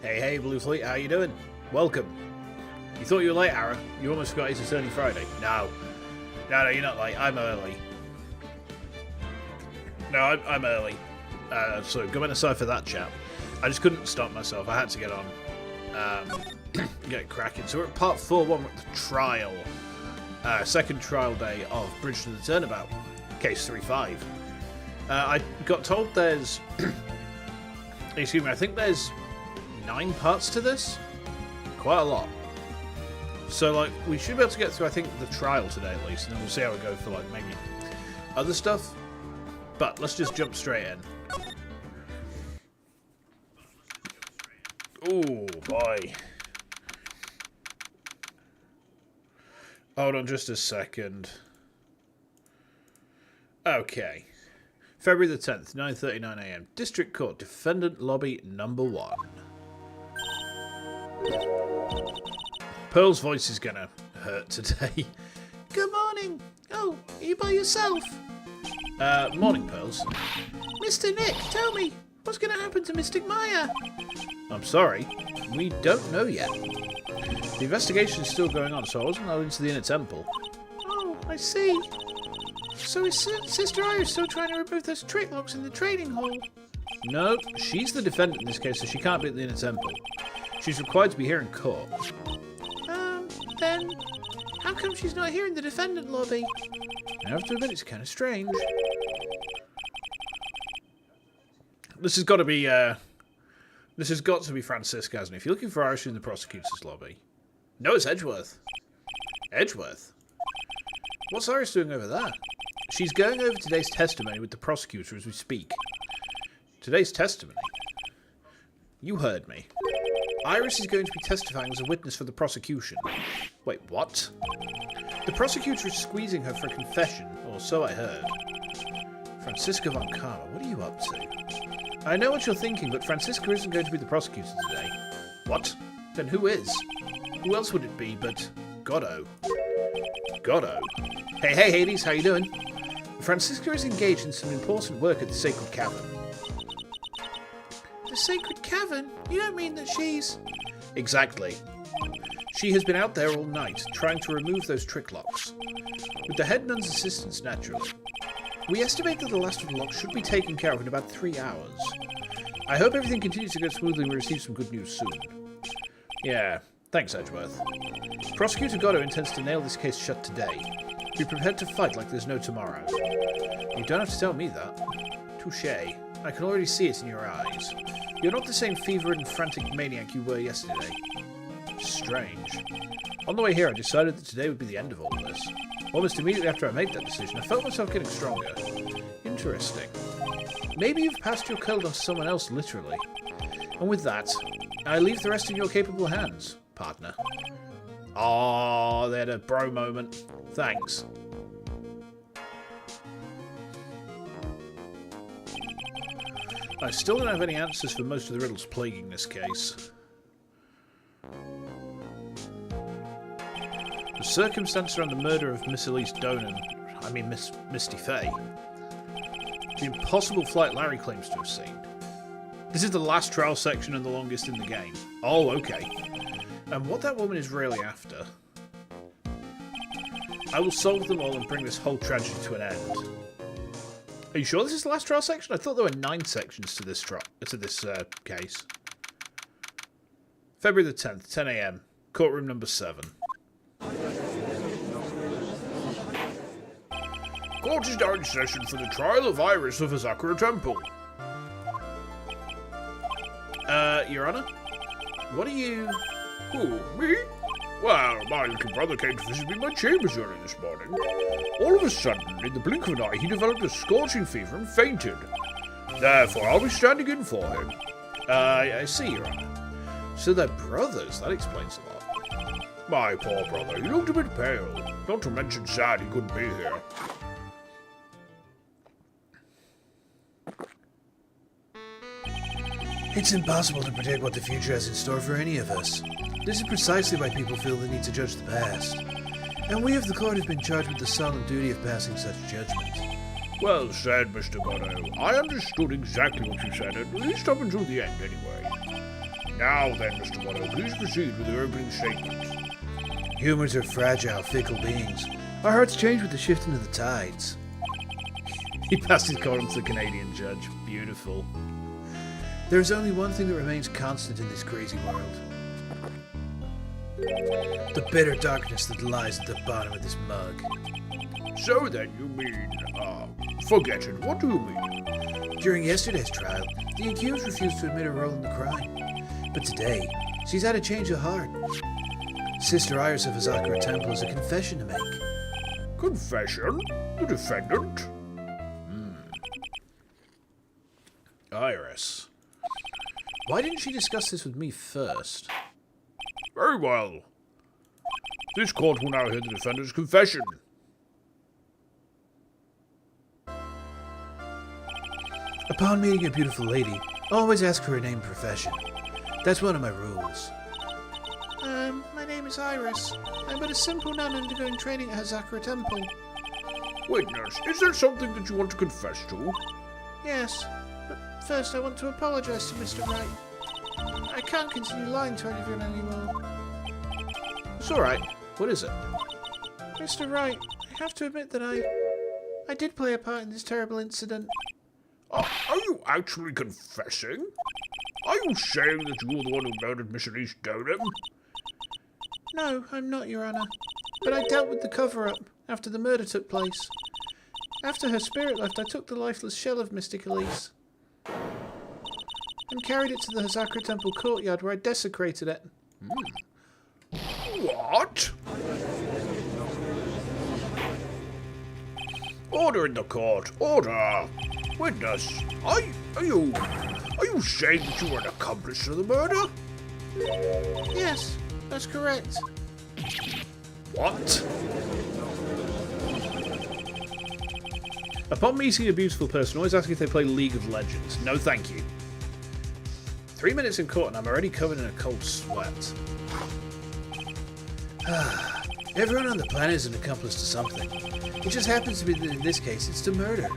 Hey, Blue Fleet, how you doing? Welcome. You thought you were late, Ara? You almost forgot it's only Friday. No, you're not late. I'm early. No, I'm early. So going aside for that chat, I just couldn't stop myself. I had to get on, get cracking. So we're at part 4-1 with the trial. Second trial day of Bridge to the Turnabout. Case 3-5. I got told there's... excuse me, I think there's 9 parts to this. Quite a lot. So, like, we should be able to get through, I think, the trial today at least, and then we'll see how it goes for, like, maybe other stuff. But let's just jump straight in. Oh, boy. Hold on just a second. Okay. February the 10th, 9:39 AM. District Court, Defendant Lobby number 1. Pearl's voice is gonna hurt today. Good morning. Oh, are you by yourself? Morning, Pearls. Mr. Nick, tell me, what's gonna happen to Mystic Maya? I'm sorry, we don't know yet. The investigation is still going on, so I wasn't allowed into the inner temple. Oh, I see. So is Sister Iris still trying to remove those trick locks in the training hall? No, she's the defendant in this case, so she can't be at the inner temple. She's required to be here in court. Then, how come she's not here in the defendant lobby? I have to admit, it's kind of strange. This has got to be, this has got to be Francisca, hasn't it? If you're looking for Iris in the prosecutor's lobby. No, it's Edgeworth. Edgeworth? What's Iris doing over there? She's going over today's testimony with the prosecutor as we speak. Today's testimony? You heard me. Iris is going to be testifying as a witness for the prosecution. Wait, what? The prosecutor is squeezing her for a confession, or so I heard. Francisca von Karma, what are you up to? I know what you're thinking, but Francisca isn't going to be the prosecutor today. What? Then who is? Who else would it be but Goddo? Goddo? Hey, Hades, how you doing? Francisca is engaged in some important work at the Sacred Cavern. The Sacred Cavern? You don't mean that she's... Exactly. She has been out there all night, trying to remove those trick locks. With the head nun's assistance, naturally. We estimate that the last of the locks should be taken care of in about 3 hours. I hope everything continues to go smoothly and we receive some good news soon. Yeah, thanks, Edgeworth. Prosecutor Goddo intends to nail this case shut today. Be prepared to fight like there's no tomorrow. You don't have to tell me that. Touché. I can already see it in your eyes. You're not the same fevered and frantic maniac you were yesterday. Strange. On the way here, I decided that today would be the end of all of this. Almost immediately after I made that decision, I felt myself getting stronger. Interesting. Maybe you've passed your code on someone else, literally. And with that, I leave the rest in your capable hands, partner. Aww, they had a bro moment. Thanks. I still don't have any answers for most of the riddles plaguing this case. The circumstance around the murder of Miss Elise Donan, Miss Misty Faye. The impossible flight Larry claims to have seen. This is the last trial section and the longest in the game. Oh, okay. And what that woman is really after. I will solve them all and bring this whole tragedy to an end. Are you sure this is the last trial section? I thought there were 9 sections to this case. February the 10th, 10 AM. Courtroom number 7. Court is now in session for the trial of Iris of Azakura Temple. Your Honor? What are you... Who, me? Well, my little brother came to visit me in my chambers early this morning. All of a sudden, in the blink of an eye, he developed a scorching fever and fainted. Therefore, I'll be standing in for him. I see, Your Honor. So they're brothers. That explains a lot. My poor brother, he looked a bit pale. Not to mention sad he couldn't be here. It's impossible to predict what the future has in store for any of us. This is precisely why people feel the need to judge the past. And we of the court have been charged with the solemn duty of passing such judgment. Well said, Mr. Goddo. I understood exactly what you said, at least up until the end, anyway. Now then, Mr. Motto, please proceed with your opening statement. Humans are fragile, fickle beings. Our hearts change with the shifting of the tides. He passed his column to the Canadian judge. Beautiful. There is only one thing that remains constant in this crazy world. The bitter darkness that lies at the bottom of this mug. So then you mean, forget it. What do you mean? During yesterday's trial, the accused refused to admit her role in the crime. But today, she's had a change of heart. Sister Iris of Hazakura Temple has a confession to make. Confession? The defendant? Iris. Why didn't she discuss this with me first? Very well. This court will now hear the defendant's confession. Upon meeting a beautiful lady, always ask for her name and profession. That's one of my rules. My name is Iris. I'm but a simple nun undergoing training at Hazakura Temple. Witness, is there something that you want to confess to? Yes, but first I want to apologize to Mr. Wright. I can't continue lying to anyone anymore. It's alright. What is it? Mr. Wright, I have to admit that I did play a part in this terrible incident. Are you actually confessing? Are you saying that you were the one who murdered Miss Elise Donham? No, I'm not, Your Honor. But I dealt with the cover-up after the murder took place. After her spirit left, I took the lifeless shell of Mystic Elise and carried it to the Hazakura Temple courtyard where I desecrated it. What? Order in the court. Order. Witness, are you saying that you were an accomplice to the murder? Yes, that's correct. What? Upon meeting a beautiful person, always ask if they play League of Legends. No, thank you. 3 minutes in court and I'm already covered in a cold sweat. Everyone on the planet is an accomplice to something. It just happens to be that in this case it's to murder.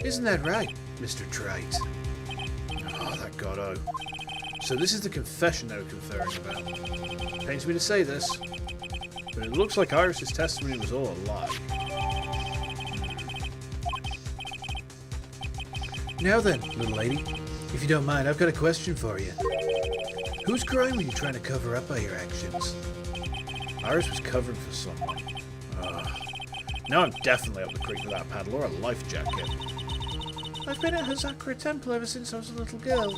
Isn't that right, Mr. Trite? Oh, that Goddo. So this is the confession they were conferring about. Pains me to say this, but it looks like Iris's testimony was all a lie. Now then, little lady, if you don't mind, I've got a question for you. Whose crime were you trying to cover up by your actions? Iris was covering for someone. Now I'm definitely up the creek without a paddle or a life jacket. I've been at Hazakura Temple ever since I was a little girl.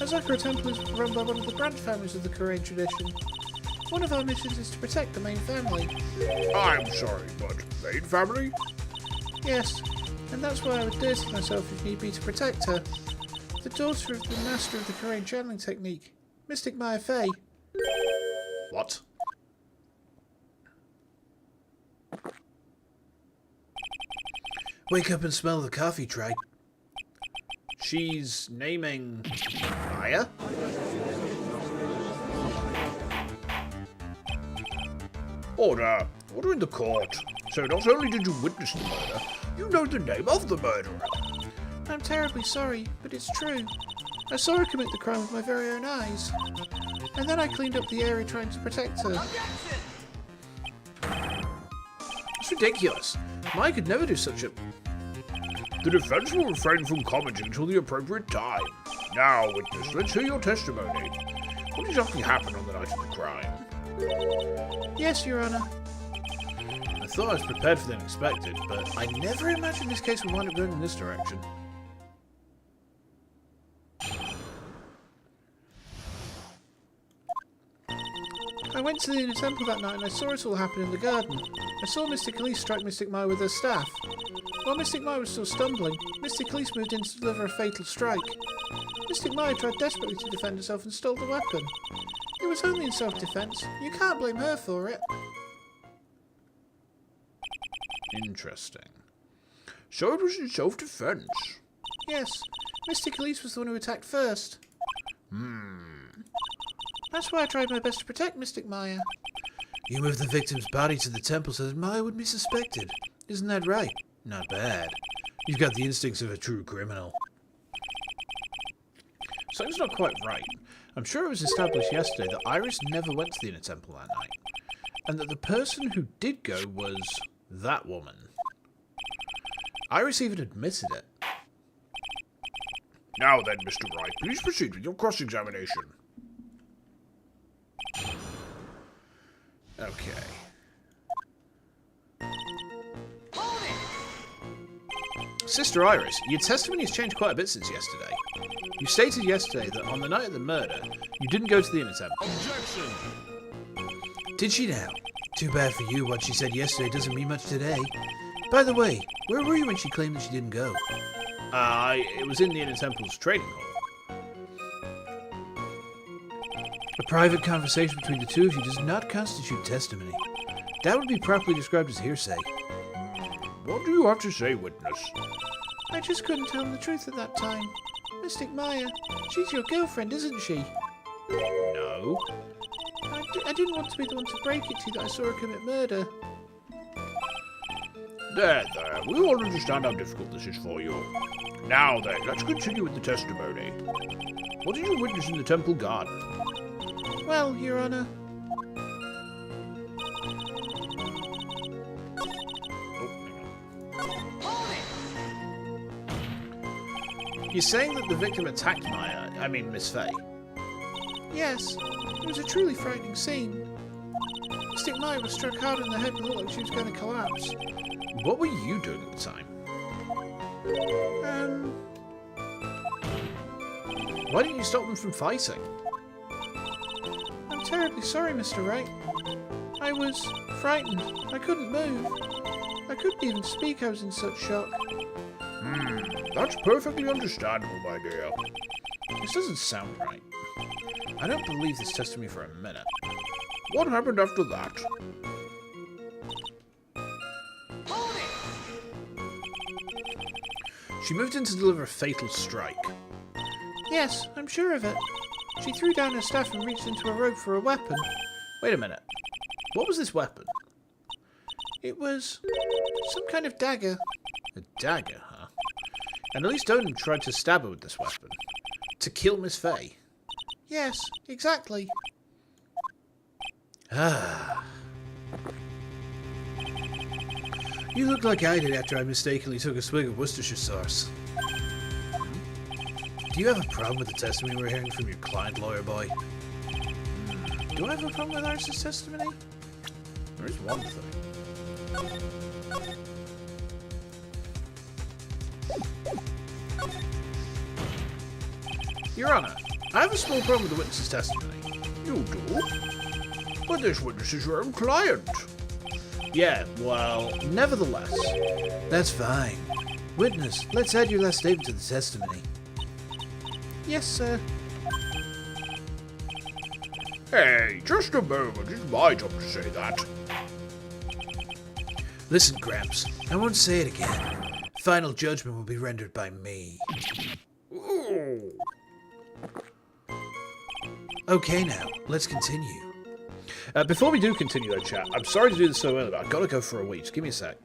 Hazakura Temple is run by one of the branch families of the Korean tradition. One of our missions is to protect the main family. I'm sorry, but main family? Yes, and that's why I would dirty myself if need be to protect her. The daughter of the master of the Korean channeling technique, Mystic Maya Fey. What? Wake up and smell the coffee, Trite. She's naming Maya? Order. Order in the court. So not only did you witness the murder, you know the name of the murderer. I'm terribly sorry, but it's true. I saw her commit the crime with my very own eyes. And then I cleaned up the area trying to protect her. It's ridiculous. Maya could never do such a... The defense will refrain from commenting until the appropriate time. Now, witness, let's hear your testimony. What exactly happened on the night of the crime? Yes, Your Honor. I thought I was prepared for the unexpected, but I never imagined this case would wind up going in this direction. I went to the inner temple that night and I saw it all happen in the garden. I saw Mystic Elise strike Mystic Maya with her staff. While Mystic Maya was still stumbling, Mystic Elise moved in to deliver a fatal strike. Mystic Maya tried desperately to defend herself and stole the weapon. It was only in self-defense. You can't blame her for it. Interesting. So it was in self-defense. Yes, Mystic Elise was the one who attacked first. That's why I tried my best to protect Mystic Maya. You moved the victim's body to the temple so that Maya would be suspected. Isn't that right? Not bad. You've got the instincts of a true criminal. Something's not quite right. I'm sure it was established yesterday that Iris never went to the Inner Temple that night, and that the person who did go was that woman. Iris even admitted it. Now then, Mr. Wright, please proceed with your cross-examination. Okay. Sister Iris, your testimony has changed quite a bit since yesterday. You stated yesterday that on the night of the murder, you didn't go to the Inner Temple. Objection! Did she now? Too bad for you, what she said yesterday doesn't mean much today. By the way, where were you when she claimed that she didn't go? It was in the Inner Temple's trading hall. A private conversation between the two of you does not constitute testimony. That would be properly described as hearsay. What do you have to say, witness? I just couldn't tell him the truth at that time. Mystic Maya, she's your girlfriend, isn't she? No. I didn't want to be the one to break it to you that I saw her commit murder. There, we all understand how difficult this is for you. Now then, let's continue with the testimony. What did you witness in the temple garden? Well, Your Honor, You're saying that the victim attacked Miss Faye? yes, it was a truly frightening scene. Mystic Maya was struck hard in the head and looked like she was going to collapse. What were you doing at the time? Why didn't you stop them from fighting? I'm terribly sorry, Mr. Wright. I was frightened. I couldn't move. I couldn't even speak, I was in such shock. That's perfectly understandable, my dear. This doesn't sound right. I don't believe this testimony for a minute. What happened after that? She moved in to deliver a fatal strike. Yes, I'm sure of it. She threw down her staff and reached into a rope for a weapon. Wait a minute. What was this weapon? It was some kind of dagger. A dagger, huh? And Elise Donan tried to stab her with this weapon. To kill Miss Faye. Yes, exactly. Ah. You look like I did after I mistakenly took a swig of Worcestershire sauce. Do you have a problem with the testimony we're hearing from your client, lawyer boy? Do I have a problem with Iris' testimony? There is one thing. Your Honour, I have a small problem with the witness's testimony. You do? But this witness is your own client. Yeah, well, nevertheless. That's fine. Witness, let's add your last statement to the testimony. Yes, sir. Hey, just a moment. It's my job to say that. Listen, Gramps, I won't say it again. Final judgment will be rendered by me. Ooh. Okay now, let's continue. Before we do continue though, chat, I'm sorry to do this so early, but I've got to go for a wee. Just give me a sec.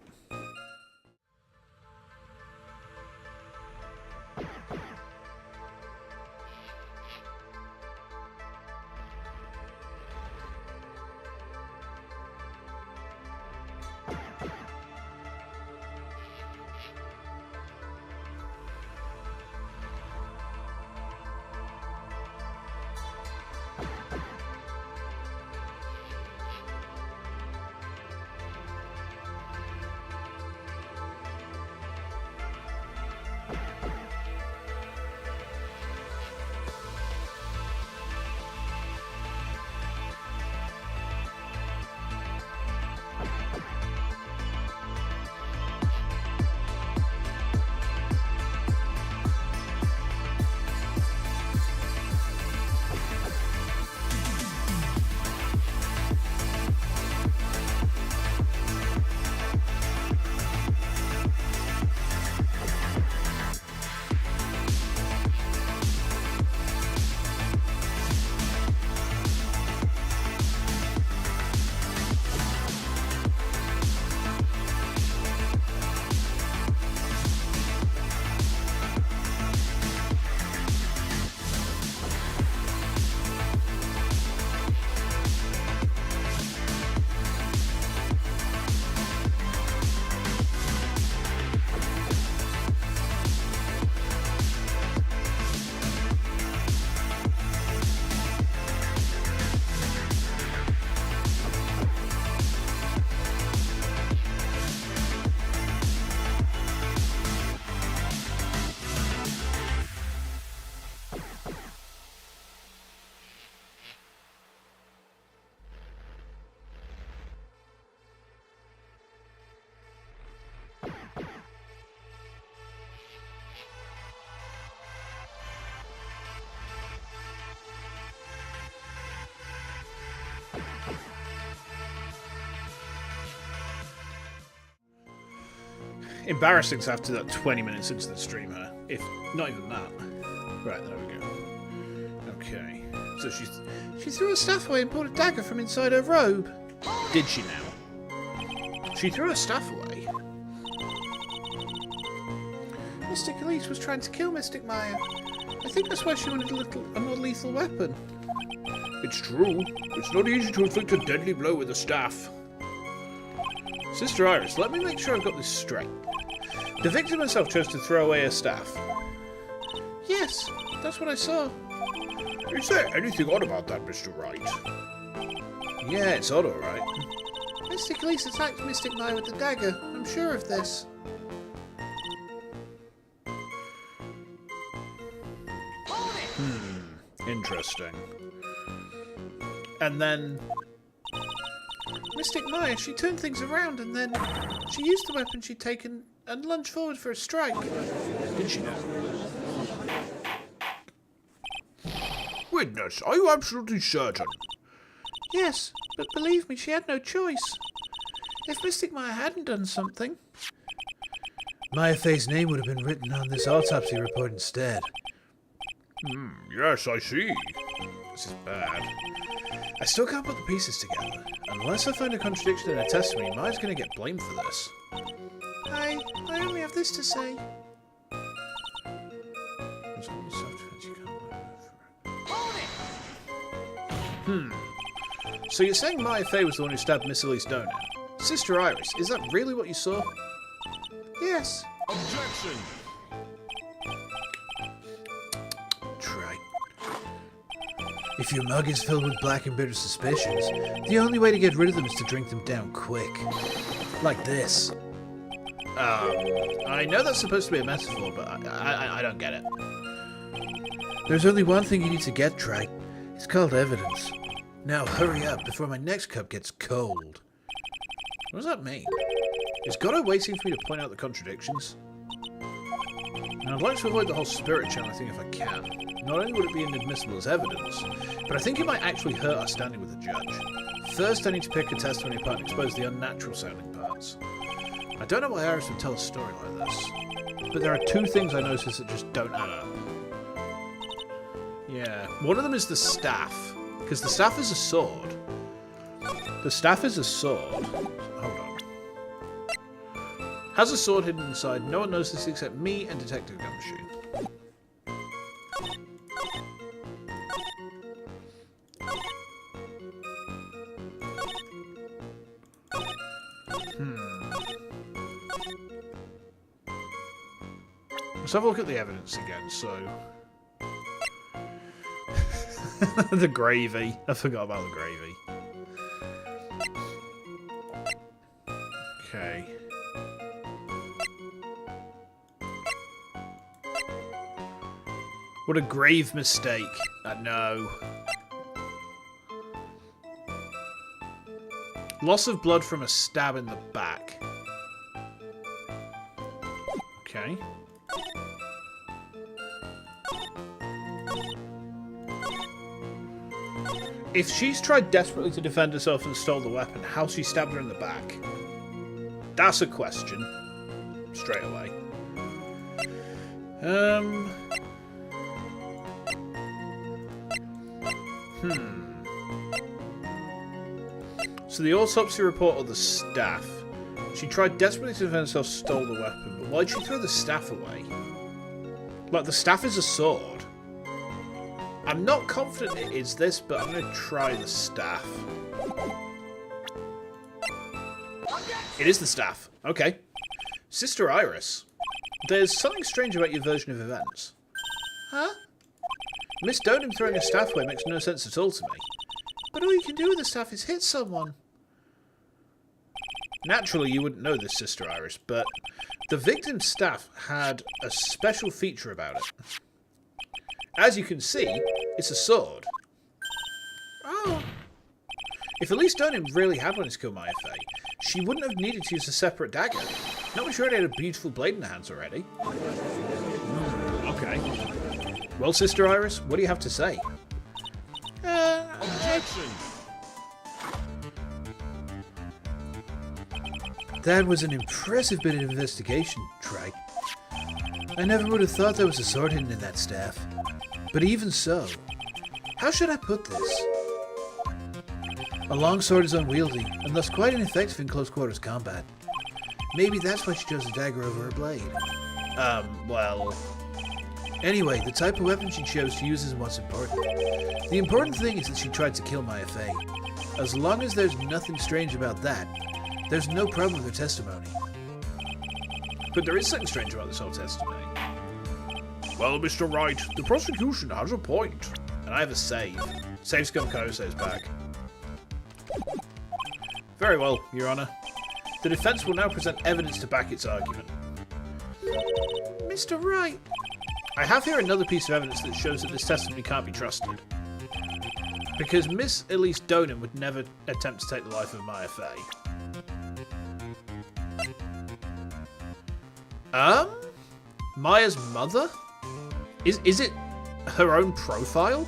embarrassing to have to do that 20 minutes into the stream here. If not even that. Right, there we go. Okay. So She threw her staff away and pulled a dagger from inside her robe. did she now? She threw her staff away. Mystic Elise was trying to kill Mystic Maya. I think that's why she wanted a more lethal weapon. It's true. It's not easy to inflict a deadly blow with a staff. Sister Iris, let me make sure I've got this straight. The victim herself chose to throw away her staff. Yes, that's what I saw. Is there anything odd about that, Mr. Wright? Yeah, it's odd, alright. Mystic Elise attacked Mystic Maya with the dagger. I'm sure of this. Interesting. And then... Mystic Maya, she turned things around and then she used the weapon she'd taken and lunged forward for a strike. Did she now? Witness, are you absolutely certain? Yes, but believe me, she had no choice. If Mystic Maya hadn't done something... Maya Fey's name would have been written on this autopsy report instead. Yes, I see. This is bad. I still can't put the pieces together. Unless I find a contradiction in her testimony, Maya's going to get blamed for this. I only have this to say. So you're saying Maya Fey was the one who stabbed Miss Elise Donan? Sister Iris, is that really what you saw? Yes. Objection! Trite. If your mug is filled with black and bitter suspicions, the only way to get rid of them is to drink them down quick. Like this. I know that's supposed to be a metaphor, but I don't get it. There's only one thing you need to get, Trite. It's called evidence. Now hurry up before my next cup gets cold. What does that mean? Is Goddo waiting for me to point out the contradictions? And I'd like to avoid the whole spirit channel thing if I can. Not only would it be inadmissible as evidence, but I think it might actually hurt our standing with the judge. First, I need to pick a testimony apart and expose the unnatural sounding parts. I don't know why Iris would tell a story like this, but there are two things I noticed that just don't add up. Yeah, one of them is the staff, because the staff is a sword. The staff is a sword. Hold on. Has a sword hidden inside. No one knows this except me and Detective Gumshoe. Let's have a look at the evidence again, so... the gravy. I forgot about the gravy. Okay. What a grave mistake. I know. Loss of blood from a stab in the back. Okay. If she's tried desperately to defend herself and stole the weapon, how she stabbed her in the back? That's a question. Straight away. So the autopsy report or the staff. She tried desperately to defend herself, stole the weapon, but why'd she throw the staff away? Like, the staff is a sword. I'm not confident it is this, but I'm going to try the staff. It is the staff. Okay. Sister Iris, there's something strange about your version of events. Huh? Miss Donan throwing a staff away makes no sense at all to me. But all you can do with the staff is hit someone. Naturally, you wouldn't know this, Sister Iris, but the victim's staff had a special feature about it. As you can see, it's a sword. Oh. If Elise Donan really had wanted to kill Maya Fey, she wouldn't have needed to use a separate dagger. Not when she already had a beautiful blade in her hands already. Okay. Well, Sister Iris, what do you have to say? Objection! That was an impressive bit of investigation, Trike. I never would have thought there was a sword hidden in that staff. But even so, how should I put this? A long sword is unwieldy, and thus quite ineffective in close quarters combat. Maybe that's why she chose a dagger over a blade. Well... Anyway, the type of weapon she chose to use isn't what's important. The important thing is that she tried to kill Maya Fey. As long as there's nothing strange about that, there's no problem with her testimony. But there is something strange about this whole testimony. Well, Mr. Wright, the prosecution has a point. And I have a save. Save Scum Koso's back. Very well, Your Honour. The defence will now present evidence to back its argument. Mr. Wright. I have here another piece of evidence that shows that this testimony can't be trusted. Because Miss Elise Donan would never attempt to take the life of Maya Fey. Maya's mother? Is it her own profile?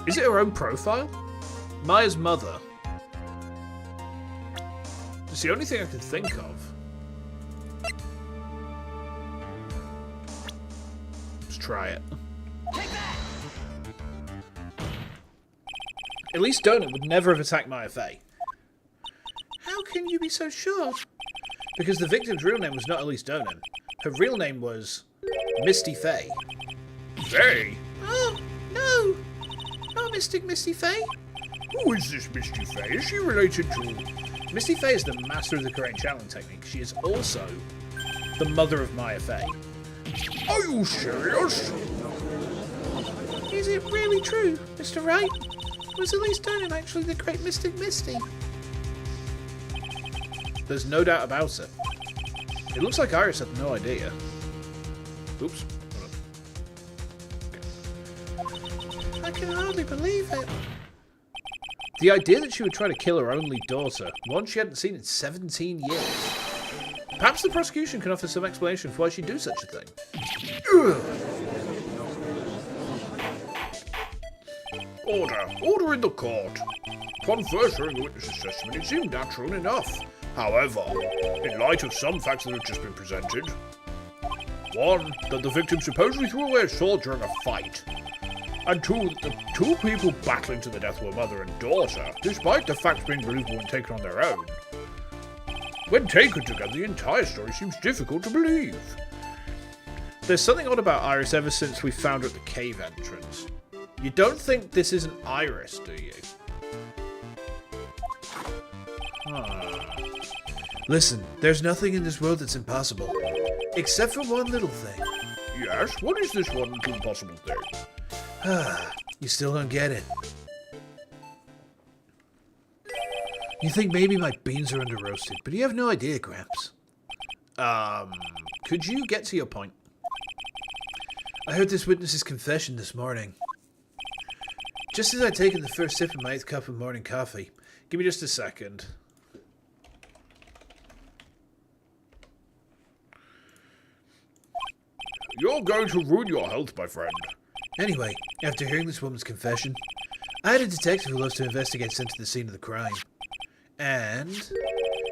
Is it her own profile? Maya's mother. It's the only thing I can think of. Let's try it. Elise Donan would never have attacked Maya Fey. How can you be so sure? Because the victim's real name was not Elise Donan. Her real name was Misty Fey. Fey? Oh, no! Not Mystic Misty Fey. Who is this Misty Fey? Is she related to... Misty Fey is the master of the Korean channeling technique. She is also the mother of Maya Fey. Are you serious? Is it really true, Mr. Wright? Was Elise Donan actually the great Mystic Misty? There's no doubt about it. It looks like Iris had no idea. Oops. I can hardly believe it. The idea that she would try to kill her only daughter, one she hadn't seen in 17 years. Perhaps the prosecution can offer some explanation for why she'd do such a thing. Order. Order in the court. Upon first hearing the witness's testimony, it seemed natural enough. However, in light of some facts that have just been presented, 1. That the victim supposedly threw away a sword during a fight, and 2. That the two people battling to the death were mother and daughter, despite the facts being believable when taken on their own. When taken together, the entire story seems difficult to believe. There's something odd about Iris ever since we found her at the cave entrance. You don't think this isn't Iris, do you? Listen, there's nothing in this world that's impossible. Except for one little thing. Yes, what is this one little impossible thing? You still don't get it. You think maybe my beans are under roasted, but you have no idea, Gramps. Could you get to your point? I heard this witness's confession this morning. Just as I'd taken the first sip of my 8th cup of morning coffee. Give me just a second. You're going to ruin your health, my friend. Anyway, after hearing this woman's confession, I had a detective who loves to investigate sent to the scene of the crime. And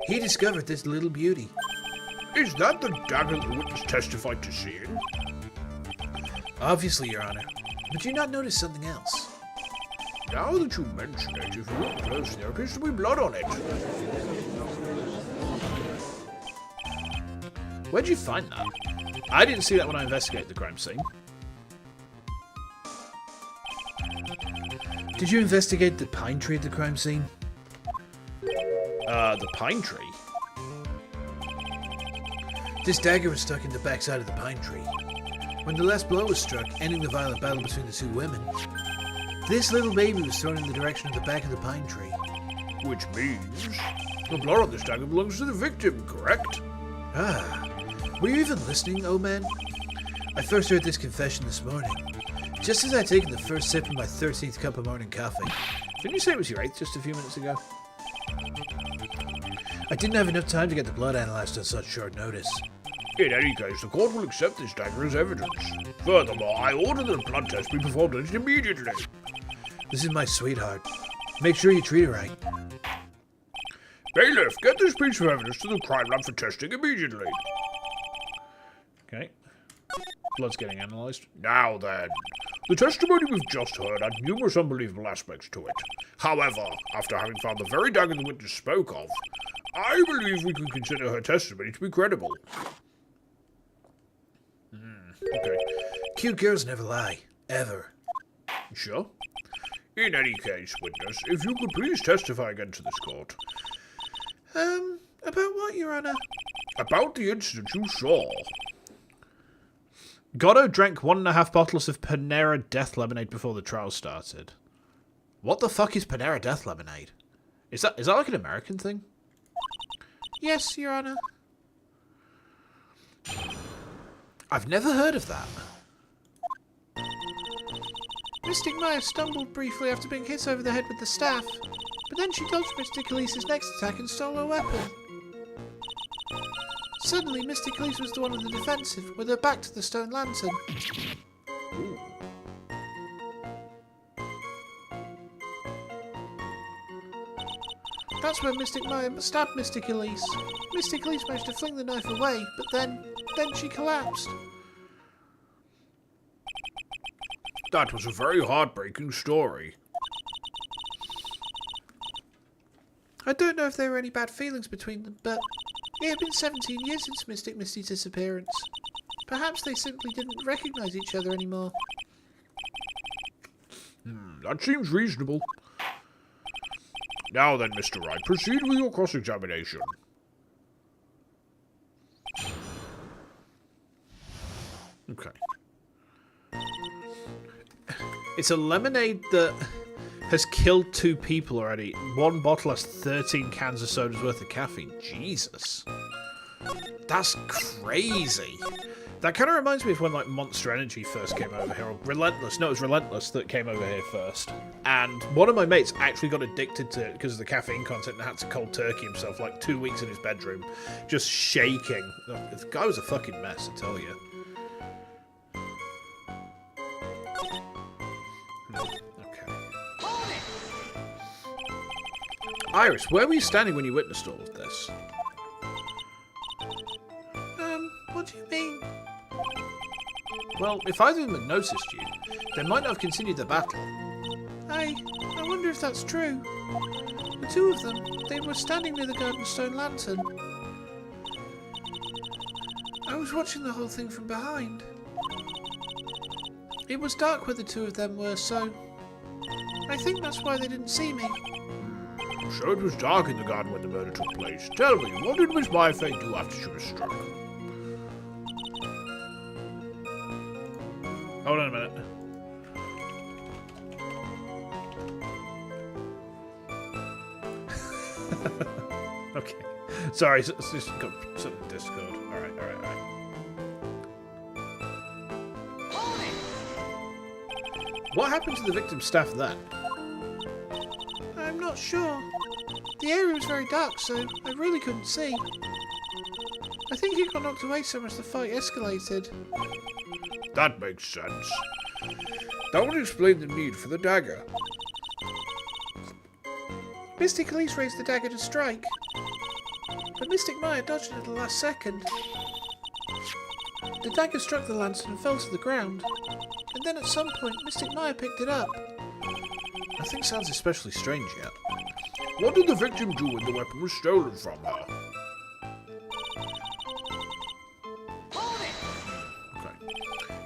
he discovered this little beauty. Is that the dagger the witness testified to seeing? Obviously, Your Honor. But you not notice something else? Now that you mention it, if you look closely, there appears to be blood on it. Where'd you find that? I didn't see that when I investigated the crime scene. Did you investigate the pine tree at the crime scene? The pine tree? This dagger was stuck in the backside of the pine tree. When the last blow was struck, ending the violent battle between the two women, this little baby was thrown in the direction of the back of the pine tree. Which means the blood on this dagger belongs to the victim, correct? Ah, were you even listening, old man? I first heard this confession this morning, just as I'd taken the first sip of my 13th cup of morning coffee. Didn't you say it was your 8th just a few minutes ago? I didn't have enough time to get the blood analyzed on such short notice. In any case, the court will accept this dagger as evidence. Furthermore, I order that a blood test be performed on it immediately. This is my sweetheart. Make sure you treat her right. Bailiff, get this piece of evidence to the crime lab for testing immediately. Okay. Blood's getting analysed. Now then, the testimony we've just heard had numerous unbelievable aspects to it. However, after having found the very dagger the witness spoke of, I believe we can consider her testimony to be credible. Okay. Cute girls never lie. Ever. Sure. In any case, witness, if you could please testify again to this court. About what, Your Honour? About the incident you saw. Gatto drank 1.5 bottles of Panera Death Lemonade before the trial started. What the fuck is Panera Death Lemonade? Is that like an American thing? Yes, Your Honour. I've never heard of that. Mystic Maya stumbled briefly after being hit over the head with the staff, but then she dodged Mystic Elise's next attack and stole her weapon. Suddenly, Mystic Elise was the one on the defensive, with her back to the stone lantern. That's when Mystic Maya stabbed Mystic Elise. Mystic Elise managed to fling the knife away, but then she collapsed. That was a very heartbreaking story. I don't know if there were any bad feelings between them, but it had been 17 years since Mystic Misty's disappearance. Perhaps they simply didn't recognise each other anymore. That seems reasonable. Now then, Mr. Wright, proceed with your cross-examination. Okay. It's a lemonade that has killed 2 people already. 1 bottle has 13 cans of soda's worth of caffeine. Jesus. That's crazy. That kind of reminds me of when, like, Monster Energy first came over here. Or Relentless. No, it was Relentless that came over here first. And one of my mates actually got addicted to it because of the caffeine content and had to cold turkey himself, like, 2 weeks in his bedroom. Just shaking. The guy was a fucking mess, I tell you. Okay. Iris, where were you standing when you witnessed all of this? What do you mean? Well, if either of them had noticed you, they might not have continued the battle. I wonder if that's true. The 2 of them, they were standing near the garden stone lantern. I was watching the whole thing from behind. It was dark where the 2 of them were, so I think that's why they didn't see me. So it was dark in the garden when the murder took place. Tell me, what did Miss Mayfair do after she was struck? Hold on a minute. Okay. Sorry, it's just got some Discord. Alright. What happened to the victim's staff then? I'm not sure. The area was very dark, so I really couldn't see. I think it got knocked away so much the fight escalated. That makes sense. That would explain the need for the dagger. Mystic Elise raised the dagger to strike, but Mystic Maya dodged it at the last second. The dagger struck the lantern and fell to the ground, and then at some point Mystic Maya picked it up. Nothing sounds especially strange yet. What did the victim do when the weapon was stolen from her?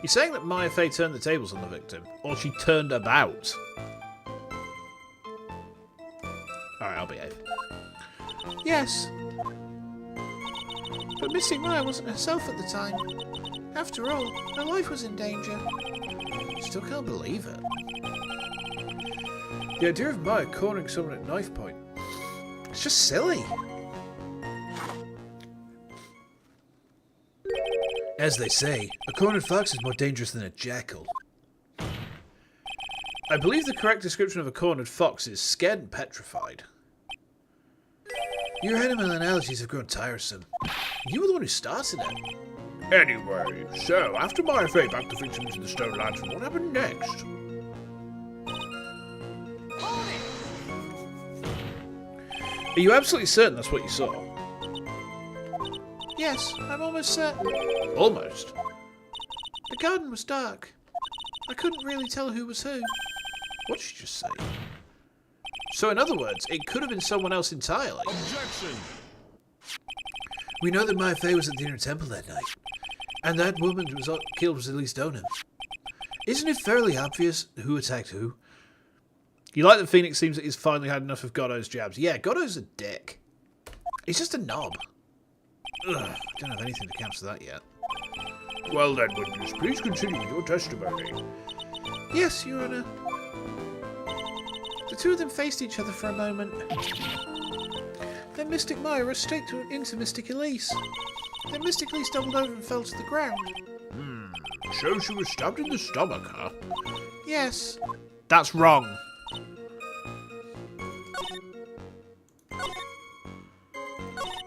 You're saying that Maya Fey turned the tables on the victim, or she turned about? Alright, I'll behave. Yes. But Mystic Maya wasn't herself at the time. After all, her life was in danger. Still can't believe it. The idea of Maya cornering someone at knife point. It's just silly. As they say, a cornered fox is more dangerous than a jackal. I believe the correct description of a cornered fox is scared and petrified. Your animal analogies have grown tiresome. You were the one who started it. Anyway, so after Mayfair backed the victim into the stone lantern, what happened next? Are you absolutely certain that's what you saw? Yes, I'm almost certain. Almost. The garden was dark. I couldn't really tell who was who. What did you just say? So in other words, it could have been someone else entirely. Objection! We know that Maya Fey was at the inner temple that night, and that woman who was killed was at least Donan. Isn't it fairly obvious who attacked who? You like that Phoenix seems that he's finally had enough of Goddo's jabs. Yeah, Goddo's a dick. He's just a knob. Ugh, I don't have anything to cancel that yet. Well then, witness, please continue with your testimony. Yes, Your Honour. The two of them faced each other for a moment. Then Mystic Maya rushed straight into Mystic Elise. Then Mystic Elise doubled over and fell to the ground. So she was stabbed in the stomach, huh? Yes. That's wrong.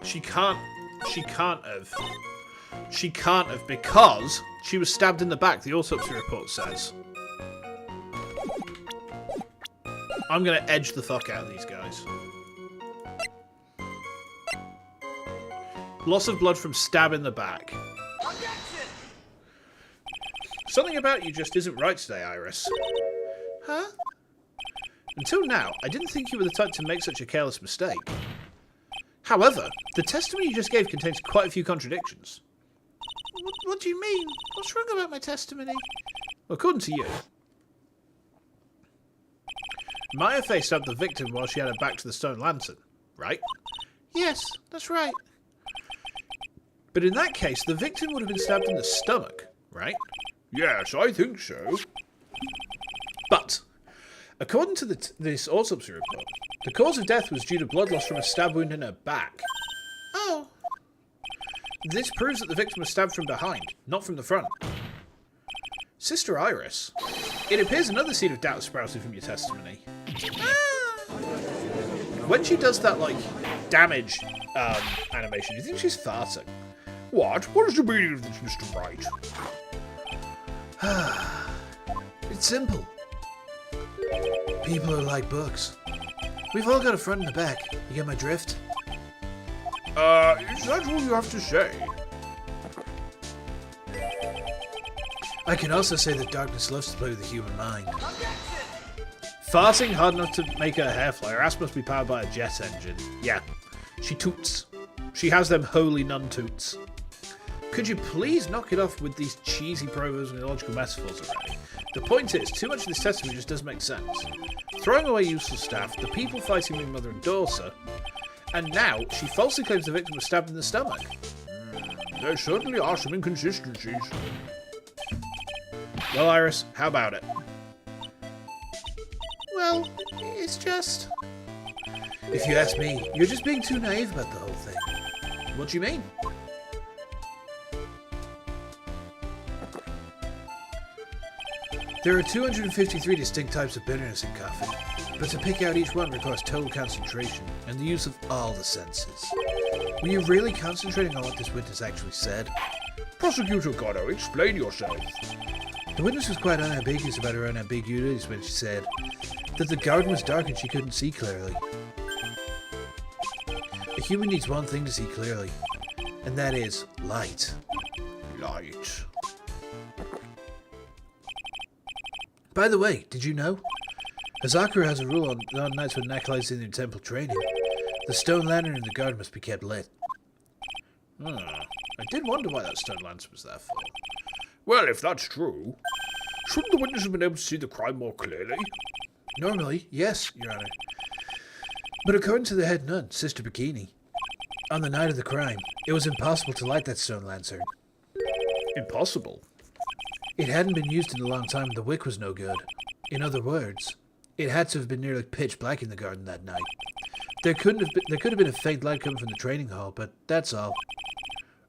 She can't have. She can't have because she was stabbed in the back, the autopsy report says. I'm going to edge the fuck out of these guys. Loss of blood from stab in the back. Something about you just isn't right today, Iris. Huh? Until now, I didn't think you were the type to make such a careless mistake. However, the testimony you just gave contains quite a few contradictions. What do you mean? What's wrong about my testimony? According to you, Maya Fey stabbed the victim while she had her back to the stone lantern, right? Yes, that's right. But in that case, the victim would have been stabbed in the stomach, right? Yes, I think so. But, according to this autopsy report, the cause of death was due to blood loss from a stab wound in her back. Oh. This proves that the victim was stabbed from behind, not from the front. Sister Iris, it appears another seed of doubt sprouted from your testimony. When she does that, like, damage animation, do you think she's farting? What? What is the meaning of this, Mr. Wright? It's simple. People are like books. We've all got a front and a back. You get my drift? Is that all you have to say? I can also say that darkness loves to play with the human mind. Farting hard enough to make her hair fly. Her ass must be powered by a jet engine. Yeah, she toots. She has them holy nun toots. Could you please knock it off with these cheesy proverbs and illogical metaphors already? The point is, too much of this testimony just doesn't make sense. Throwing away useful staff, the people fighting with mother and daughter, and now she falsely claims the victim was stabbed in the stomach. There certainly are some inconsistencies. Well, Iris, how about it? Well, it's just... If you ask me, you're just being too naive about the whole thing. What do you mean? There are 253 distinct types of bitterness in coffee, but to pick out each one requires total concentration and the use of all the senses. Were you really concentrating on what this witness actually said? Prosecutor Goddo, explain yourself. The witness was quite unambiguous about her own ambiguities when she said that the garden was dark and she couldn't see clearly. A human needs one thing to see clearly, and that is light. Light. By the way, did you know? Hazakura has a rule on nights when acolytes in their temple training. The stone lantern in the garden must be kept lit. I did wonder why that stone lantern was there for. Well, if that's true, shouldn't the witness have been able to see the crime more clearly? Normally, yes, Your Honor. But according to the head nun, Sister Bikini, on the night of the crime, it was impossible to light that stone lantern. Impossible? It hadn't been used in a long time and the wick was no good. In other words, it had to have been nearly pitch black in the garden that night. There could have been a faint light coming from the training hall, but that's all.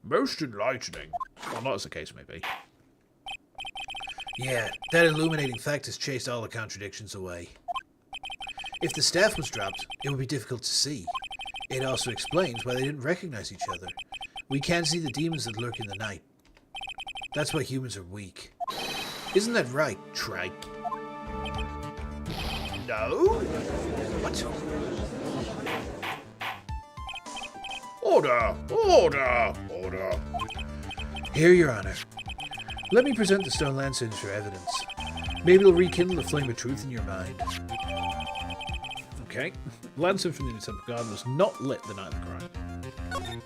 Most enlightening. Well, not as the case may be. Yeah, that illuminating fact has chased all the contradictions away. If the staff was dropped, it would be difficult to see. It also explains why they didn't recognize each other. We can't see the demons that lurk in the night. That's why humans are weak. Isn't that right, Trike? No? What? Order! Order! Order! Here, Your Honor. Let me present the stone lanterns for evidence. Maybe it'll rekindle the flame of truth in your mind. Okay. Lantern from the Temple Garden was not lit the night of the crime.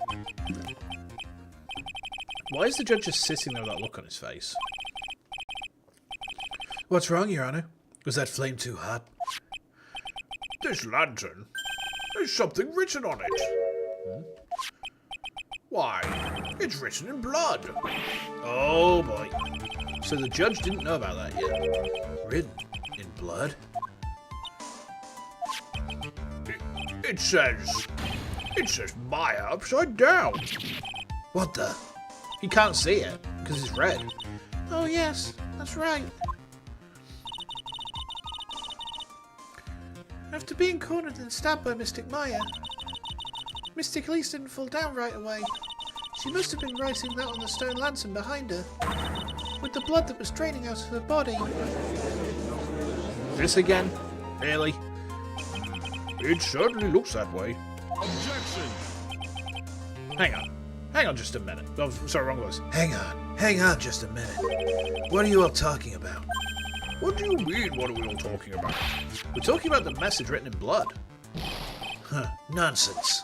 Why is the judge just sitting there with that look on his face? What's wrong, Your Honor? Was that flame too hot? This lantern, there's something written on it. Why, it's written in blood. Oh boy. So the judge didn't know about that yet. Written in blood? It says Maya upside down. What the? He can't see it, because it's red. Oh yes, that's right. After being cornered and stabbed by Mystic Maya, Mystic Elise didn't fall down right away. She must have been writing that on the stone lantern behind her, with the blood that was draining out of her body. This again? Really? It certainly looks that way. Hang on. Hang on just a minute. Oh, sorry, wrong voice. Hang on just a minute. What are you all talking about? What do you mean, what are we all talking about? We're talking about the message written in blood. Huh, nonsense.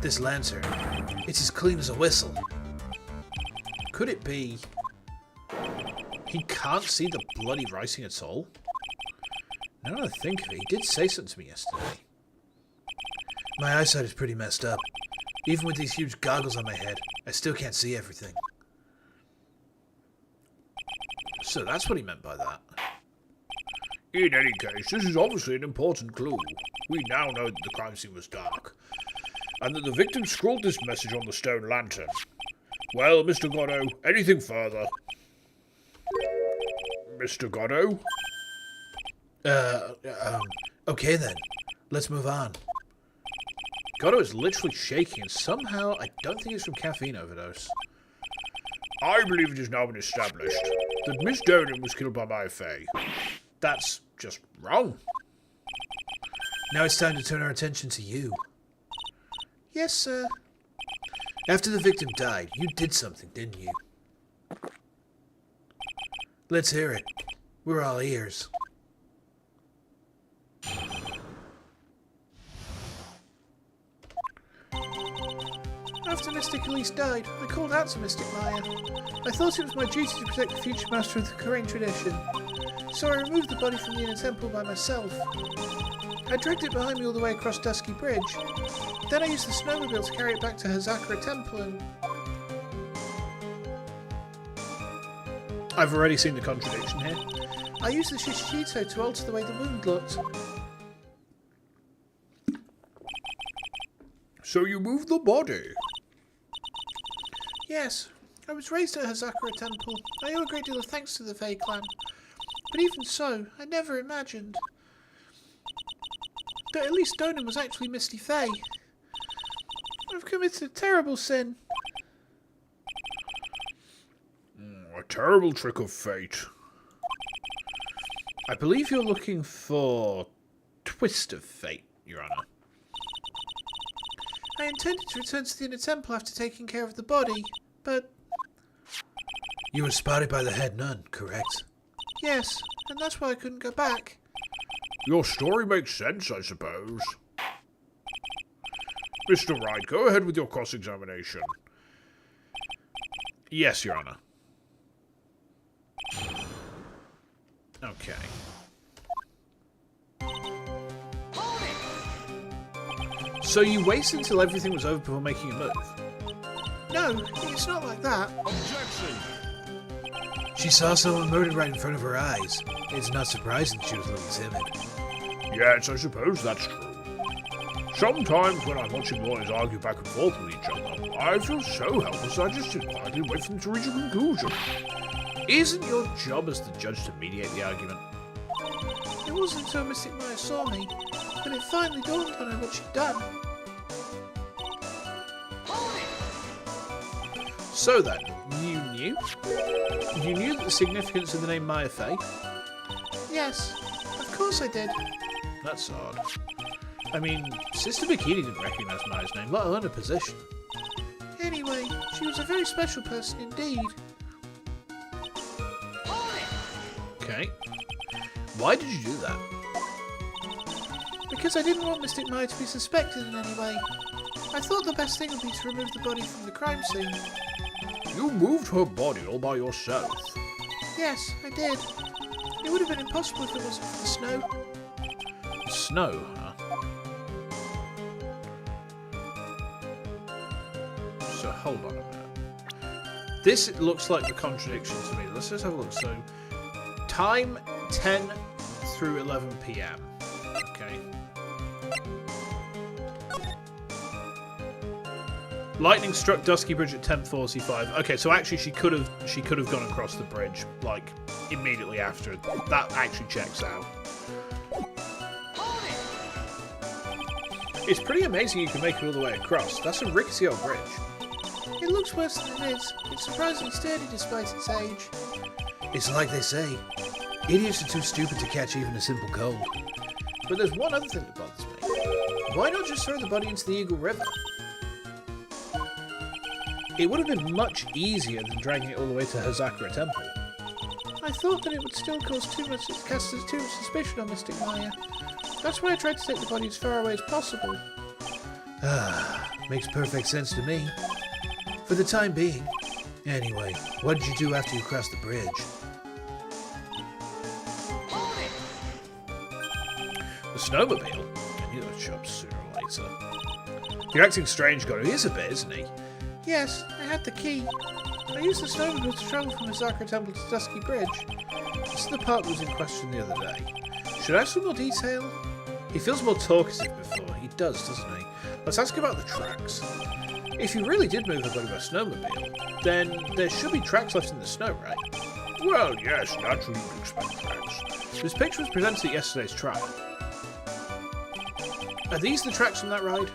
This lantern, it's as clean as a whistle. Could it be... he can't see the bloody writing at all? Now that I think of it, he did say something to me yesterday. My eyesight is pretty messed up. Even with these huge goggles on my head, I still can't see everything. So that's what he meant by that. In any case, this is obviously an important clue. We now know that the crime scene was dark, and that the victim scrawled this message on the stone lantern. Well, Mr. Goddo, anything further? Mr. Goddo? Okay then. Let's move on. Goddo is literally shaking, and somehow I don't think it's from caffeine overdose. I believe it has now been established that Miss Donan was killed by Maya Fey. That's just wrong. Now it's time to turn our attention to you. Yes, sir. After the victim died, you did something, didn't you? Let's hear it. We're all ears. After Mystic Elise died, I called out to Mystic Maya. I thought it was my duty to protect the future master of the Korean tradition, so I removed the body from the inner temple by myself. I dragged it behind me all the way across Dusky Bridge. Then I used the snowmobile to carry it back to Hazakura Temple and... I've already seen the contradiction here. I used the Shishito to alter the way the wound looked. So you moved the body? Yes, I was raised at Hazakura Temple. I owe a great deal of thanks to the Fey clan. But even so, I never imagined that at least Donan was actually Misty Fey. I've committed a terrible sin. A terrible trick of fate. I believe you're looking for Twist of Fate, Your Honor. I intended to return to the inner temple after taking care of the body, but... You were spotted by the head nun, correct? Yes, and that's why I couldn't go back. Your story makes sense, I suppose. Mr. Wright, go ahead with your cross-examination. Yes, Your Honor. Okay. So you waited until everything was over before making a move? No, it's not like that. She saw someone murdered right in front of her eyes. It's not surprising she was a little timid. Yes, I suppose that's true. Sometimes when I'm watching lawyers argue back and forth with each other, I feel so helpless I just sit quietly and wait for them to reach a conclusion. Isn't your job as the judge to mediate the argument? It wasn't until Mystic Maya saw me that it finally dawned on her what she'd done. So then, you knew? You knew the significance of the name Maya Fey? Yes, of course I did. That's odd. I mean, Sister Bikini didn't recognise Maya's name, let alone her position. She was a very special person indeed. Okay. Why did you do that? Because I didn't want Mystic Maya to be suspected in any way. I thought the best thing would be to remove the body from the crime scene. You moved her body all by yourself. Yes, I did. It would have been impossible if it wasn't for the snow. Snow, huh? So hold on a minute. This looks like the contradiction to me. Let's just have a look. So, time 10 through 11 p.m. Okay. Lightning struck Dusky Bridge at 10:45. Okay, so actually she could have gone across the bridge like immediately after. That actually checks out. It's pretty amazing you can make it all the way across. That's a rickety old bridge. It looks worse than it is. It's surprisingly sturdy despite its age. It's like they say, idiots are too stupid to catch even a simple cold. But there's one other thing that bothers me. Why not just throw the body into the Eagle River? It would have been much easier than dragging it all the way to Hazakura Temple. I thought that it would still cast too much suspicion on Mystic Maya. That's why I tried to take the body as far away as possible. Ah, makes perfect sense to me. For the time being. Anyway, what did you do after you crossed the bridge? The snowmobile? I knew that would show up sooner or later. You're acting strange, Goro. He is a bit, isn't he? Yes, I had the key. I used the snowmobile to travel from Hazakura Temple to Dusky Bridge. This is the part that was in question the other day. Should I have some more detail? He feels more talkative before. He does, doesn't he? Let's ask about the tracks. If you really did move the body by snowmobile, then there should be tracks left in the snow, right? Well, yes, naturally you'd expect tracks. This picture was presented at yesterday's trial. Are these the tracks from that ride?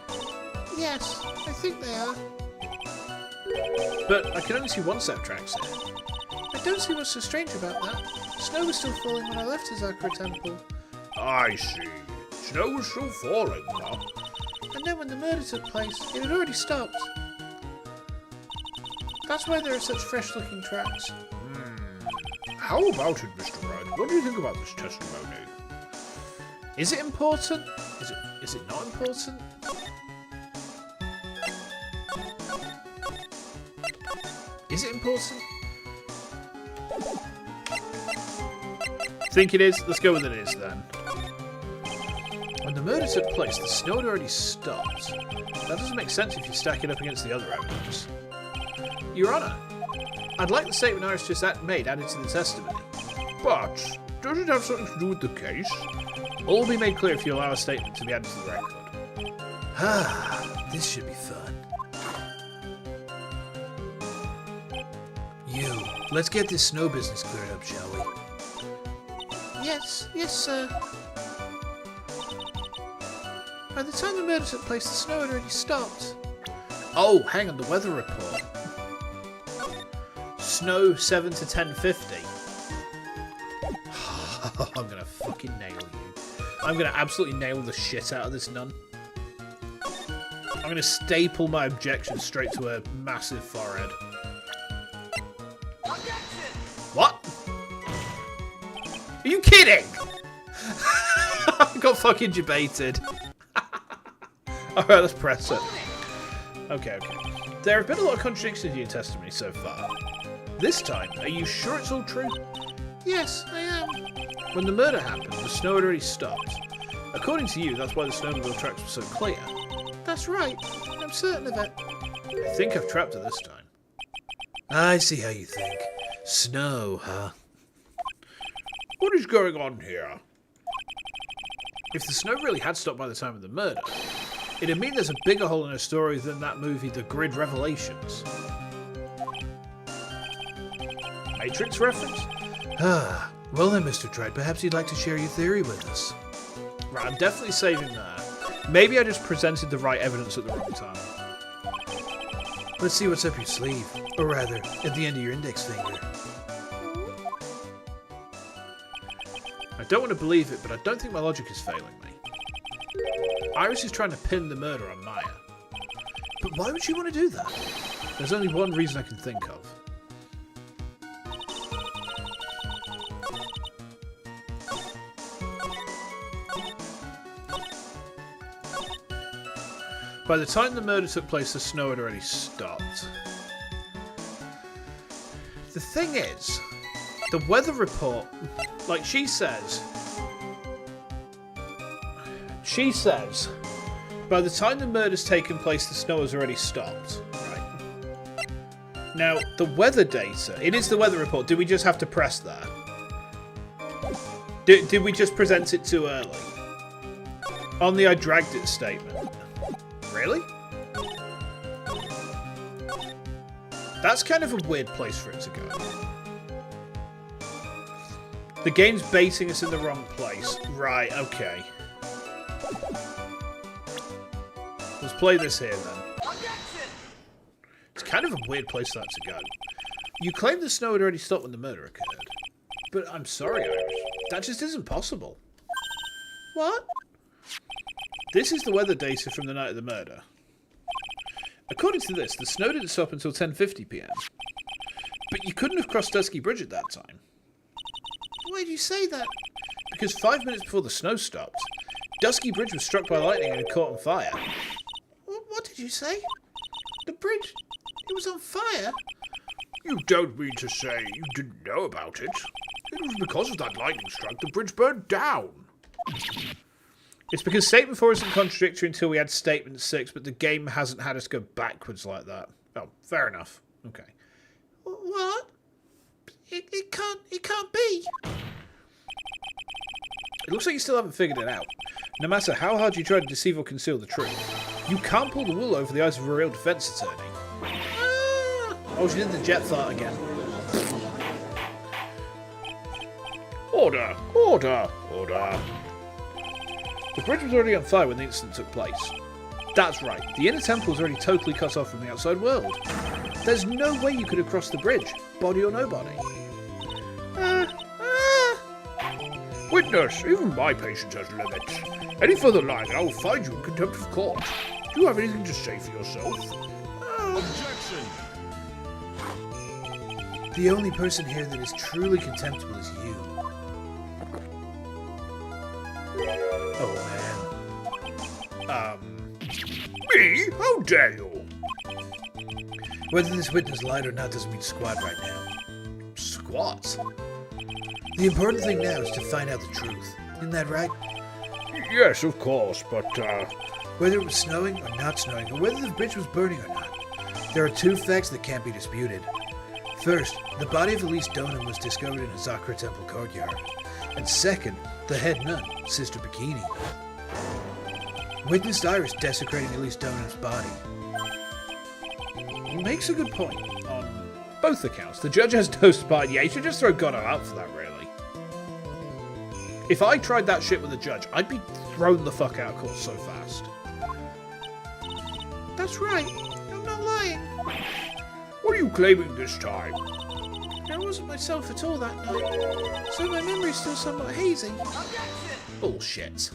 Yes, I think they are. But I can only see one set of tracks here. I don't see what's so strange about that. Snow was still falling when I left Hazakura Temple. I see. Snow was still falling, huh? And then when the murder took place, it had already stopped. That's why there are such fresh-looking tracks. How about it, Mr. Wright? What do you think about this testimony? Is it important? Is it not important? Is it important? Think it is? Let's go with it is then. When the murder took place, the snow had already stopped. That doesn't make sense if you stack it up against the other evidence. Your Honour, I'd like the statement Iris just made added to the testimony. But, does it have something to do with the case? All will be made clear if you allow a statement to be added to the record. Ah, this should be fun. You, let's get this snow business cleared up, shall we? Yes, sir. By the time the murder took place, the snow had already stopped. Oh, hang on, the weather report. Snow 7 to 10:50. I'm gonna fucking nail you. I'm gonna absolutely nail the shit out of this nun. I'm gonna staple my objection straight to her massive forehead. What? Are you kidding? I got fucking debated. Alright, let's press it. Okay. There have been a lot of contradictions in your testimony so far. This time, are you sure it's all true? Yes, I am. When the murder happened, the snow had already stopped. According to you, that's why the snowmobile tracks were so clear. That's right. I'm certain of it. I think I've trapped her this time. I see how you think. Snow, huh? What is going on here? If the snow really had stopped by the time of the murder, it'd mean there's a bigger hole in her story than that movie, The Grid Revelations. Matrix reference? Ah, well then, Mr. Trite, perhaps you'd like to share your theory with us. Right, I'm definitely saving that. Maybe I just presented the right evidence at the wrong time. Let's see what's up your sleeve. Or rather, at the end of your index finger. I don't want to believe it, but I don't think my logic is failing me. Iris is trying to pin the murder on Maya. But why would she want to do that? There's only one reason I can think of. By the time the murder took place, the snow had already stopped. The thing is, the weather report, like she says, by the time the murder's taken place, the snow has already stopped. Right. Now, the weather data, it is the weather report. Did we just have to press that? Did we just present it too early? On the I dragged it statement. Really? That's kind of a weird place for it to go. The game's baiting us in the wrong place. Right, okay. Let's play this here then. It's kind of a weird place for that to go. You claim the snow had already stopped when the murder occurred. But I'm sorry, Irish. That just isn't possible. What? This is the weather data from the night of the murder. According to this, the snow didn't stop until 10:50 PM. But you couldn't have crossed Dusky Bridge at that time. Why do you say that? Because 5 minutes before the snow stopped, Dusky Bridge was struck by lightning and had caught on fire. What did you say? The bridge? It was on fire? You don't mean to say you didn't know about it? It was because of that lightning strike the bridge burned down. It's because statement 4 isn't contradictory until we had statement 6, but the game hasn't had us go backwards like that. Oh, fair enough. Okay. What? It can't be. It looks like you still haven't figured it out. No matter how hard you try to deceive or conceal the truth, you can't pull the wool over the eyes of a real defense attorney. Oh, she did the jet fart again. Order! Order! Order! The bridge was already on fire when the incident took place. That's right, the inner temple was already totally cut off from the outside world. There's no way you could have crossed the bridge, body or no body. Witness, even my patience has limits. Any further lying and I will find you in contempt of court. Do you have anything to say for yourself? Objection! The only person here that is truly contemptible is you. Oh man. Me? How dare you? Whether this witness lied or not doesn't mean squat right now. Squat? The important thing now is to find out the truth. Isn't that right? Yes, of course, but Whether it was snowing or not snowing, or whether the bridge was burning or not, there are two facts that can't be disputed. First, the body of Elise Donan was discovered in a Zakra temple courtyard. And second, the head nun, Sister Bikini, witnessed Iris desecrating Elise Donan's body. He makes a good point on both accounts. The judge has no spine. Yeah, you should just throw Gunnar out for that, really. If I tried that shit with a judge, I'd be thrown the fuck out of court so fast. That's right. I'm not lying. what are you claiming this time? I wasn't myself at all that night, so my memory's still somewhat hazy. Bullshit.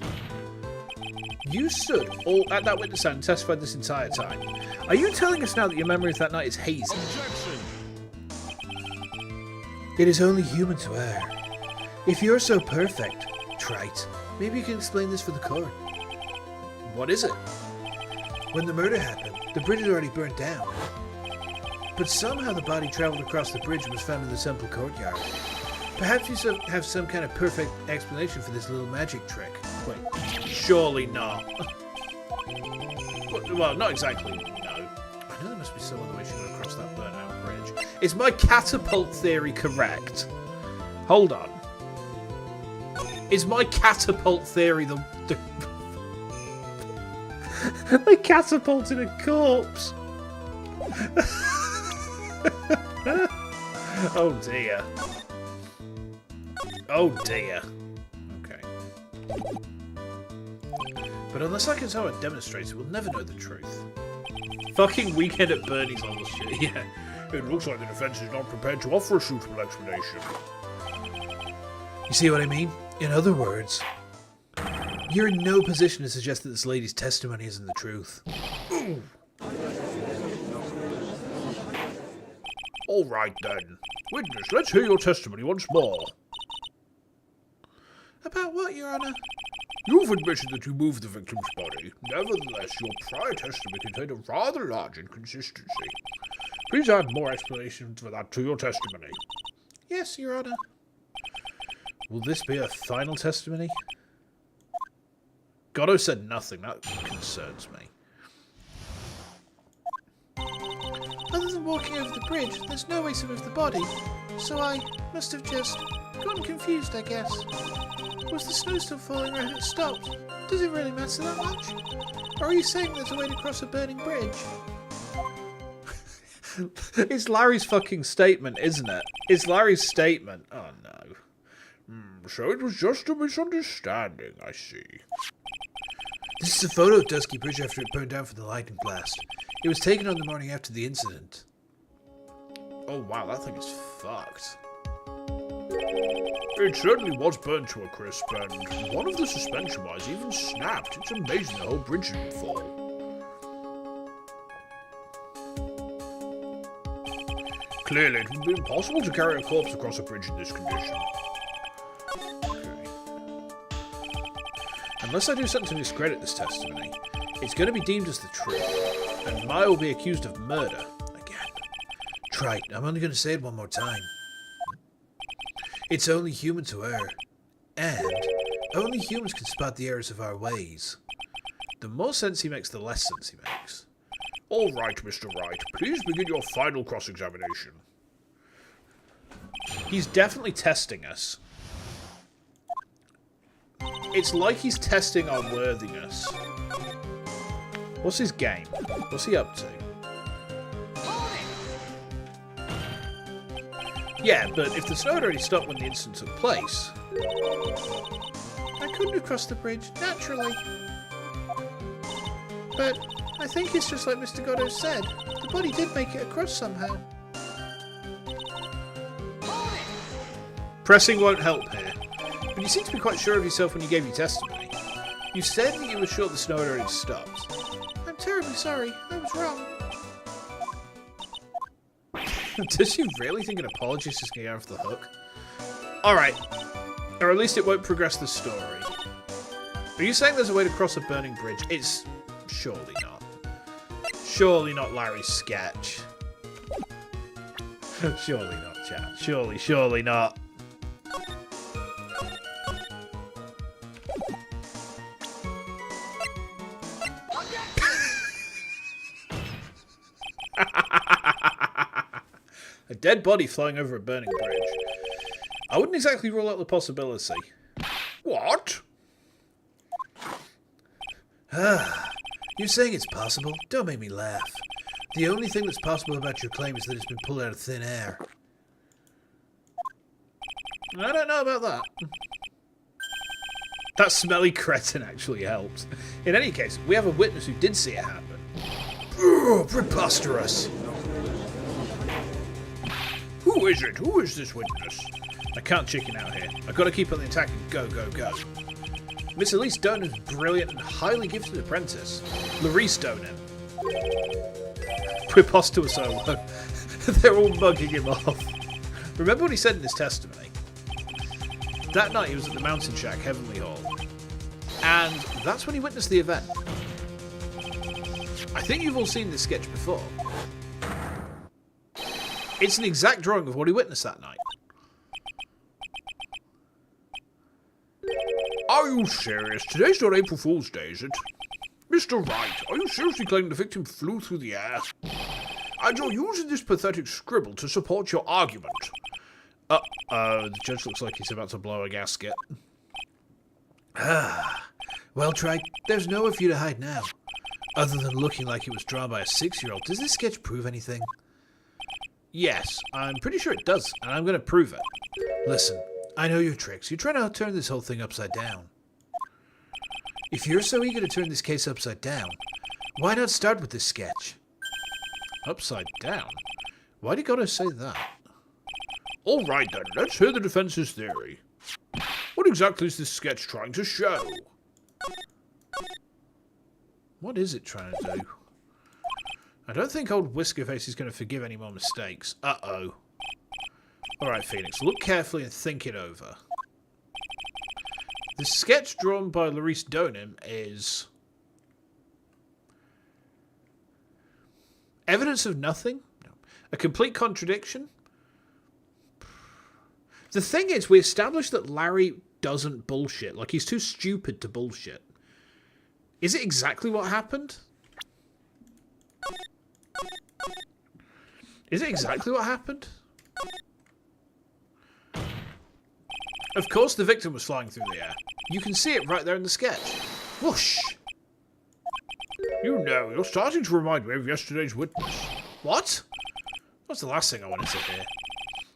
You stood all at that witness stand and testified this entire time. Are you telling us now that your memory of that night is hazy? Objection! It is only human to err. If you're so perfect, trite, maybe you can explain this for the court. What is it? When the murder happened, the bridge had already burnt down. But somehow the body traveled across the bridge and was found in the temple courtyard. Perhaps you have some kind of perfect explanation for this little magic trick. Wait, surely not. Well, not exactly, no. I know there must be some other way she got across that burnt-out bridge. Is my catapult theory correct? Hold on. Is my catapult theory the they catapulted a corpse? Oh dear. Oh dear. Okay. But unless I can somehow demonstrate it, we'll never know the truth. Fucking Weekend at Bernie's on this shit, yeah. It looks like the defense is not prepared to offer a suitable explanation. You see what I mean? In other words, you're in no position to suggest that this lady's testimony isn't the truth. All right then. Witness, let's hear your testimony once more. About what, Your Honour? You've admitted that you moved the victim's body. Nevertheless, your prior testimony contained a rather large inconsistency. Please add more explanations for that to your testimony. Yes, Your Honour. Will this be a final testimony? Goddo said nothing. That concerns me. Other than walking over the bridge, there's no way to move the body, so I must have just gotten confused, I guess. Was the snow still falling right when it stopped? Does it really matter that much? Or are you saying there's a way to cross a burning bridge? It's Larry's fucking statement, isn't it? It's Larry's statement. Oh no. So it was just a misunderstanding, I see. This is a photo of Dusky Bridge after it burned down from the lightning blast. It was taken on the morning after the incident. Oh wow, that thing is fucked. It certainly was burnt to a crisp, and one of the suspension wires even snapped. It's amazing the whole bridge didn't fall. Clearly, it would be impossible to carry a corpse across a bridge in this condition. Okay. Unless I do something to discredit this testimony, it's going to be deemed as the truth, and Maya will be accused of murder again. Trite, I'm only going to say it one more time. It's only human to err, and only humans can spot the errors of our ways. The more sense he makes, the less sense he makes. All right, Mr. Wright, please begin your final cross-examination. He's definitely testing us. It's like he's testing our worthiness. What's his game? What's he up to? Yeah, but if the snow had already stopped when the incident took place... I couldn't have crossed the bridge, naturally. But I think it's just like Mr. Goddo said. The body did make it across somehow. Pressing won't help here. But you seem to be quite sure of yourself when you gave your testimony. You said that you were sure the snow had already stopped. I'm terribly sorry. I was wrong. Does you really think an apology is just going to get off the hook? Alright. Or at least it won't progress the story. Are you saying there's a way to cross a burning bridge? It's... surely not. Surely not Larry's sketch. Surely not, chat. Surely not. A dead body flying over a burning bridge. I wouldn't exactly rule out the possibility. What? You're saying it's possible? Don't make me laugh. The only thing that's possible about your claim is that it's been pulled out of thin air. I don't know about that. That smelly cretin actually helps. In any case, we have a witness who did see it happen. Ugh, preposterous. Who is it? Who is this witness? I can't chicken out here. I've got to keep on the attack and go, go, go. Miss Elise Donan's brilliant and highly gifted apprentice, Larice Donan. Preposterous Olo. They're all mugging him off. Remember what he said in his testimony? That night he was at the Mountain Shack, Heavenly Hall. And that's when he witnessed the event. I think you've all seen this sketch before. It's an exact drawing of what he witnessed that night. Are you serious? Today's not April Fool's Day, is it? Mr. Wright, are you seriously claiming the victim flew through the air? And you're using this pathetic scribble to support your argument? The judge looks like he's about to blow a gasket. Well, Trike, there's nowhere for you to hide now. Other than looking like it was drawn by a 6-year-old, does this sketch prove anything? Yes, I'm pretty sure it does, and I'm going to prove it. Listen, I know your tricks. You're trying to turn this whole thing upside down. If you're so eager to turn this case upside down, why not start with this sketch? Upside down? Why did Goddo say that? All right then, let's hear the defense's theory. What exactly is this sketch trying to show? What is it trying to do? I don't think old Whiskerface is going to forgive any more mistakes. Uh-oh. Alright, Phoenix, look carefully and think it over. The sketch drawn by Larice Donim is... evidence of nothing? No. A complete contradiction? The thing is, we established that Larry doesn't bullshit. Like, he's too stupid to bullshit. Is it exactly what happened? Is it exactly what happened? Of course the victim was flying through the air. You can see it right there in the sketch. Whoosh! You know, you're starting to remind me of yesterday's witness. What? That's the last thing I wanted to hear.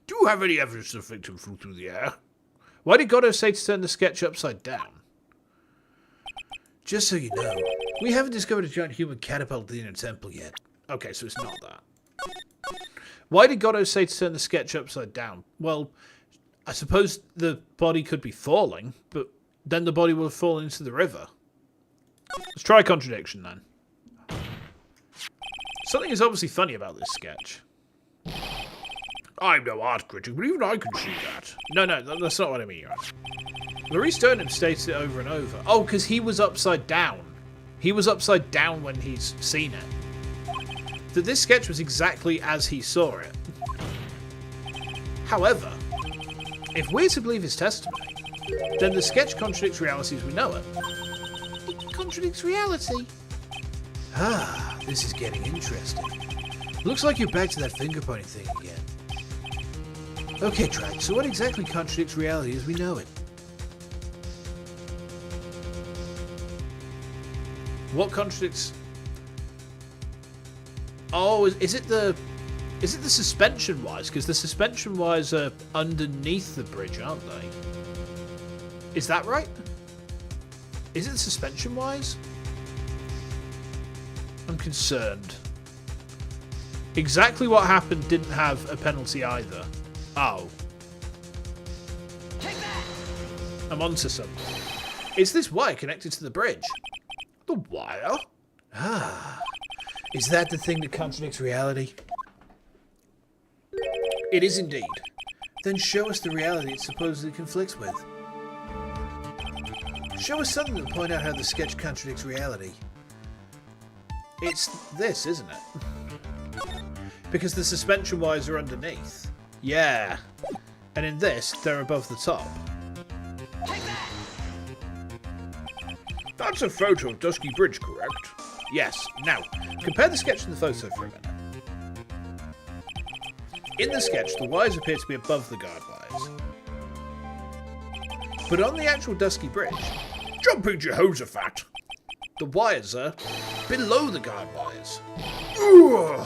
Do you have any evidence the victim flew through the air? Why did Goddo say to turn the sketch upside down? Just so you know, we haven't discovered a giant human catapult in the inner temple yet. Okay, so it's not that. Why did Goddo say to turn the sketch upside down? Well, I suppose the body could be falling, but then the body will have fallen into the river. Let's try a contradiction then. Something is obviously funny about this sketch. I'm no art critic, but even I can see that. No, that's not what I mean, Your Honor. Larice Donim states it over and over. Oh, because he was upside down. He was upside down when he's seen it. That this sketch was exactly as he saw it. However, if we're to believe his testimony, then the sketch contradicts reality as we know it. It contradicts reality. Ah, this is getting interesting. Looks like you're back to that finger-pointing thing again. Okay, Track, so what exactly contradicts reality as we know it? What contradicts... Oh, is it the suspension wires? Because the suspension wires are underneath the bridge, aren't they? Is that right? Is it the suspension wires? I'm concerned. Exactly what happened didn't have a penalty either. Oh. Take that! I'm onto something. Is this wire connected to the bridge? The wire? Ah, is that the thing that contradicts reality? It is indeed. Then show us the reality it supposedly conflicts with. Show us something to point out how the sketch contradicts reality. It's this, isn't it? Because the suspension wires are underneath. Yeah. And in this, they're above the top. Take that! That's a photo of Dusky Bridge, correct? Yes. Now, compare the sketch and the photo for a minute. In the sketch, the wires appear to be above the guard wires. But on the actual Dusky Bridge, Jumping Jehoshaphat! the wires are below the guard wires. Ugh.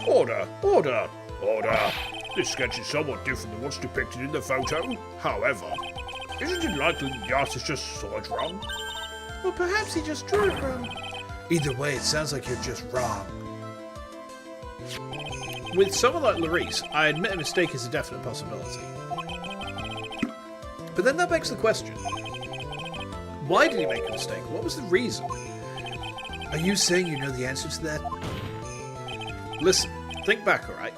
Order, order, order. This sketch is somewhat different than what's depicted in the photo. However, isn't it likely that the artist just saw it wrong? Or perhaps he just drew it wrong. Either way, it sounds like you're just wrong. With someone like Larice, I admit a mistake is a definite possibility. But then that begs the question. Why did he make a mistake? What was the reason? Are you saying you know the answer to that? Listen, think back, alright?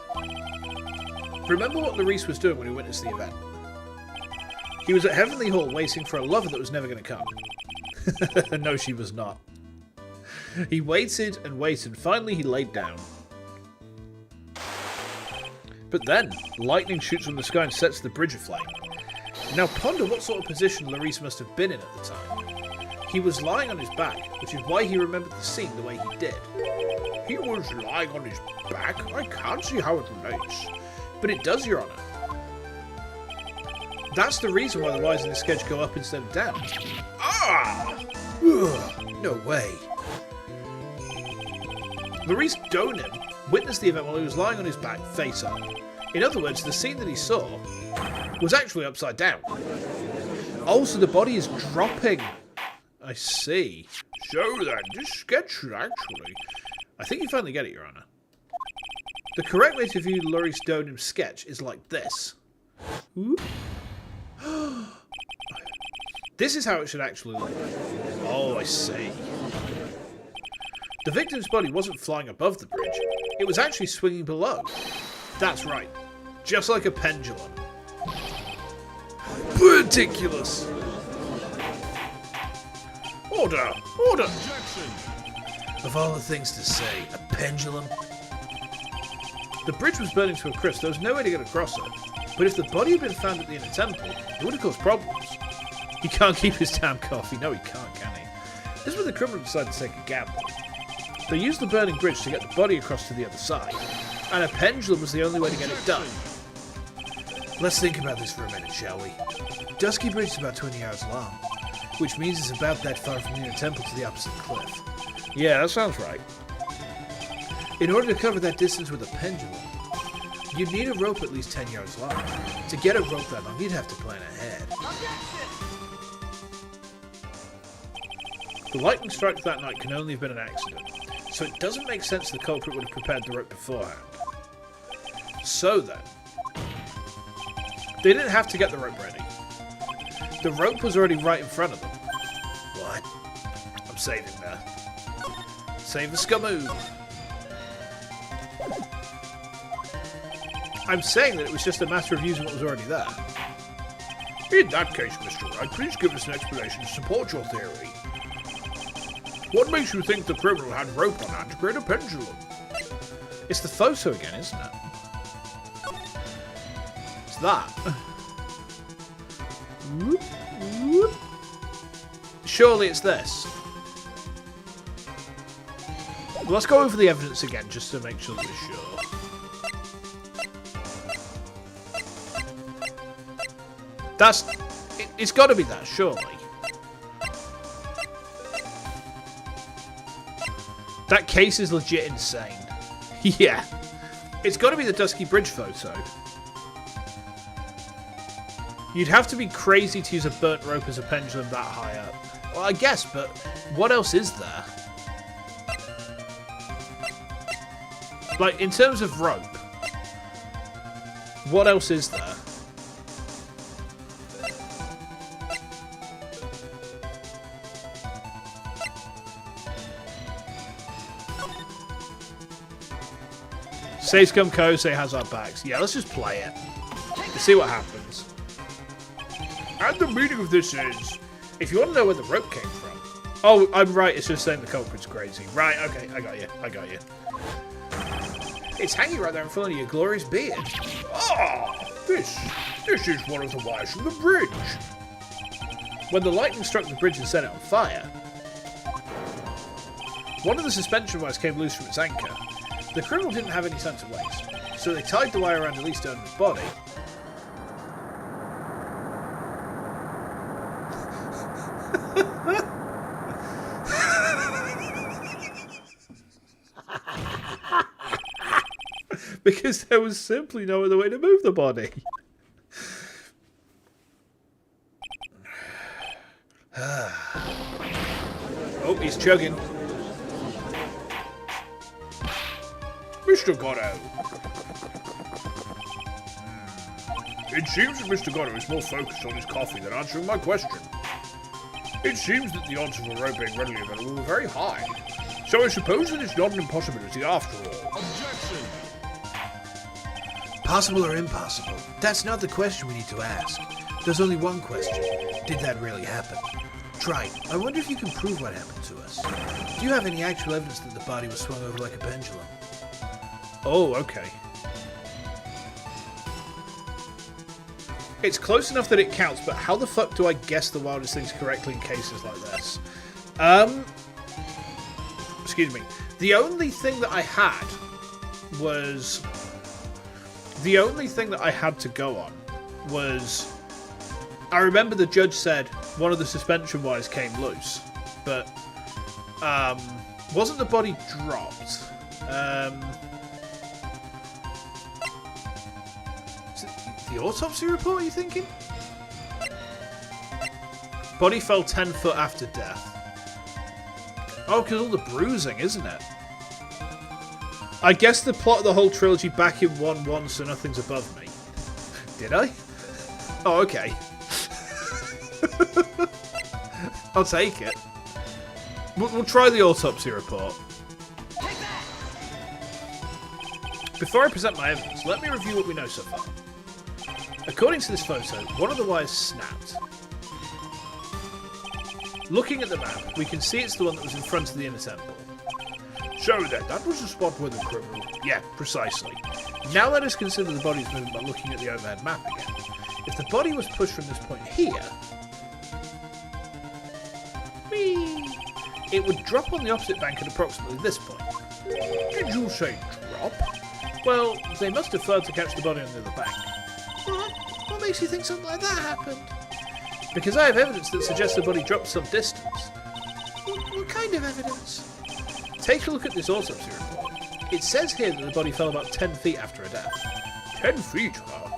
Remember what Larice was doing when he witnessed the event? He was at Heavenly Hall waiting for a lover that was never going to come. No, she was not. He waited and waited, and finally he laid down. But then, lightning shoots from the sky and sets the bridge aflame. Now ponder what sort of position Larice must have been in at the time. He was lying on his back, which is why he remembered the scene the way he did. He was lying on his back? I can't see how it relates. But it does, Your Honour. That's the reason why the wires in the sketch go up instead of down. Ah! Ugh, no way. Larice Donim witnessed the event while he was lying on his back, face up. In other words, the scene that he saw was actually upside down. Oh, so the body is dropping. I see. So then, this sketch should actually... I think you finally get it, Your Honour. The correct way to view Larice Donim's sketch is like this. Ooh. This is how it should actually look. Oh, I see. The victim's body wasn't flying above the bridge, it was actually swinging below. That's right, just like a pendulum. Ridiculous! Order! Order! Objection! Of all the things to say, a pendulum? The bridge was burning to a crisp, there was no way to get across it. But if the body had been found at the inner temple, it would have caused problems. He can't keep his damn coffee. No, he can't, can he? This is when the criminal decided to take a gamble. They used the burning bridge to get the body across to the other side, and a pendulum was the only way to get it done. Let's think about this for a minute, shall we? Dusky Bridge is about 20 yards long, which means it's about that far from the inner temple to the opposite cliff. Yeah, that sounds right. In order to cover that distance with a pendulum, you'd need a rope at least 10 yards long. To get a rope that long, you'd have to plan ahead. The lightning strike that night can only have been an accident, so it doesn't make sense the culprit would have prepared the rope beforehand. So then, they didn't have to get the rope ready. The rope was already right in front of them. What? I'm saving there. Save the Scoob. I'm saying that it was just a matter of using what was already there. In that case, Mr. Wright, please give us an explanation to support your theory. What makes you think the criminal had rope on hand to create a pendulum? It's the photo again, isn't it? It's that. Whoop, whoop. Surely it's this. Well, let's go over the evidence again just to make sure that we're sure. It's got to be that, surely. That case is legit insane. Yeah. It's got to be the Dusky Bridge photo. You'd have to be crazy to use a burnt rope as a pendulum that high up. Well, I guess, but what else is there? Like, in terms of rope, what else is there? Say Scum Co, say has our backs. Yeah, let's just play it. Let's see what happens. And the meaning of this is... If you want to know where the rope came from... Oh, I'm right, it's just saying the culprit's crazy. Right, okay, I got you. It's hanging right there in front of your glorious beard. Ah! This is one of the wires from the bridge. When the lightning struck the bridge and set it on fire, one of the suspension wires came loose from its anchor. The criminal didn't have any time to waste, so they tied the wire around Elise Stone's body. Because there was simply no other way to move the body. Oh, he's chugging. Mr. Gatto. It seems that Mr. Gatto is more focused on his coffee than answering my question. It seems that the odds of a rope being readily available were very high, so I suppose that it's not an impossibility after all. Objection! Possible or impossible? That's not the question we need to ask. There's only one question. Did that really happen? Try. I wonder if you can prove what happened to us. Do you have any actual evidence that the body was swung over like a pendulum? Oh, okay. It's close enough that it counts, but how the fuck do I guess the wildest things correctly in cases like this? Excuse me. The only thing that I had was... The only thing that I had to go on was... I remember the judge said one of the suspension wires came loose, but wasn't the body dropped? Is it the autopsy report, are you thinking? Body fell 10 foot after death. Oh, because all the bruising, isn't it? I guess the plot of the whole trilogy back in 1-1, so nothing's above me. Did I? Oh, okay. I'll take it. We'll try the autopsy report. Before I present my evidence, let me review what we know so far. According to this photo, one of the wires snapped. Looking at the map, we can see it's the one that was in front of the inner temple. So then, that was the spot where the criminal... Yeah, precisely. Now let us consider the body's movement by looking at the overhead map again. If the body was pushed from this point here... whee, it would drop on the opposite bank at approximately this point. Did you say drop? Well, they must have failed to catch the body on the other bank. What makes you think something like that happened? Because I have evidence that suggests the body dropped some distance. What kind of evidence? Take a look at this autopsy report. It says here that the body fell about 10 feet after her death. 10 feet, huh?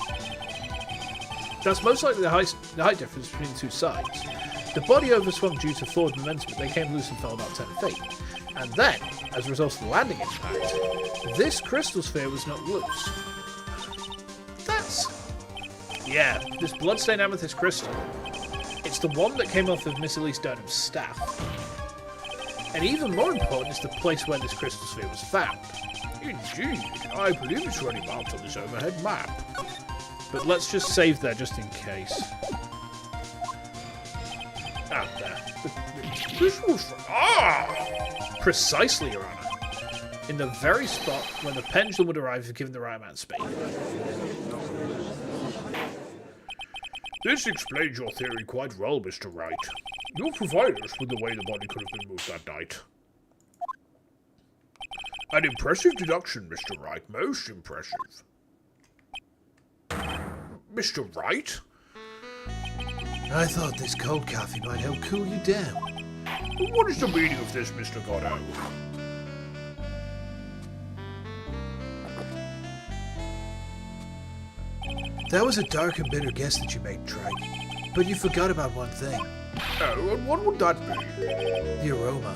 That's most likely the height difference between the two sides. The body overswung due to forward momentum, but they came loose and fell about 10 feet. And then, as a result of the landing impact, this crystal sphere was not loose. Yeah, this bloodstained amethyst crystal. It's the one that came off of Miss Elise Durham's staff. And even more important is the place where this crystal sphere was found. Indeed, I believe it's already marked on this overhead map. But let's just save there just in case. Out there. This was... Precisely, Your Honour. In the very spot where the pendulum would arrive if given the right amount of speed. This explains your theory quite well, Mr. Wright. You provided us with the way the body could have been moved that night. An impressive deduction, Mr. Wright. Most impressive. Mr. Wright? I thought this cold coffee might help cool you down. What is the meaning of this, Mr. Godot? That was a dark and bitter guess that you made, Trike. But you forgot about one thing. Oh, and what would that be? The aroma.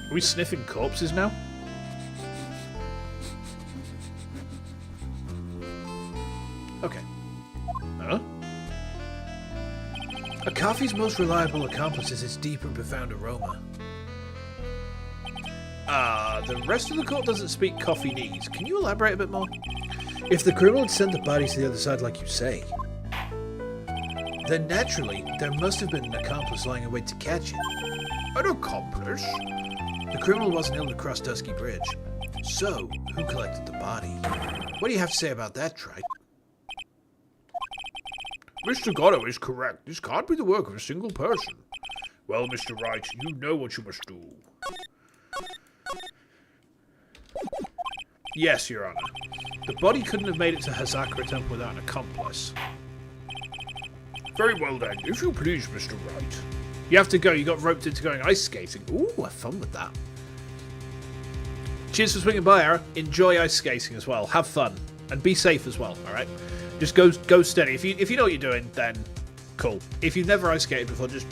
Are we sniffing corpses now? Okay. Huh? A coffee's most reliable accomplice is its deep and profound aroma. The rest of the court doesn't speak coffee needs. Can you elaborate a bit more? If the criminal had sent the body to the other side like you say, then naturally there must have been an accomplice lying in wait to catch it. An accomplice? The criminal wasn't able to cross Dusky Bridge. So, who collected the body? What do you have to say about that, Trike? Mr. Godot is correct. This can't be the work of a single person. Well, Mr. Wright, you know what you must do. Yes, Your Honour. The body couldn't have made it to Hazakura Temple without an accomplice. Very well then, if you please, Mr. Wright. You have to go. You got roped into going ice skating. Ooh, have fun with that. Cheers for swinging by, Ara. Enjoy ice skating as well. Have fun. And be safe as well, alright? Just go steady. If you know what you're doing, then cool. If you've never ice skated before, just,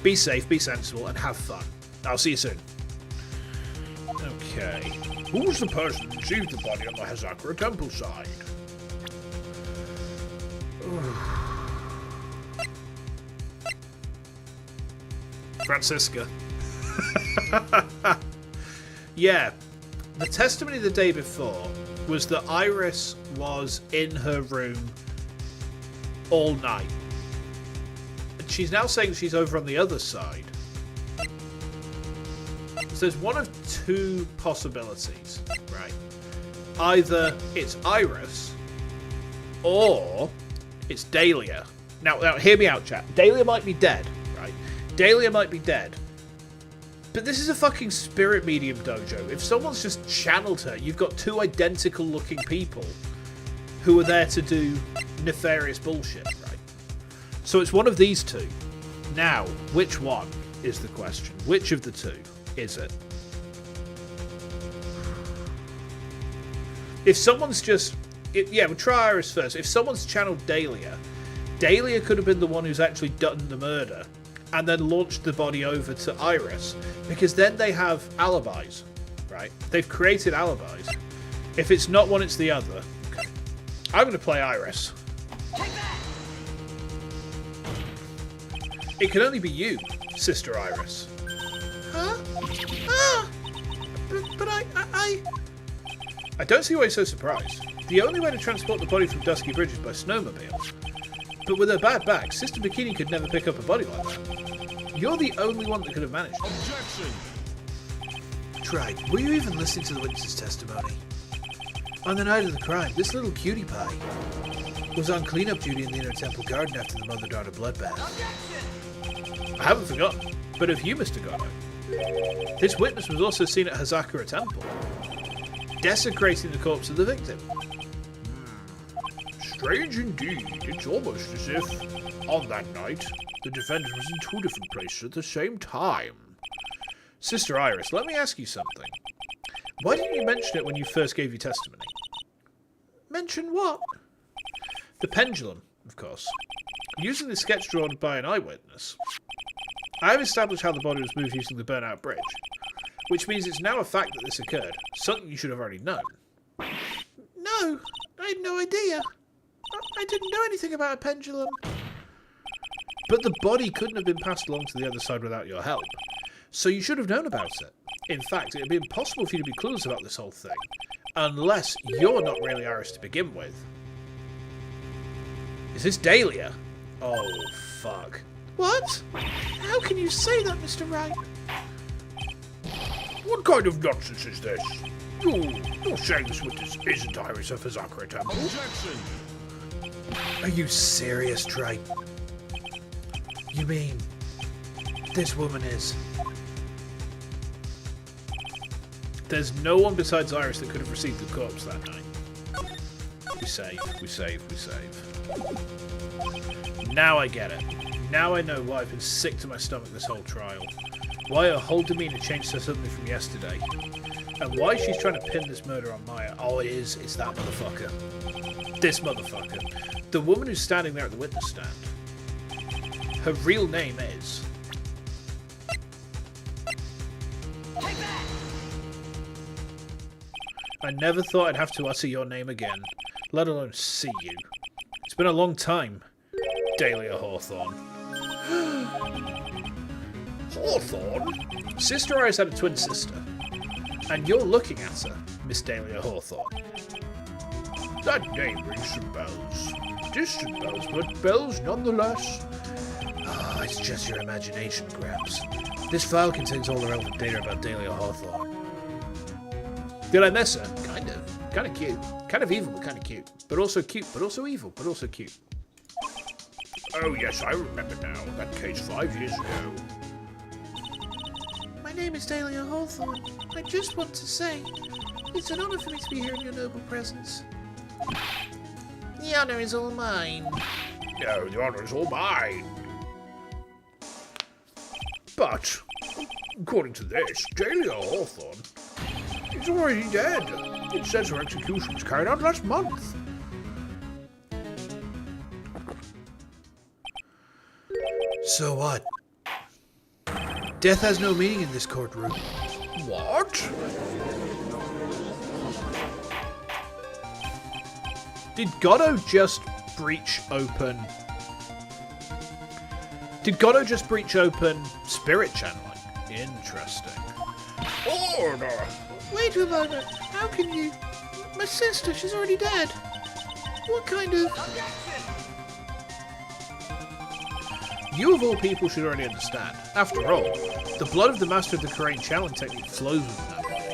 be safe, be sensible, and have fun. I'll see you soon. Okay. Who was the person who received the body on the Hazakura Temple side? Francisca. Yeah. The testimony the day before was that Iris was in her room all night. And she's now saying she's over on the other side. So there's one of two possibilities, right? Either it's Iris or it's Dahlia. Now hear me out, chat. Dahlia might be dead, right? Dahlia might be dead. But this is a fucking spirit medium dojo. If someone's just channeled her, you've got two identical looking people who are there to do nefarious bullshit, right? So it's one of these two. Now, which one is the question? Which of the two is it? If someone's just... we'll try Iris first. If someone's channeled Dahlia, Dahlia could have been the one who's actually done the murder and then launched the body over to Iris, because then they have alibis, right? They've created alibis. If it's not one, it's the other. Okay. I'm going to play Iris. Take that! It can only be you, Sister Iris. Huh? But I don't see why you're so surprised. The only way to transport the body from Dusky Bridge is by snowmobile. But with her bad back, Sister Bikini could never pick up a body like that. You're the only one that could have managed it. Objection! Trike, were you even listening to the witness's testimony? On the night of the crime, this little cutie pie was on cleanup duty in the inner temple garden after the mother-daughter bloodbath. I haven't forgotten. But have you, Mr. Gono? This witness was also seen at Hazakura Temple, desecrating the corpse of the victim. Strange indeed. It's almost as if, on that night, the defendant was in two different places at the same time. Sister Iris, let me ask you something. Why didn't you mention it when you first gave your testimony? Mention what? The pendulum, of course. Using the sketch drawn by an eyewitness, I have established how the body was moved using the burnout bridge, which means it's now a fact that this occurred, something you should have already known. No, I had no idea. I didn't know anything about a pendulum. But the body couldn't have been passed along to the other side without your help, so you should have known about it. In fact, it would be impossible for you to be clueless about this whole thing, unless you're not really Iris to begin with. Is this Dahlia? Oh, fuck. What? How can you say that, Mr. Wright? What kind of nonsense is this? You're saying this witness isn't Iris of Hazakura Temple? Objection! Are you serious, Trike? You mean this woman is? There's no one besides Iris that could have received the corpse that night. We save, we save, we save. Now I get it. Now I know why I've been sick to my stomach this whole trial. Why her whole demeanour changed so suddenly from yesterday. And why she's trying to pin this murder on Maya. Oh, it's that motherfucker. This motherfucker. The woman who's standing there at the witness stand. Her real name is... Take that! I never thought I'd have to utter your name again, let alone see you. It's been a long time, Dahlia Hawthorne. Hawthorne? Sister Iris had a twin sister, and you're looking at her, Miss Dahlia Hawthorne. That name rings some bells. Distant bells, but bells nonetheless. Ah, it's just your imagination, Gramps. This file contains all the relevant data about Dahlia Hawthorne. Did I miss her? Kind of. Kind of cute. Kind of evil, but kind of cute. But also cute, but also evil, but also cute. Oh yes, I remember now. That case 5 years ago. My name is Dahlia Hawthorne. I just want to say, it's an honour for me to be here in your noble presence. The honour is all mine. No, the honour is all mine. But, according to this, Dahlia Hawthorne is already dead. It says her execution was carried out last month. So what? Death has no meaning in this courtroom. What? Did Goddo just breach open... Did Goddo just breach open spirit channeling? Interesting. Order! Wait a moment. How can you... My sister, she's already dead. What kind of... You of all people should already understand. After all, the blood of the master of the Karain channeling technique flows within that body.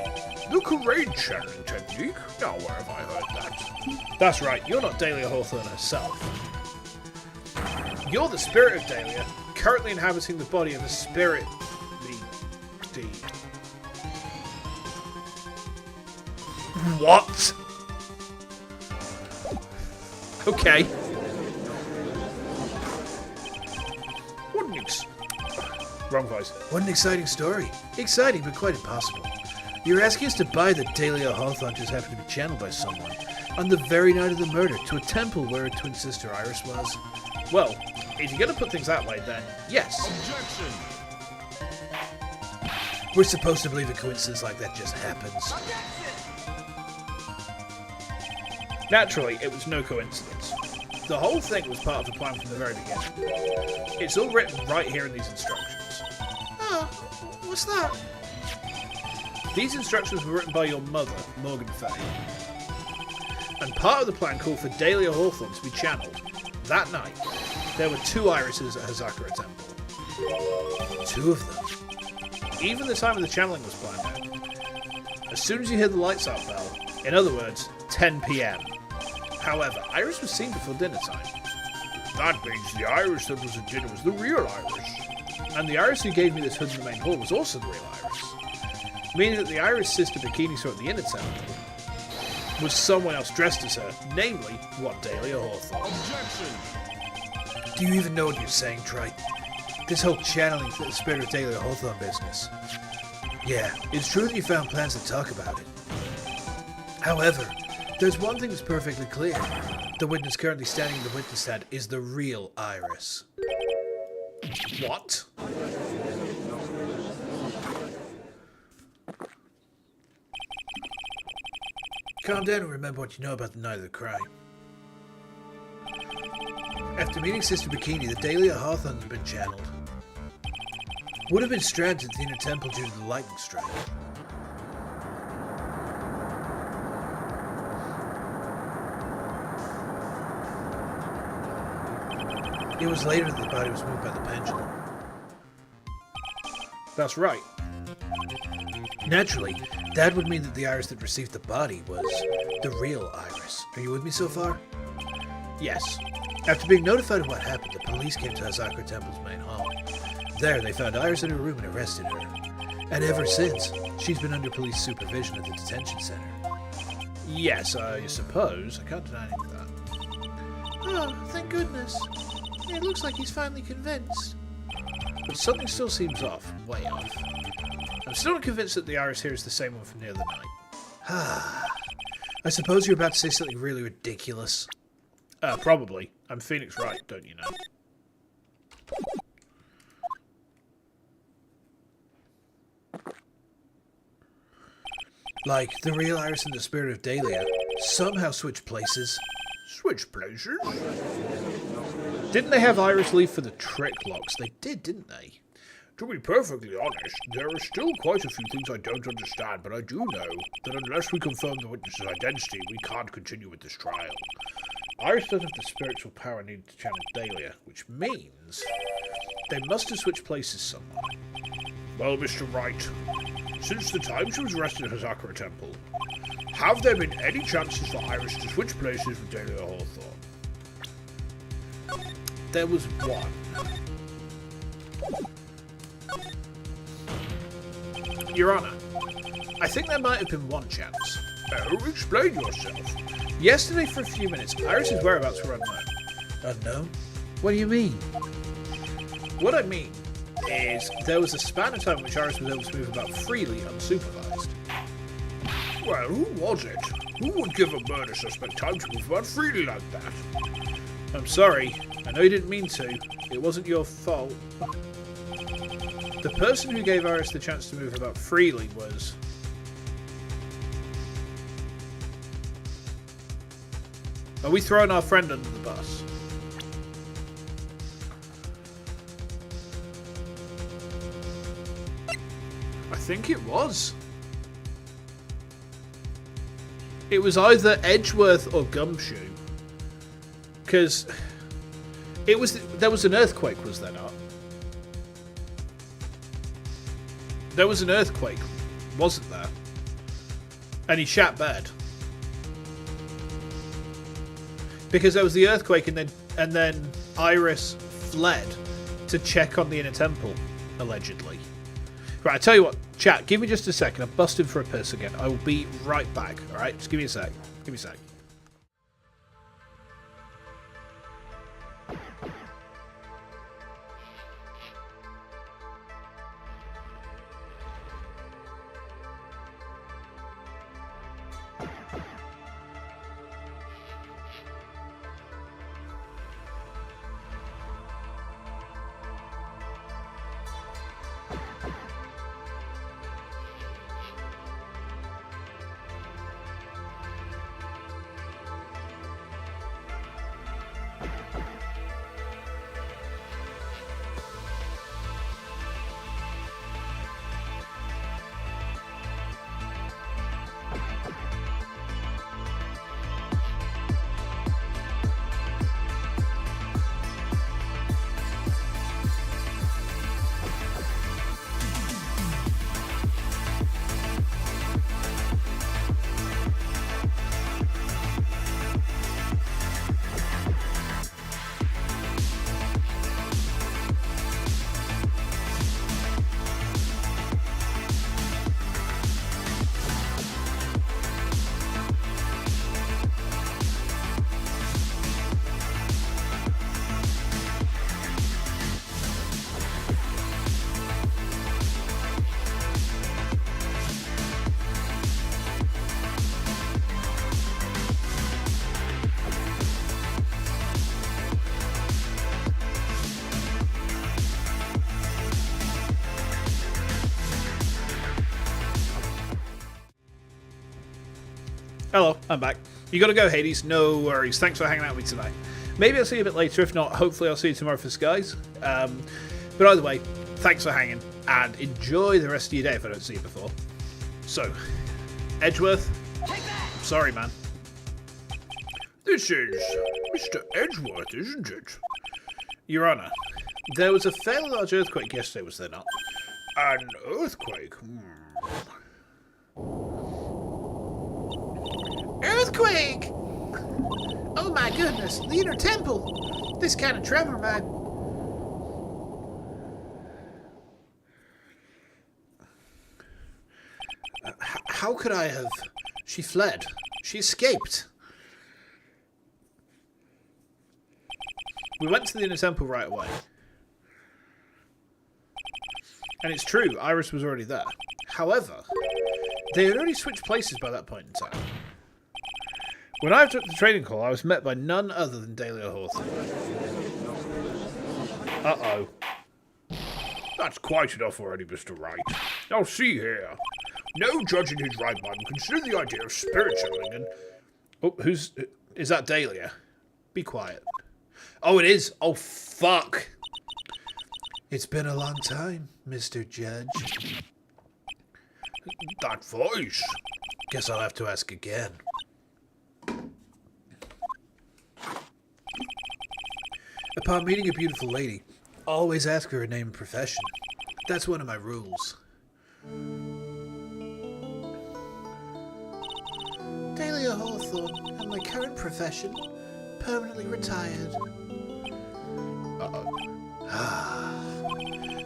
The Karain channeling technique? Now where have I heard that? That's right, you're not Dahlia Hawthorne herself. You're the spirit of Dahlia, currently inhabiting the body of the spirit... the... What? Okay. What an Wrong voice. What an exciting story. Exciting, but quite impossible. You're asking us to buy that Dahlia Hawthorne just happened to be channeled by someone on the very night of the murder to a temple where her twin sister Iris was. Well, if you're going to put things that way, then yes. Objection! We're supposed to believe a coincidence like that just happens. Naturally, it was no coincidence. The whole thing was part of the plan from the very beginning. It's all written right here in these instructions. Oh, what's that? These instructions were written by your mother, Morgan Fay. And part of the plan called for Dahlia Hawthorne to be channeled. That night, there were 2 irises at Hazakura Temple. 2 of them. Even the time of the channeling was planned out. As soon as you hear the lights out bell, in other words, 10 PM. However, Iris was seen before dinner time. That means the Iris that was at dinner was the real Iris. And the Iris who gave me this hood in the main hall was also the real Iris. Meaning that the Iris sister bikini saw at the inner temple was someone else dressed as her, namely one Dahlia Hawthorne. Objection! Do you even know what you're saying, Trike? This whole channeling for the spirit of Dahlia Hawthorne business. Yeah, it's true that you found plans to talk about it. However, there's one thing that's perfectly clear. The witness currently standing in the witness stand is the real Iris. What? Calm down and remember what you know about the night of the crime. After meeting Sister Bikini, the Dahlia Hawthorne had been channeled. Would have been stranded at the inner temple due to the lightning strike. It was later that the body was moved by the pendulum. That's right. Naturally, that would mean that the Iris that received the body was the real Iris. Are you with me so far? Yes. After being notified of what happened, the police came to Hazakura Temple's main hall. There, they found Iris in her room and arrested her. And ever since, she's been under police supervision at the detention center. Yes, I suppose. I can't deny any of that. Oh, thank goodness. It looks like he's finally convinced. But something still seems off. Way off. I'm still not convinced that the Iris here is the same one from the other night. I suppose you're about to say something really ridiculous. Probably. I'm Phoenix Wright, don't you know? Like, the real Iris and the spirit of Dahlia somehow switched places. Switch places? Didn't they have Iris leave for the trick locks? They did, didn't they? To be perfectly honest, there are still quite a few things I don't understand, but I do know that unless we confirm the witness's identity, we can't continue with this trial. Iris doesn't have the spiritual power needed to channel Dahlia, which means they must have switched places somewhere. Well, Mr. Wright, since the time she was arrested at Hazakura Temple, have there been any chances for Iris to switch places with Dahlia Hawthorne? There was one. Your Honor, I think there might have been one chance. Oh, explain yourself. Yesterday, for a few minutes, Iris's whereabouts were unknown. Unknown? What do you mean? What I mean is there was a span of time in which Iris was able to move about freely unsupervised. Well, who was it? Who would give a murder suspect time to move about freely like that? I'm sorry. I know you didn't mean to. It wasn't your fault. The person who gave Iris the chance to move about freely was... Are we throwing our friend under the bus? I think it was. It was either Edgeworth or Gumshoe. Because it was there was an earthquake, was there not? There was an earthquake, wasn't there? And he shat bed. Because there was the earthquake and then Iris fled to check on the inner temple, allegedly. Right, I tell you what, chat, give me just a second. I'm busting for a piss again. I will be right back, alright? Just give me a sec. Give me a sec. Hello, I'm back. You gotta go, Hades. No worries. Thanks for hanging out with me tonight. Maybe I'll see you a bit later. If not, hopefully I'll see you tomorrow for Skies. But either way, thanks for hanging, and enjoy the rest of your day if I don't see you before. So, Edgeworth, I'm sorry, man. This is Mr. Edgeworth, isn't it? Your Honour, there was a fairly large earthquake yesterday, was there not? An earthquake? Earthquake! Oh my goodness, the inner temple! This kind of tremor, man. How could I have... She fled. She escaped. We went to the inner temple right away. And it's true, Iris was already there. However, they had already switched places by that point in time. When I took the training call, I was met by none other than Dahlia Hawthorne. Uh-oh. That's quite enough already, Mr. Wright. Now see here. No judge in his right mind will consider the idea of spirit channeling and... Oh, is that Dahlia? Be quiet. Oh, it is? Oh, fuck. It's been a long time, Mr. Judge. That voice. Guess I'll have to ask again. Upon meeting a beautiful lady, always ask her name and profession. That's one of my rules. Dahlia Hawthorne, and my current profession, permanently retired.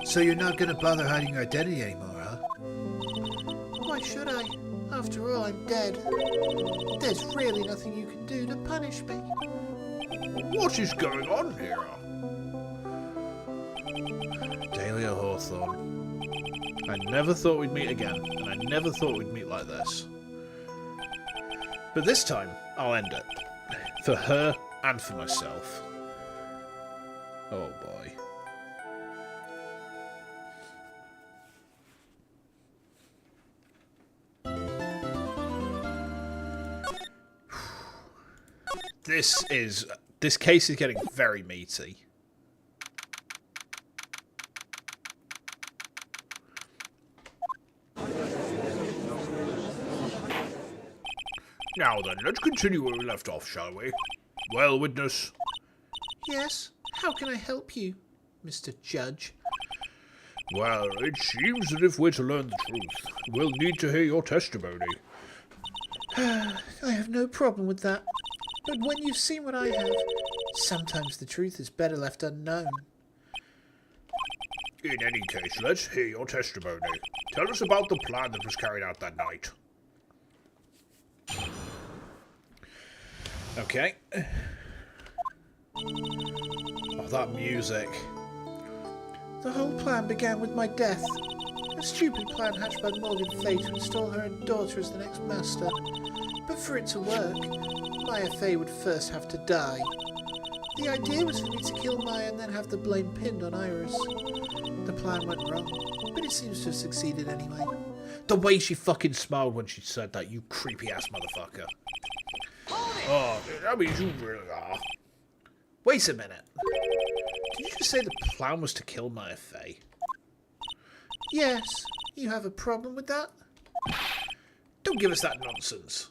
So you're not going to bother hiding your identity anymore, huh? Why should I? After all, I'm dead. There's really nothing you can do to punish me. What is going on here? Dahlia Hawthorne. I never thought we'd meet again, and I never thought we'd meet like this. But this time, I'll end it. For her and for myself. Oh boy. This case is getting very meaty. Now then, let's continue where we left off, shall we? Well, witness. Yes? How can I help you, Mr. Judge? Well, it seems that if we're to learn the truth, we'll need to hear your testimony. I have no problem with that. But when you've seen what I have, sometimes the truth is better left unknown. In any case, let's hear your testimony. Tell us about the plan that was carried out that night. Okay. Oh, that music. The whole plan began with my death. A stupid plan hatched by Morgan Fay to install her own daughter as the next master. But for it to work, Maya Fay would first have to die. The idea was for me to kill Maya and then have the blame pinned on Iris. The plan went wrong, but it seems to have succeeded anyway. The way she fucking smiled when she said that, you creepy ass motherfucker. Oh, that means you really are. Wait a minute. Did you just say the plan was to kill Maya Fay? Yes. You have a problem with that? Don't give us that nonsense.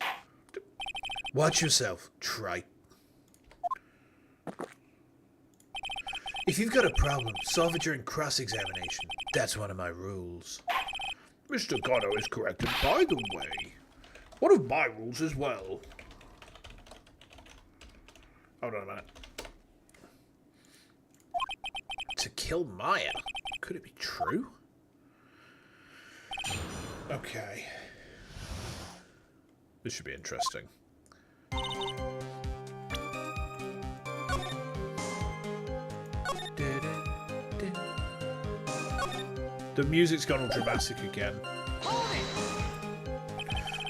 Watch yourself, trite. If you've got a problem, solve it during cross-examination. That's one of my rules. Mr. Gatto is correct, and by the way, one of my rules as well. Hold on a minute. To kill Maya? Could it be true? Okay. This should be interesting. The music's gone all dramatic again.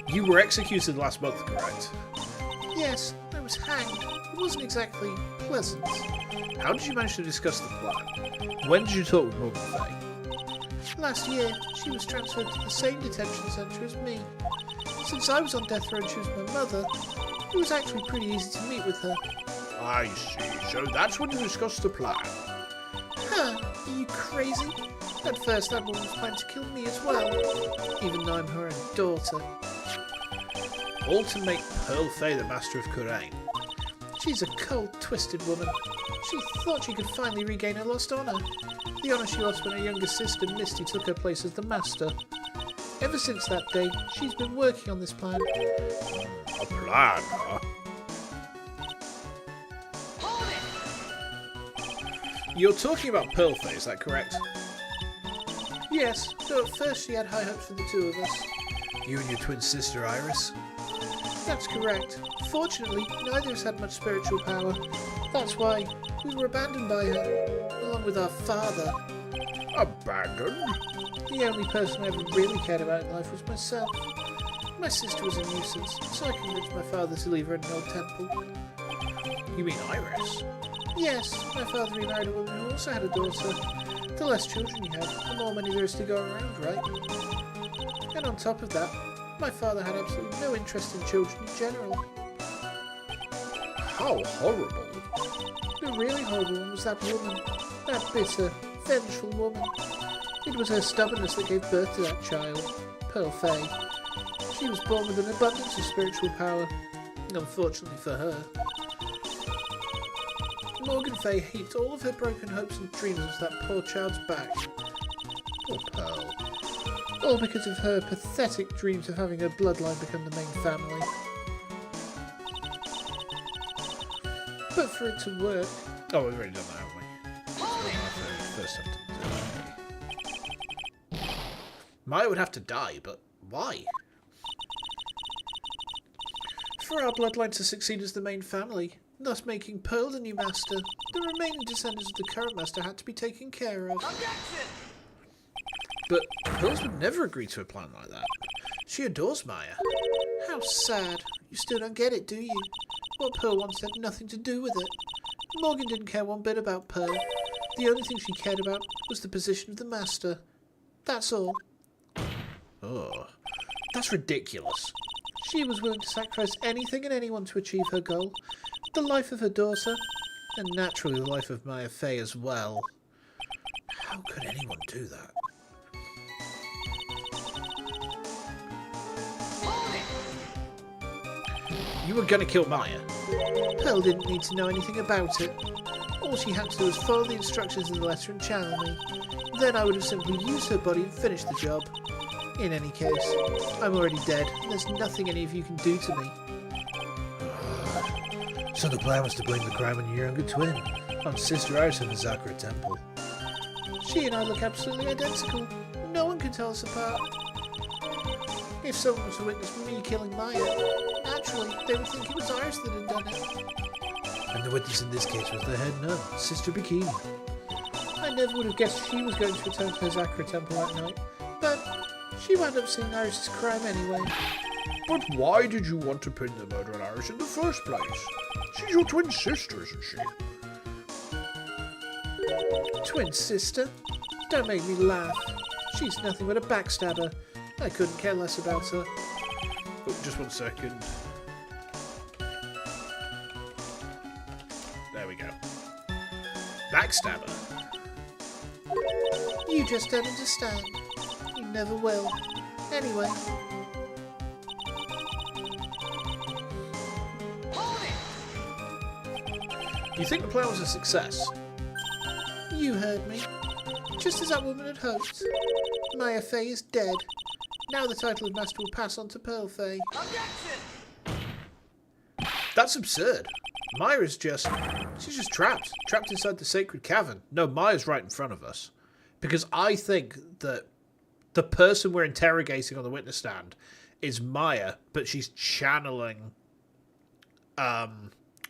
You were executed last month, correct? Yes, I was hanged. It wasn't exactly pleasant. How did you manage to discuss the plan? When did you talk with Morgan Fay? Last year, she was transferred to the same detention centre as me. Since I was on death row and she was my mother, it was actually pretty easy to meet with her. I see. So that's when you discussed the plan. Huh, are you crazy? At first that woman was planning to kill me as well, even though I'm her own daughter. All to make Pearl Fey the master of Kurumi. She's a cold, twisted woman. She thought she could finally regain her lost honour. The honour she lost when her younger sister Misty took her place as the master. Ever since that day, she's been working on this plan. A plan, huh? Hold it! You're talking about Pearl Fey, is that correct? Yes, though at first she had high hopes for the two of us. You and your twin sister, Iris? That's correct. Fortunately, neither has had much spiritual power. That's why we were abandoned by her, along with our father. Abandoned? The only person I ever really cared about in life was myself. My sister was a nuisance, so I convinced my father to leave her in an old temple. You mean Iris? Yes, my father remarried a woman who also had a daughter. The less children you have, the more money there is to go around, right? And on top of that, my father had absolutely no interest in children in general. How horrible. The really horrible one was that woman. That bitter, vengeful woman. It was her stubbornness that gave birth to that child, Pearl Fey. She was born with an abundance of spiritual power, unfortunately for her. Morgan Fey heaped all of her broken hopes and dreams onto that poor child's back. Poor Pearl. All because of her pathetic dreams of having her bloodline become the main family. But for it to work... Oh, we've already done that, haven't we? Hold it! First have to die. Maya would have to die, but why? For our bloodline to succeed as the main family, thus making Pearl the new master, the remaining descendants of the current master had to be taken care of. Objection! But Pearls would never agree to a plan like that. She adores Maya. How sad. You still don't get it, do you? What Pearl wants had nothing to do with it. Morgan didn't care one bit about Pearl. The only thing she cared about was the position of the master. That's all. Oh, that's ridiculous. She was willing to sacrifice anything and anyone to achieve her goal. The life of her daughter, and naturally the life of Maya Fey as well. How could anyone do that? Hold it! You were going to kill Maya. Pearl didn't need to know anything about it. All she had to do was follow the instructions in the letter and channel me. Then I would have simply used her body and finished the job. In any case, I'm already dead, and there's nothing any of you can do to me. So the plan was to blame the crime on your younger twin, on Sister Iris in the Zakura Temple. She and I look absolutely identical. No one can tell us apart. If someone was to witness me killing Maya, naturally they would think it was Iris that had done it. And the witness in this case was the head nun, Sister Bikini. I never would have guessed she was going to return to her Zakura temple that night, but she wound up seeing Iris' crime anyway. But why did you want to pin the murder on Iris in the first place? She's your twin sister, isn't she? Twin sister? Don't make me laugh. She's nothing but a backstabber. I couldn't care less about her. Oh, just 1 second. There we go. Backstabber. You just don't understand. You never will. Anyway, Hold it! You think the plan was a success? you heard me. Just as that woman had hoped. Maya Fey is dead. Now the title of Master will pass on to Pearl Fey. Objection! That's absurd. Maya's just... She's just trapped. Trapped inside the sacred cavern. No, Maya's right in front of us. Because I think that the person we're interrogating on the witness stand is Maya, but she's channeling...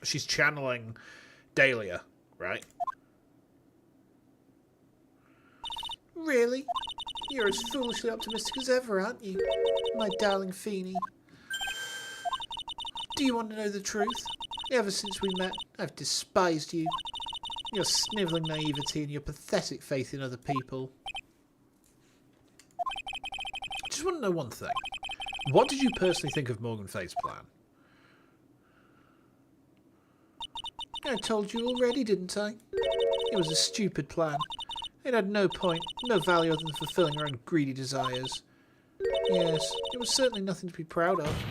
she's channeling Dahlia, right? Really? You're as foolishly optimistic as ever, aren't you? My darling Feeny. Do you want to know the truth? Ever since we met, I've despised you. Your snivelling naivety and your pathetic faith in other people. Just want to know one thing. What did you personally think of Morgan Faye's plan? I told you already, didn't I? It was a stupid plan. It had no point, no value other than fulfilling her own greedy desires. Yes, it was certainly nothing to be proud of.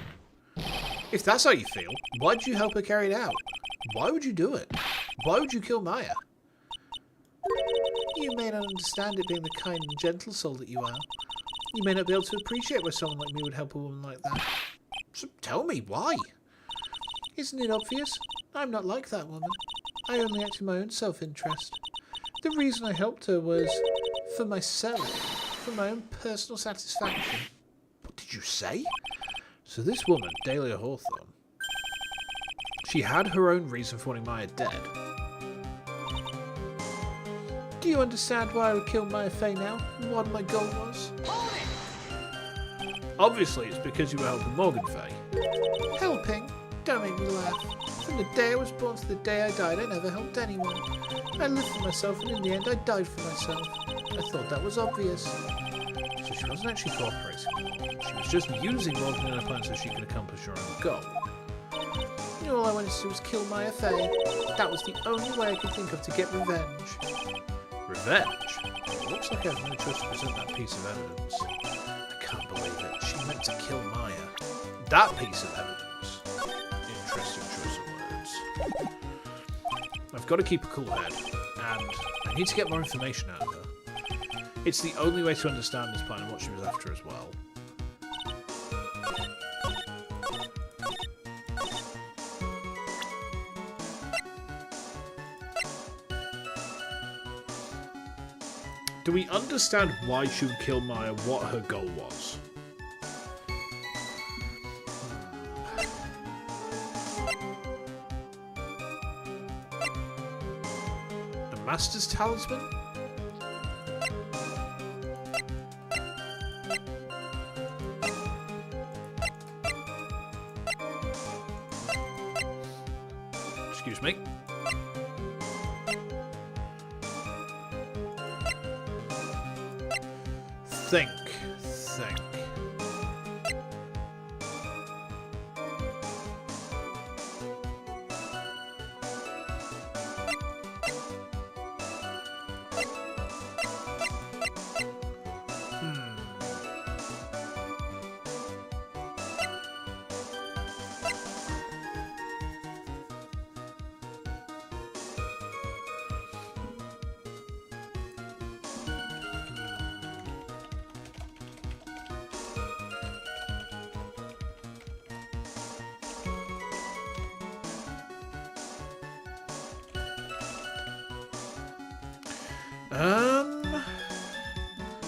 If that's how you feel, why did you help her carry it out? Why would you do it? Why would you kill Maya? You may not understand it being the kind and gentle soul that you are. You may not be able to appreciate why someone like me would help a woman like that. So tell me, why? Isn't it obvious? I'm not like that woman. I only act in my own self-interest. The reason I helped her was for myself, for my own personal satisfaction. What did you say? So this woman, Dahlia Hawthorne, she had her own reason for wanting Maya dead. Do you understand why I would kill Maya Fey now, and what my goal was? Obviously, it's because you were helping Morgan Fay. Helping? Don't make me laugh. From the day I was born to the day I died, I never helped anyone. I lived for myself, and in the end, I died for myself. I thought that was obvious. So she wasn't actually cooperating. She was just using Morgan in her plan so she could accomplish her own goal. All I wanted to do was kill Maya Fey. That was the only way I could think of to get revenge. Revenge? It looks like I have no choice to present that piece of evidence. I can't believe it. She meant to kill Maya. That piece of evidence. Interesting choice of words. I've got to keep a cool head, and I need to get more information out of her. It's the only way to understand this plan and what she was after as well. Do we understand why she would kill Maya, what her goal was? The Master's Talisman? Excuse me. Think.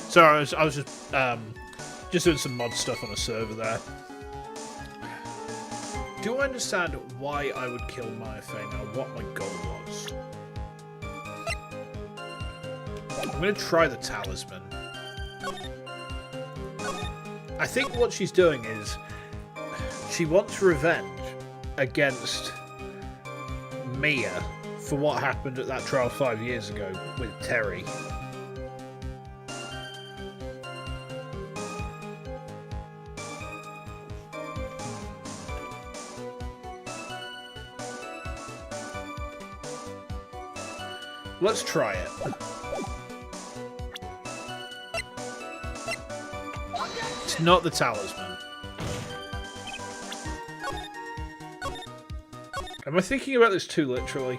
Sorry, I was just doing some mod stuff on a server there. Do I understand why I would kill Maya Fey now? What my goal was? I'm going to try the talisman. I think what she's doing is she wants revenge against Mia for what happened at that trial 5 years ago with Terry. Let's try it. It's not the talisman. Am I thinking about this too literally?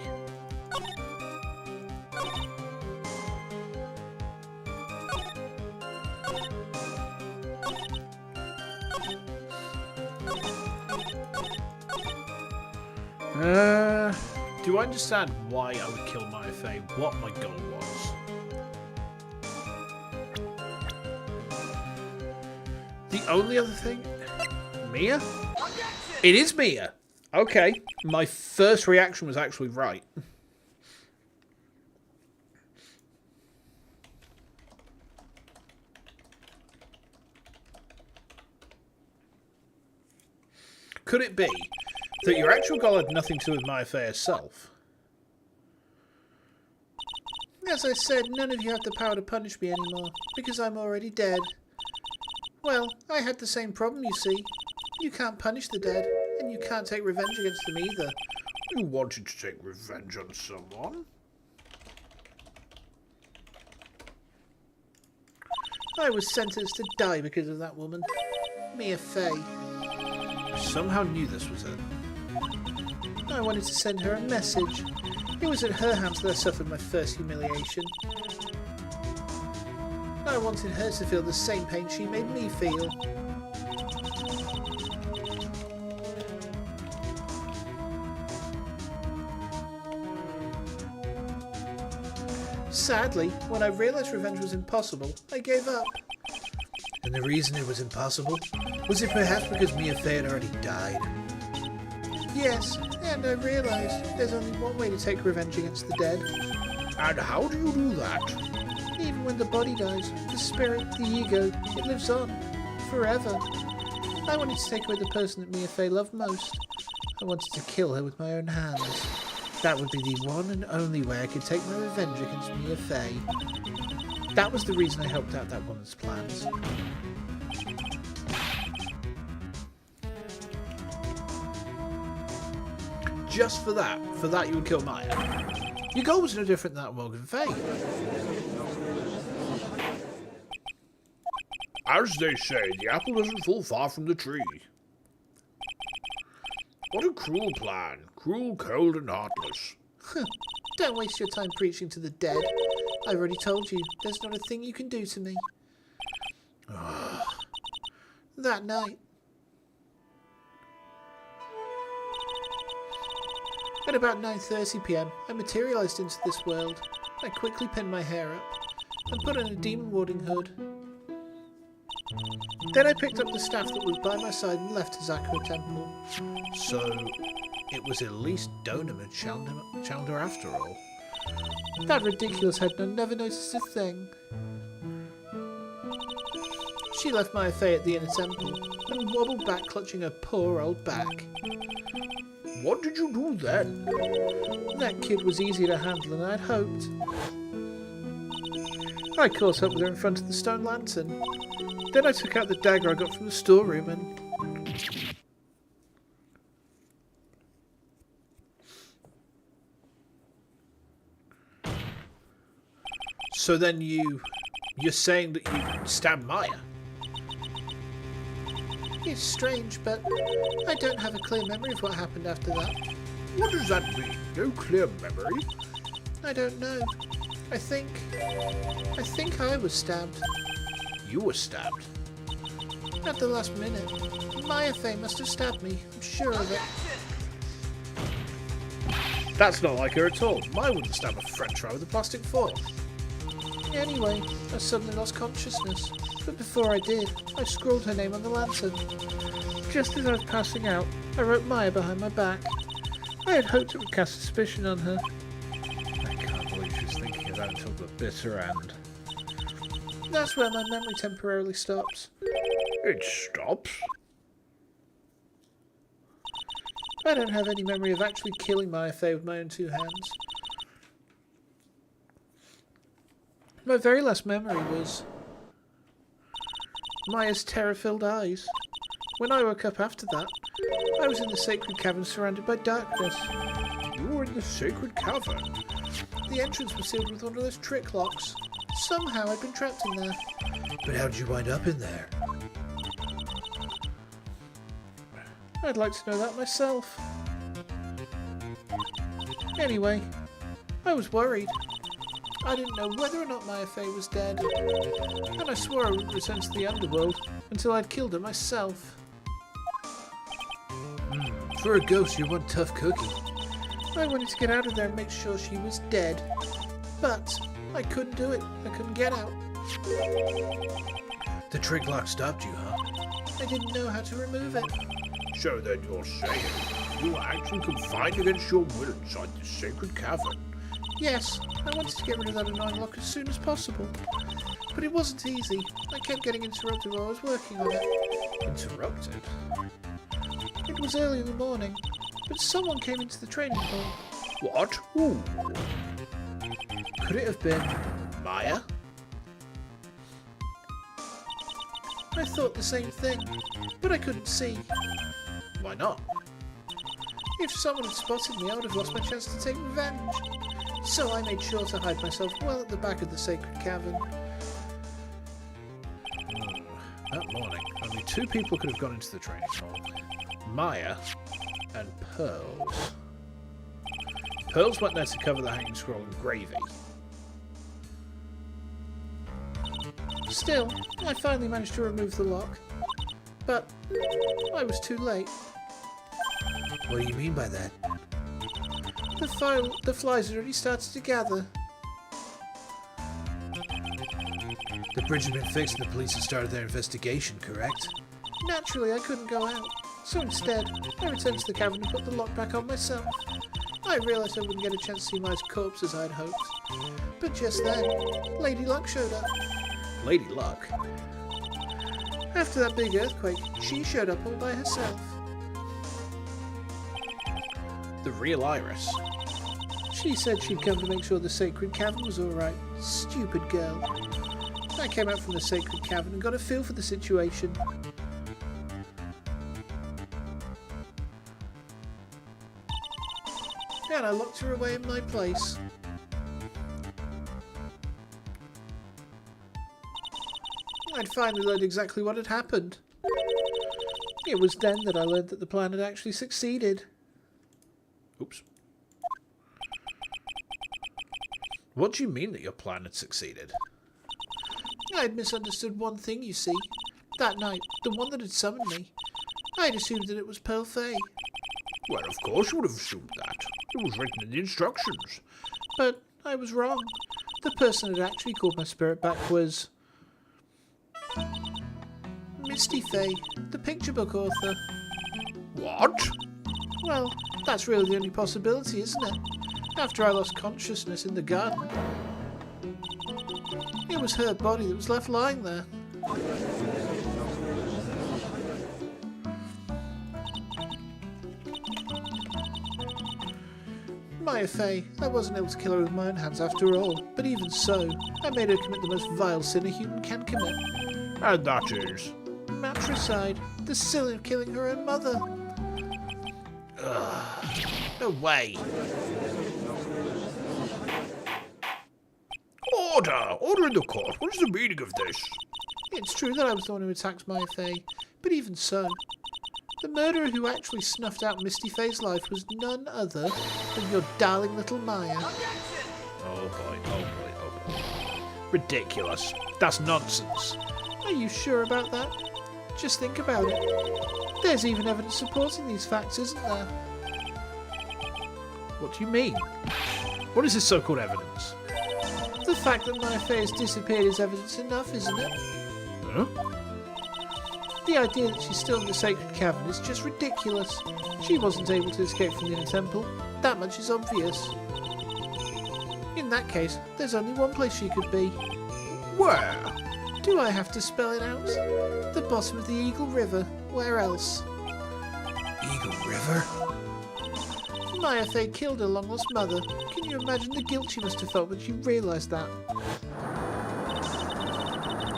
Do I understand why I would kill Maya Fey? What my goal was? The only other thing? Mia? It is Mia! Okay. My first reaction was actually right. Could it be that your actual goal had nothing to do with Maya Fey herself? As I said, none of you have the power to punish me anymore, because I'm already dead. Well, I had the same problem, you see. You can't punish the dead, and you can't take revenge against them either. You wanted to take revenge on someone? I was sentenced to die because of that woman. Mia Fey. I somehow knew this was it. I wanted to send her a message. It was at her hands that I suffered my first humiliation. I wanted her to feel the same pain she made me feel. Sadly, when I realised revenge was impossible, I gave up. And the reason it was impossible? Was it perhaps because Mia Fey had already died? Yes, and I realised there's only one way to take revenge against the dead. And how do you do that? Even when the body dies, the spirit, the ego, it lives on. Forever. I wanted to take away the person that Mia Fey loved most. I wanted to kill her with my own hands. That would be the one and only way I could take my revenge against Mia Fey. That was the reason I helped out that woman's plans. Just for that you would kill Maya. Your goal was no different than that of Morgan Fay. As they say, the apple doesn't fall far from the tree. What a cruel plan. Cruel, cold, and heartless. Don't waste your time preaching to the dead. I've already told you, there's not a thing you can do to me. That night. At about 9:30 PM, I materialised into this world. I quickly pinned my hair up and put on a demon warding hood. Then I picked up the staff that was by my side and left Hazakura Temple. So, it was at least Donum had challenged her after all. That ridiculous head nun never noticed a thing. She left Maya Fey at the inner temple and wobbled back clutching her poor old back. What did you do then? That kid was easier to handle than I'd hoped. I caught up with her in front of the stone lantern. Then I took out the dagger I got from the storeroom and... So then you're saying that you stabbed Maya? It's strange, but I don't have a clear memory of what happened after that. What does that mean? No clear memory? I don't know. I think I was stabbed. You were stabbed? At the last minute. Maya Fey must have stabbed me, I'm sure of it. That's not like her at all. Maya wouldn't stab a french fry with a plastic fork. Anyway, I suddenly lost consciousness. But before I did, I scrawled her name on the lantern. Just as I was passing out, I wrote Maya behind my back. I had hoped it would cast suspicion on her. I can't believe she was thinking of that until the bitter end. That's where my memory temporarily stops. It stops? I don't have any memory of actually killing Maya Fey with my own two hands. My very last memory was Maya's terror-filled eyes. When I woke up after that, I was in the sacred cavern surrounded by darkness. You were in the sacred cavern? The entrance was sealed with one of those trick locks. Somehow I'd been trapped in there. But how'd you wind up in there? I'd like to know that myself. Anyway, I was worried. I didn't know whether or not Maya Fey was dead, and I swore I wouldn't return to the underworld until I'd killed her myself. For a ghost, you're one tough cookie. I wanted to get out of there and make sure she was dead, but I couldn't do it. I couldn't get out. The trick lock stopped you, huh? I didn't know how to remove it. So then you're saying you were actually confined against your will inside the sacred cavern? Yes, I wanted to get rid of that annoying lock as soon as possible. But it wasn't easy. I kept getting interrupted while I was working on it. Interrupted? It was early in the morning, but someone came into the training hall. What? Who? Could it have been Maya? I thought the same thing, but I couldn't see. Why not? If someone had spotted me, I would have lost my chance to take revenge. So I made sure to hide myself well at the back of the sacred cavern. That morning, only 2 people could have gone into the training hall. Maya and Pearls. Pearls went there to cover the hanging scroll in gravy. Still, I finally managed to remove the lock. But I was too late. What do you mean by that? The flies had already started to gather. The bridge had been fixed and the police had started their investigation, correct? Naturally, I couldn't go out. So instead, I returned to the cavern and put the lock back on myself. I realised I wouldn't get a chance to see Maya's corpse as I'd hoped. But just then, Lady Luck showed up. Lady Luck? After that big earthquake, she showed up all by herself. The real Iris. She said she'd come to make sure the sacred cavern was alright. Stupid girl. I came out from the sacred cavern and got a feel for the situation. And I locked her away in my place. I'd finally learned exactly what had happened. It was then that I learned that the plan had actually succeeded. Oops. What do you mean that your plan had succeeded? I'd misunderstood one thing, you see. That night, the one that had summoned me. I'd assumed that it was Pearl Fay. Well, of course you would have assumed that. It was written in the instructions. But I was wrong. The person that actually called my spirit back was... Misty Fay, the picture book author. What? Well, that's really the only possibility, isn't it? After I lost consciousness in the garden. It was her body that was left lying there. Maya Fay, I wasn't able to kill her with my own hands after all, but even so, I made her commit the most vile sin a human can commit. And that is... Matricide, the sin of killing her own mother. No way. Order! Order in the court. What is the meaning of this? It's true that I was the one who attacked Maya Fay, but even so, the murderer who actually snuffed out Misty Fay's life was none other than your darling little Maya. Oh boy, oh boy, oh boy. Ridiculous. That's nonsense. Are you sure about that? Just think about it. There's even evidence supporting these facts, isn't there? What do you mean? What is this so-called evidence? The fact that Maya Fay has disappeared is evidence enough, isn't it? Huh? The idea that she's still in the sacred cavern is just ridiculous. She wasn't able to escape from the inner temple. That much is obvious. In that case, there's only one place she could be. Where? Do I have to spell it out? The bottom of the Eagle River. Where else? Eagle River? Maya Fay killed her long-lost mother. Can you imagine the guilt she must have felt when she realised that?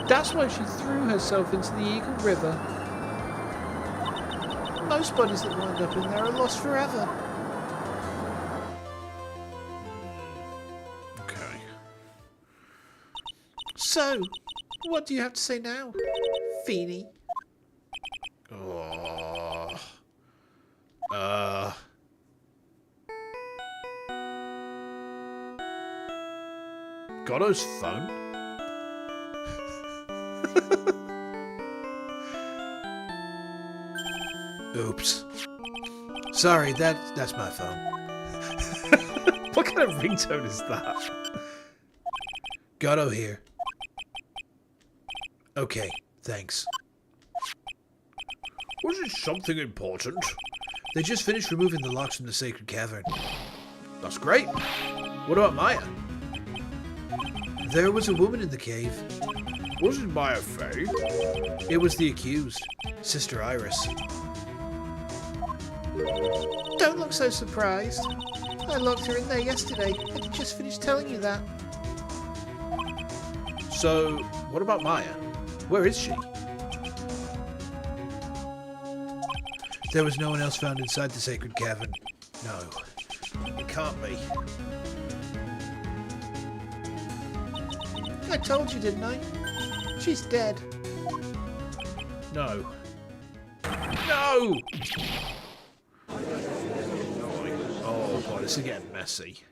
That's why she threw herself into the Eagle River. Most bodies that wind up in there are lost forever. Okay. So, what do you have to say now, Feeny? Oh. Goddo's phone? Oops. Sorry, that's my phone. What kind of ringtone is that? Goddo here. Okay, thanks. Was it something important? They just finished removing the locks from the sacred cavern. That's great. What about Maya? There was a woman in the cave. Was it Maya Fay? It was the accused, Sister Iris. Don't look so surprised. I locked her in there yesterday. I just finished telling you that. So, what about Maya? Where is she? There was no one else found inside the sacred cavern. No, it can't be. I told you, didn't I? She's dead. No. No! Oh boy, this is getting messy.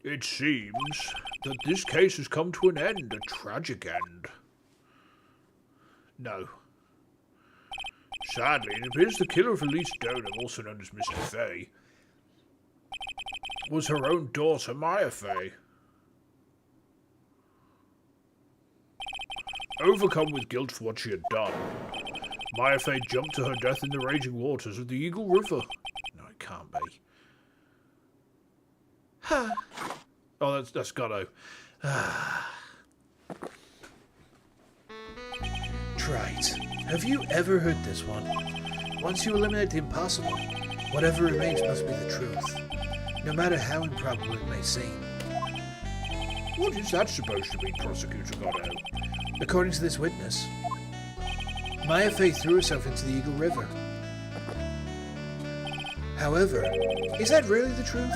It seems that this case has come to an end, a tragic end. No. Sadly, it appears the killer of Elise Donham, also known as Mr. Fay, was her own daughter, Maya Fay. Overcome with guilt for what she had done, Maya Fay jumped to her death in the raging waters of the Eagle River. No, it can't be. Oh, that's gotta. Trite. Have you ever heard this one? Once you eliminate the impossible, whatever remains must be the truth, no matter how improbable it may seem. What is that supposed to mean, Prosecutor Goddo? According to this witness, Maya Fay threw herself into the Eagle River. However, is that really the truth?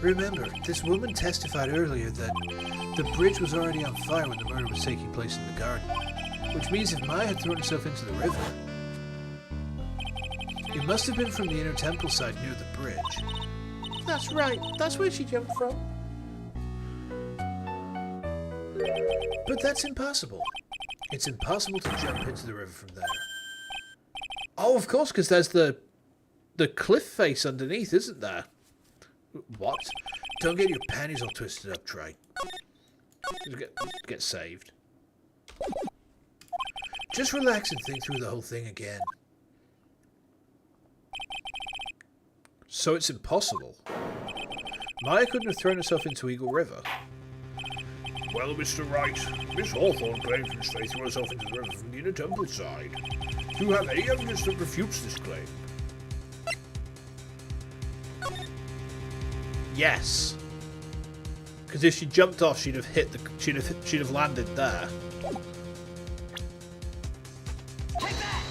Remember, this woman testified earlier that the bridge was already on fire when the murder was taking place in the garden, which means if Maya had thrown herself into the river, it must have been from the inner temple side near the bridge. That's right. That's where she jumped from. But that's impossible. It's impossible to jump into the river from there. Oh, of course, because there's the cliff face underneath, isn't there? What? Don't get your panties all twisted up, Trite. Get saved. Just relax and think through the whole thing again. So it's impossible. Maya couldn't have thrown herself into Eagle River. Well, Mr. Wright, Miss Hawthorne claims Miss Fay threw herself into the river from the inner temple side. Do you have any evidence that refutes this claim? Yes. Because if she jumped off, she'd have hit the. She'd have landed there. Take that!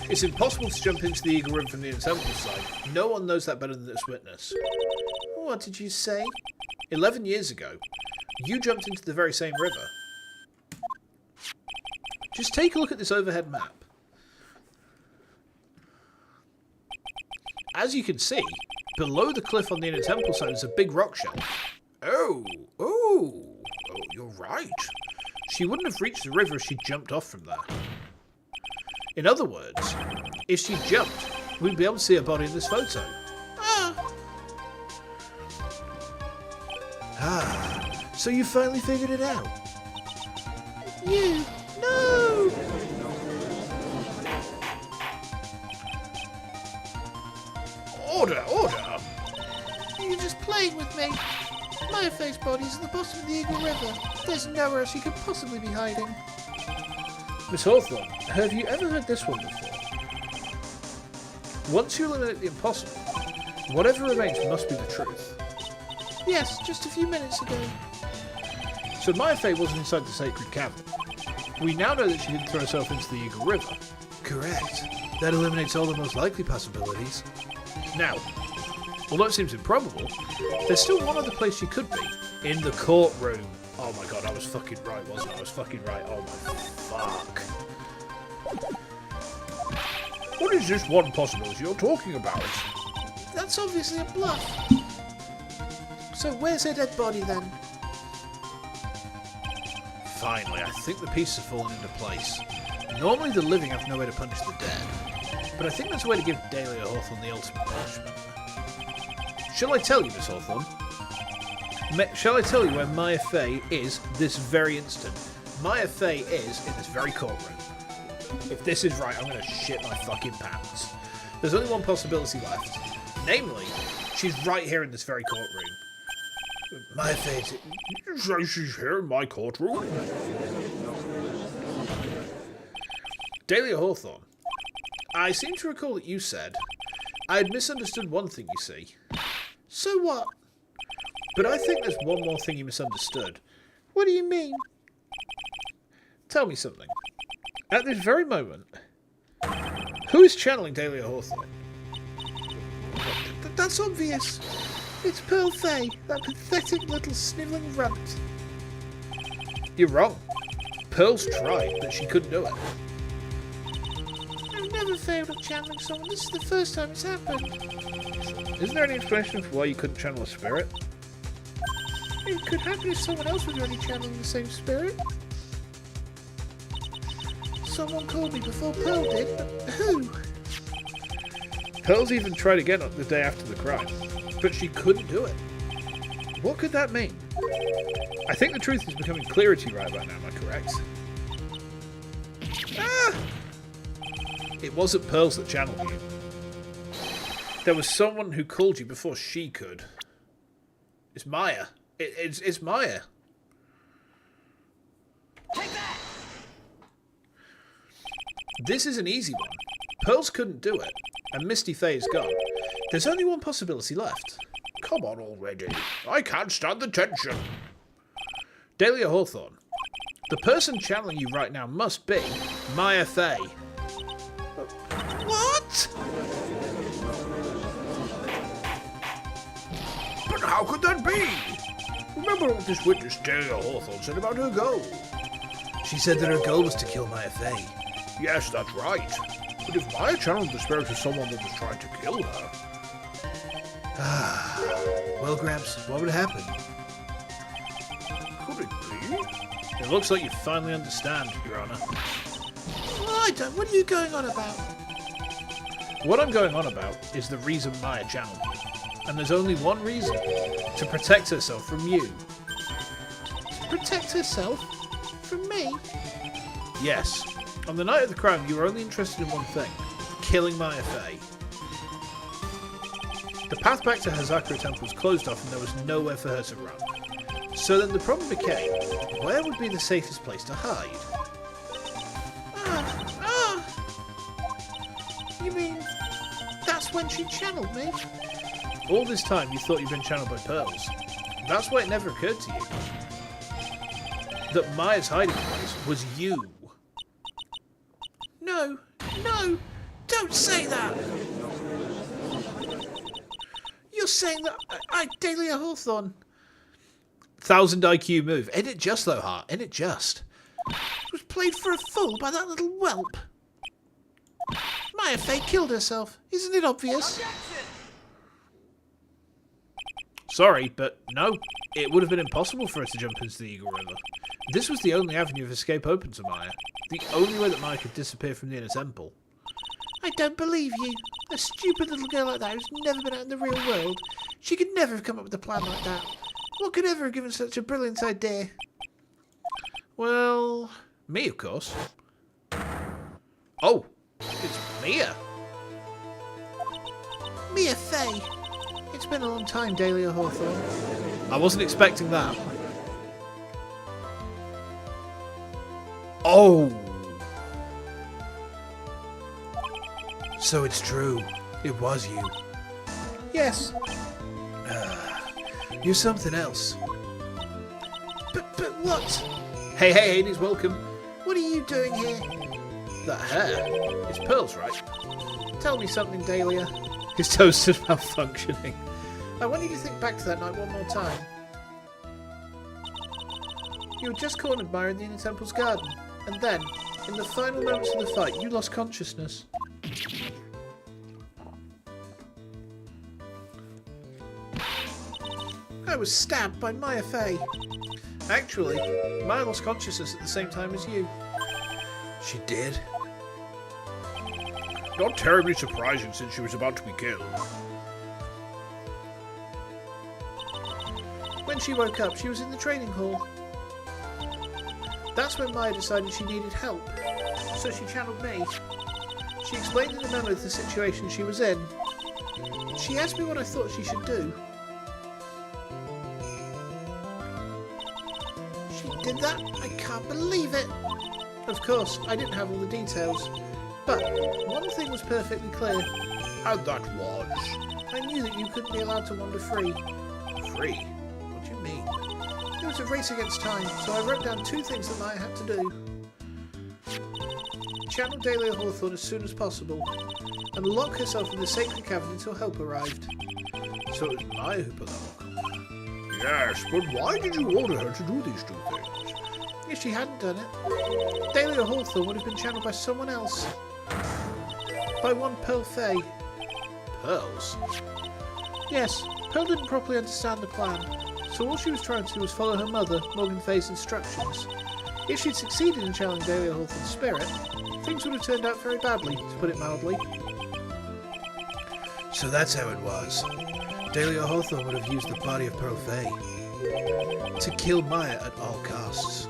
It's impossible to jump into the Eagle River from the inner temple side. No one knows that better than this witness. What did you say? 11 years ago, you jumped into the very same river. Just take a look at this overhead map. As you can see, below the cliff on the inner temple side is a big rock shelf. Oh, you're right. She wouldn't have reached the river if she jumped off from there. In other words, if she jumped, we'd be able to see her body in this photo. So you finally figured it out? You! No! Order! You're just playing with me. Maya Fay's body's at the bottom of the Eagle River. There's nowhere else she could possibly be hiding. Miss Hawthorne, have you ever heard this one before? Once you eliminate the impossible, whatever remains must be the truth. Yes, just a few minutes ago. So Maya Fay wasn't inside the sacred cavern. We now know that she didn't throw herself into the Eagle River. Correct. That eliminates all the most likely possibilities. Now, although it seems improbable, there's still one other place she could be. In the courtroom. Oh my god, I was fucking right, wasn't I? I was fucking right. Oh my fuck. What is this one possibility you're talking about? That's obviously a bluff. So where's her dead body then? Finally, I think the pieces have fallen into place. Normally the living have no way to punish the dead, but I think there's a way to give Dahlia Hawthorne the ultimate punishment. Shall I tell you, Miss Hawthorne? Shall I tell you where Maya Fay is this very instant? Maya Fay is in this very courtroom. If this is right, I'm going to shit my fucking pants. There's only one possibility left. Namely, she's right here in this very courtroom. Maya Fay, You say she's here in my courtroom? Dahlia Hawthorne, I seem to recall that you said I had misunderstood one thing, you see. So what? But I think there's one more thing you misunderstood. What do you mean? Tell me something. At this very moment, who is channeling Dahlia Hawthorne? That's obvious. It's Pearl Fay, that pathetic little snivelling runt. You're wrong. Pearl's tried, but she couldn't do it. I've never failed at channeling someone. This is the first time it's happened. Isn't there any explanation for why you couldn't channel a spirit? It could happen if someone else was already channeling the same spirit. Someone called me before Pearl did, but who? Pearl's even tried again on the day after the crime, but she couldn't do it. What could that mean? I think the truth is becoming clearer to you right about now, am I correct? Ah! It wasn't Pearls that channeled you. There was someone who called you before she could. It's Maya. It's Maya. Take that! This is an easy one. Pearls couldn't do it, and Misty Faye is gone. There's only one possibility left. Come on already. I can't stand the tension. Dahlia Hawthorne. The person channeling you right now must be Maya Faye. What? But how could that be? Remember what this witness Dahlia Hawthorne said about her goal? She said that her goal was to kill Maya Faye. Yes, that's right. But if Maya channeled the spirit of someone that was trying to kill her... Well, Gramps, what would happen? Could it be? It looks like you finally understand, Your Honor. I don't. What are you going on about? What I'm going on about is the reason Maya channeled you. And there's only one reason. To protect herself from you. Protect herself? From me? Yes. On the night of the crime, you were only interested in one thing. Killing Maya Faye. The path back to Hazakura Temple was closed off and there was nowhere for her to run. So then the problem became, where would be the safest place to hide? You mean that's when she channeled me? All this time you thought you'd been channeled by Pearls. That's why it never occurred to you that Maya's hiding place was you. No, don't say that. You're saying that I Dahlia Hawthorne. 1000 IQ move. Ain't it just though, Hart? Ain't it just? Was played for a fool by that little whelp. Maya Faye killed herself. Isn't it obvious? Sorry, but no. It would have been impossible for her to jump into the Eagle River. This was the only avenue of escape open to Maya. The only way that Maya could disappear from the inner temple. I don't believe you. A stupid little girl like that who's never been out in the real world. She could never have come up with a plan like that. What could ever have given such a brilliant idea? Well, me, of course. Oh, it's Mia. Mia Faye. It's been a long time, Dahlia Hawthorne. I wasn't expecting that. Oh. So it's true. It was you. Yes. You're something else. But what? Hey, Hades, welcome. What are you doing here? That hair. It's Pearl's, right? Tell me something, Dahlia. His toast is malfunctioning. I want you to think back to that night one more time. You had just cornered Maya in the Inner Temple's garden, and then, in the final moments of the fight, you lost consciousness. I was stabbed by Maya Faye. Actually, Maya lost consciousness at the same time as you. She did? Not terribly surprising since she was about to be killed. When she woke up, she was in the training hall. That's when Maya decided she needed help, so she channeled me. She explained in the memo the situation she was in. She asked me what I thought she should do. She did that? I can't believe it! Of course, I didn't have all the details, but one thing was perfectly clear. And that was... I knew that you couldn't be allowed to wander free. Free? What do you mean? It was was a race against time, so I wrote down 2 things that Maya had to do. Channel Dahlia Hawthorne as soon as possible, and lock herself in the sacred cavern until help arrived. So it was Maya who put that lock on. Yes, but why did you order her to do these 2 things? If she hadn't done it, Dahlia Hawthorne would have been channeled by someone else. By one Pearl Fay. Pearls? Yes, Pearl didn't properly understand the plan, so all she was trying to do was follow her mother, Morgan Fay's instructions. If she'd succeeded in channeling Dahlia Hawthorne's spirit, things would have turned out very badly, to put it mildly. So that's how it was. Dahlia Hawthorne would have used the body of Pearl Fay to kill Maya at all costs.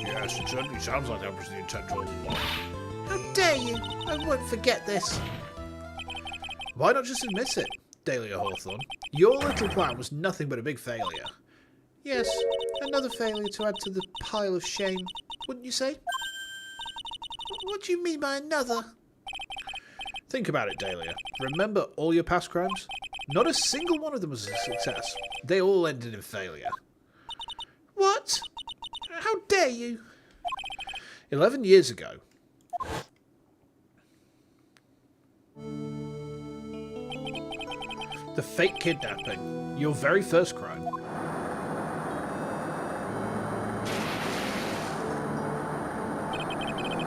Yes, it certainly sounds like that was the intent all along. How dare you! I won't forget this! Why not just admit it, Dahlia Hawthorne? Your little plan was nothing but a big failure. Yes, another failure to add to the pile of shame, wouldn't you say? What do you mean by another? Think about it, Dahlia. Remember all your past crimes? Not a single one of them was a success. They all ended in failure. What? How dare you? 11 years ago. The fake kidnapping. Your very first crime.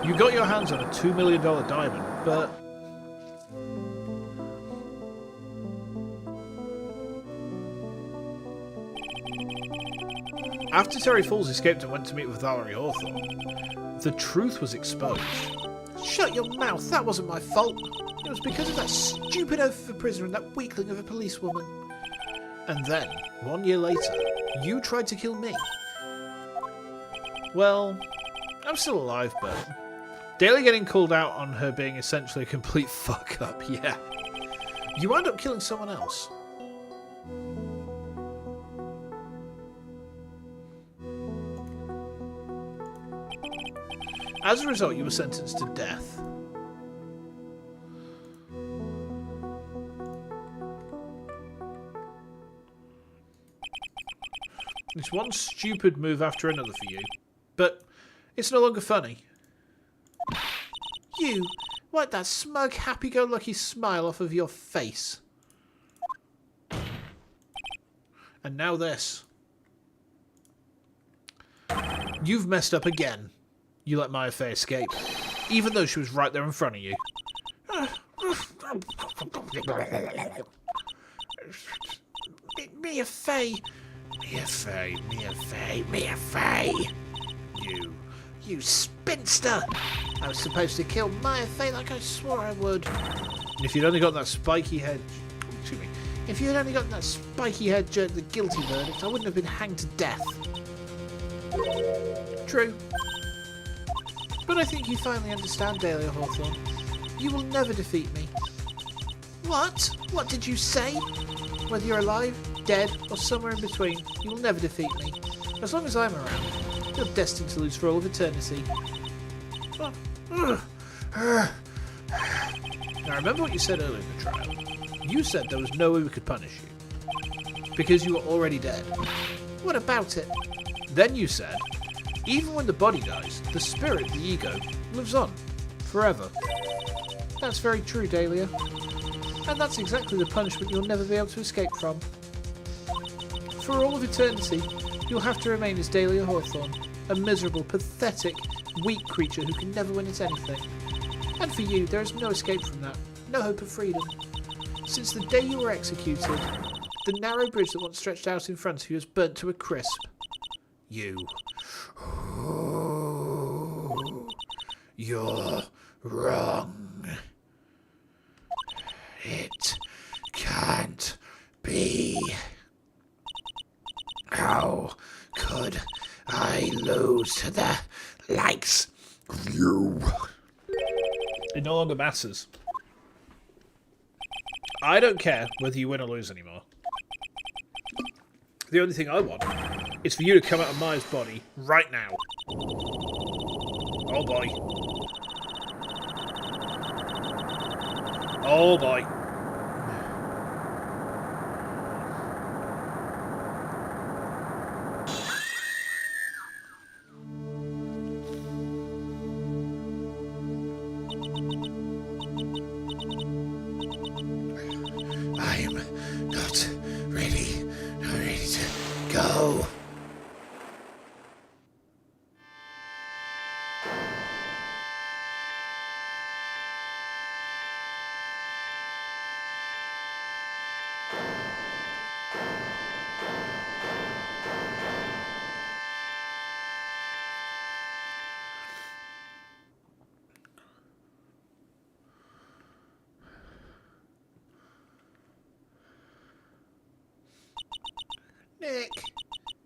You got your hands on a $2 million diamond, but... After Terry Falls escaped and went to meet with Valerie Hawthorne, the truth was exposed. Shut your mouth, that wasn't my fault. It was because of that stupid oath of a prisoner and that weakling of a policewoman. And then, 1 year later, you tried to kill me. Well, I'm still alive, but... Dahlia getting called out on her being essentially a complete fuck-up, yeah. You wound up killing someone else. As a result, you were sentenced to death. It's one stupid move after another for you, but it's no longer funny. You! Wipe that smug, happy-go-lucky smile off of your face. And now this. You've messed up again. You let Maya Fey escape, even though she was right there in front of you. Mia Fey! Mia Fey, Mia Fey, Mia Fey! You spinster! I was supposed to kill Maya Fey like I swore I would. And if you'd only got that spiky head... Excuse me. If you had only gotten that spiky head jerk the guilty verdict, I wouldn't have been hanged to death. True. But I think you finally understand, Dahlia Hawthorne. You will never defeat me. What? What did you say? Whether you're alive, dead, or somewhere in between, you will never defeat me. As long as I'm around, you're destined to lose for all of eternity. Now remember what you said earlier in the trial. You said there was no way we could punish you. Because you were already dead. What about it? Then you said, even when the body dies, the spirit, the ego, lives on. Forever. That's very true, Dahlia. And that's exactly the punishment you'll never be able to escape from. For all of eternity, you'll have to remain as Dahlia Hawthorne, a miserable, pathetic, weak creature who can never win at anything. And for you, there is no escape from that, no hope of freedom. Since the day you were executed, the narrow bridge that once stretched out in front of you has burnt to a crisp. You. You're wrong. It can't be. How could I lose to the likes of you? It no longer matters. I don't care whether you win or lose anymore. The only thing I want is for you to come out of Maya's body right now. Oh boy. Oh boy. Nick.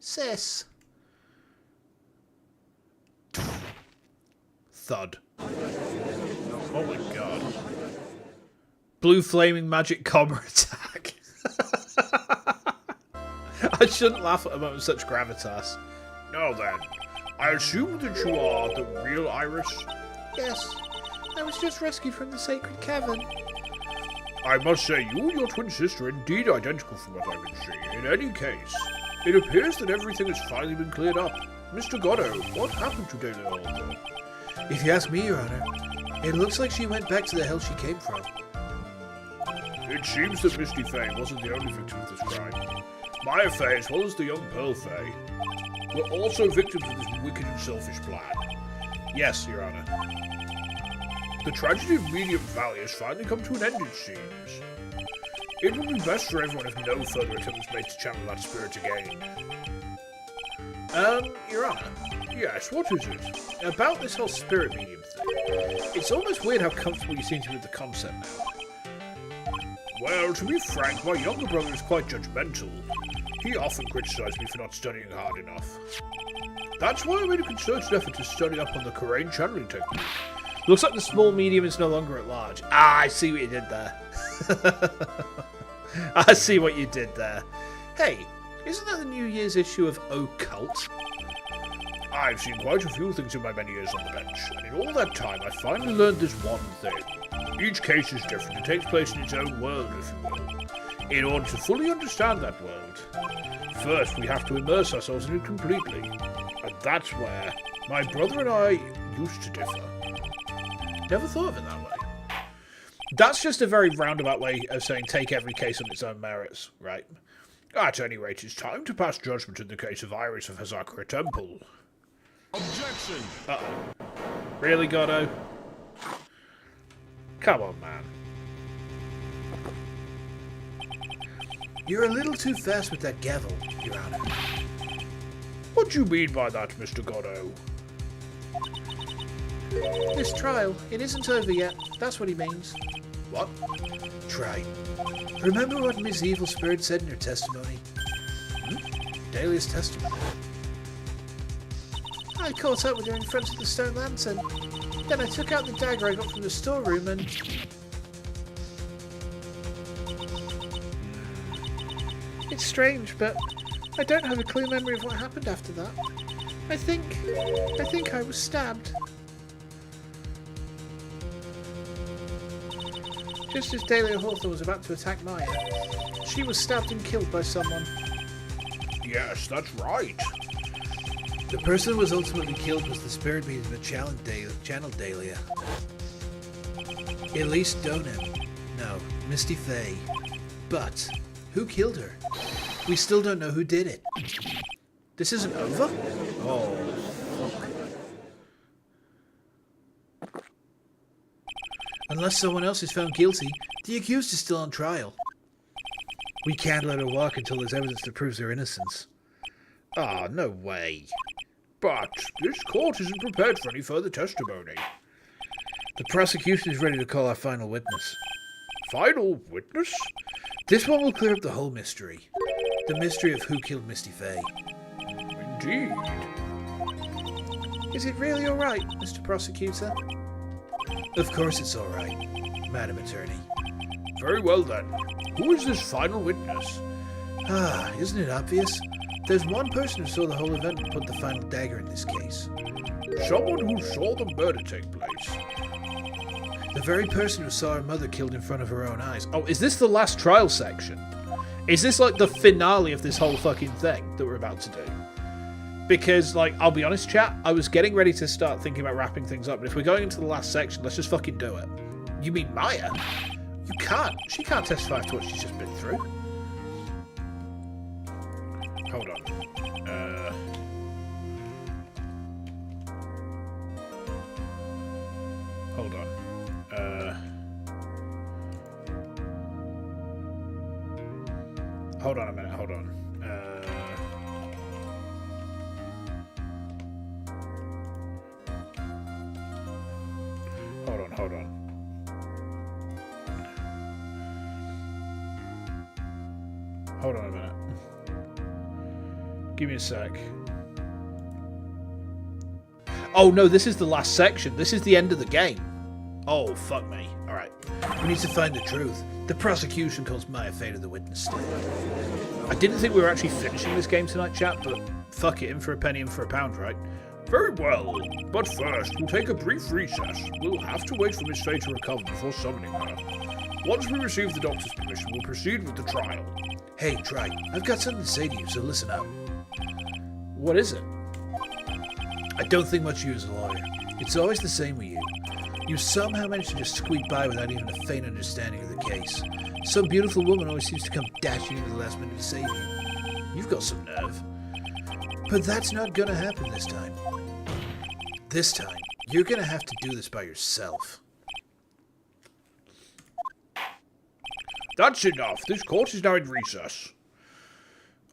Sis. Thud. Oh my god. Blue flaming magic comma attack. I shouldn't laugh at a moment with such gravitas. Now then, I assume that you are the real Iris? Yes. I was just rescued from the sacred cavern. I must say, you and your twin sister are indeed identical from what I can see. In any case, it appears that everything has finally been cleared up. Mr. Goddo, what happened to Daily Alder? If you ask me, Your Honor, it looks like she went back to the hell she came from. It seems that Misty Faye wasn't the only victim of this crime. Maya Faye, as well as the young Pearl Faye, were also victims of this wicked and selfish plan. Yes, Your Honor. The tragedy of Medium Valley has finally come to an end, it seems. It would be best for everyone if no further attempt was made to channel that spirit again. Your Honor, Yes, what is it? about this whole spirit medium thing, it's almost weird how comfortable you seem to be with the concept now. Well, to be frank, my younger brother is quite judgmental. He often criticized me for not studying hard enough. That's why I made a concerted effort to study up on the Karain channeling technique. Looks like the small medium is no longer at large. Ah, I see what you did there. I see what you did there. Hey, isn't that the New Year's issue of Occult? I've seen quite a few things in my many years on the bench, and in all that time I finally learned this one thing. Each case is different. It takes place in its own world, if you will. In order to fully understand that world, first we have to immerse ourselves in it completely. And that's where my brother and I used to differ. Never thought of it that way. That's just a very roundabout way of saying take every case on its own merits, right? At any rate, it's time to pass judgment in the case of Iris of Hazakura Temple. Objection! Uh-oh. Really, Goddo? Come on, man. You're a little too fast with that gavel, Your Honor. What do you mean by that, Mr. Goddo? This trial, it isn't over yet. That's what he means. What? Try. Remember what Miss Evil Spirit said in her testimony? Dahlia's testimony. I caught up with her in front of the stone lantern. Then I took out the dagger I got from the storeroom and... It's strange, but I don't have a clear memory of what happened after that. I think I was stabbed. Just as Dahlia Hawthorne was about to attack Maya, she was stabbed and killed by someone. Yes, that's right. The person who was ultimately killed was the spirit medium that channeled Dahlia. Elise Donem. No, Misty Faye. But who killed her? We still don't know who did it. This isn't over? Oh. Unless someone else is found guilty, the accused is still on trial. We can't let her walk until there's evidence that proves her innocence. Ah, no way. But this court isn't prepared for any further testimony. The prosecution is ready to call our final witness. Final witness? This one will clear up the whole mystery. The mystery of who killed Misty Faye. Indeed. Is it really alright, Mr. Prosecutor? Of course it's alright, Madam Attorney. Very well then. Who is this final witness? Ah, isn't it obvious? There's one person who saw the whole event and put the final dagger in this case. Someone who saw the murder take place. The very person who saw her mother killed in front of her own eyes. Oh, is this the last trial section? Is this like the finale of this whole fucking thing that we're about to do? Because, like, I'll be honest, chat, I was getting ready to start thinking about wrapping things up, but if we're going into the last section, let's just fucking do it. You mean Maya? You can't. She can't testify to what she's just been through. Hold on. Hold on. Hold on a minute, hold on. Hold on. Hold on a minute. Give me a sec. Oh no, this is the last section. This is the end of the game. Oh, fuck me. Alright. We need to find the truth. The prosecution calls Maya Fate of the witness stand. I didn't think we were actually finishing this game tonight, chat, but fuck it, in for a penny, in for a pound, right? Very well, but first we'll take a brief recess. We'll have to wait for Miss Fay to recover before summoning her. Once we receive the doctor's permission, we'll proceed with the trial. Hey, Try, I've got something to say to you, so listen up. What is it? I don't think much of you as a lawyer. It's always the same with you. You somehow manage to just squeak by without even a faint understanding of the case. Some beautiful woman always seems to come dashing in at the last minute to save you. You've got some nerve. But that's not gonna happen this time. This time, you're gonna have to do this by yourself. That's enough. This court is now in recess.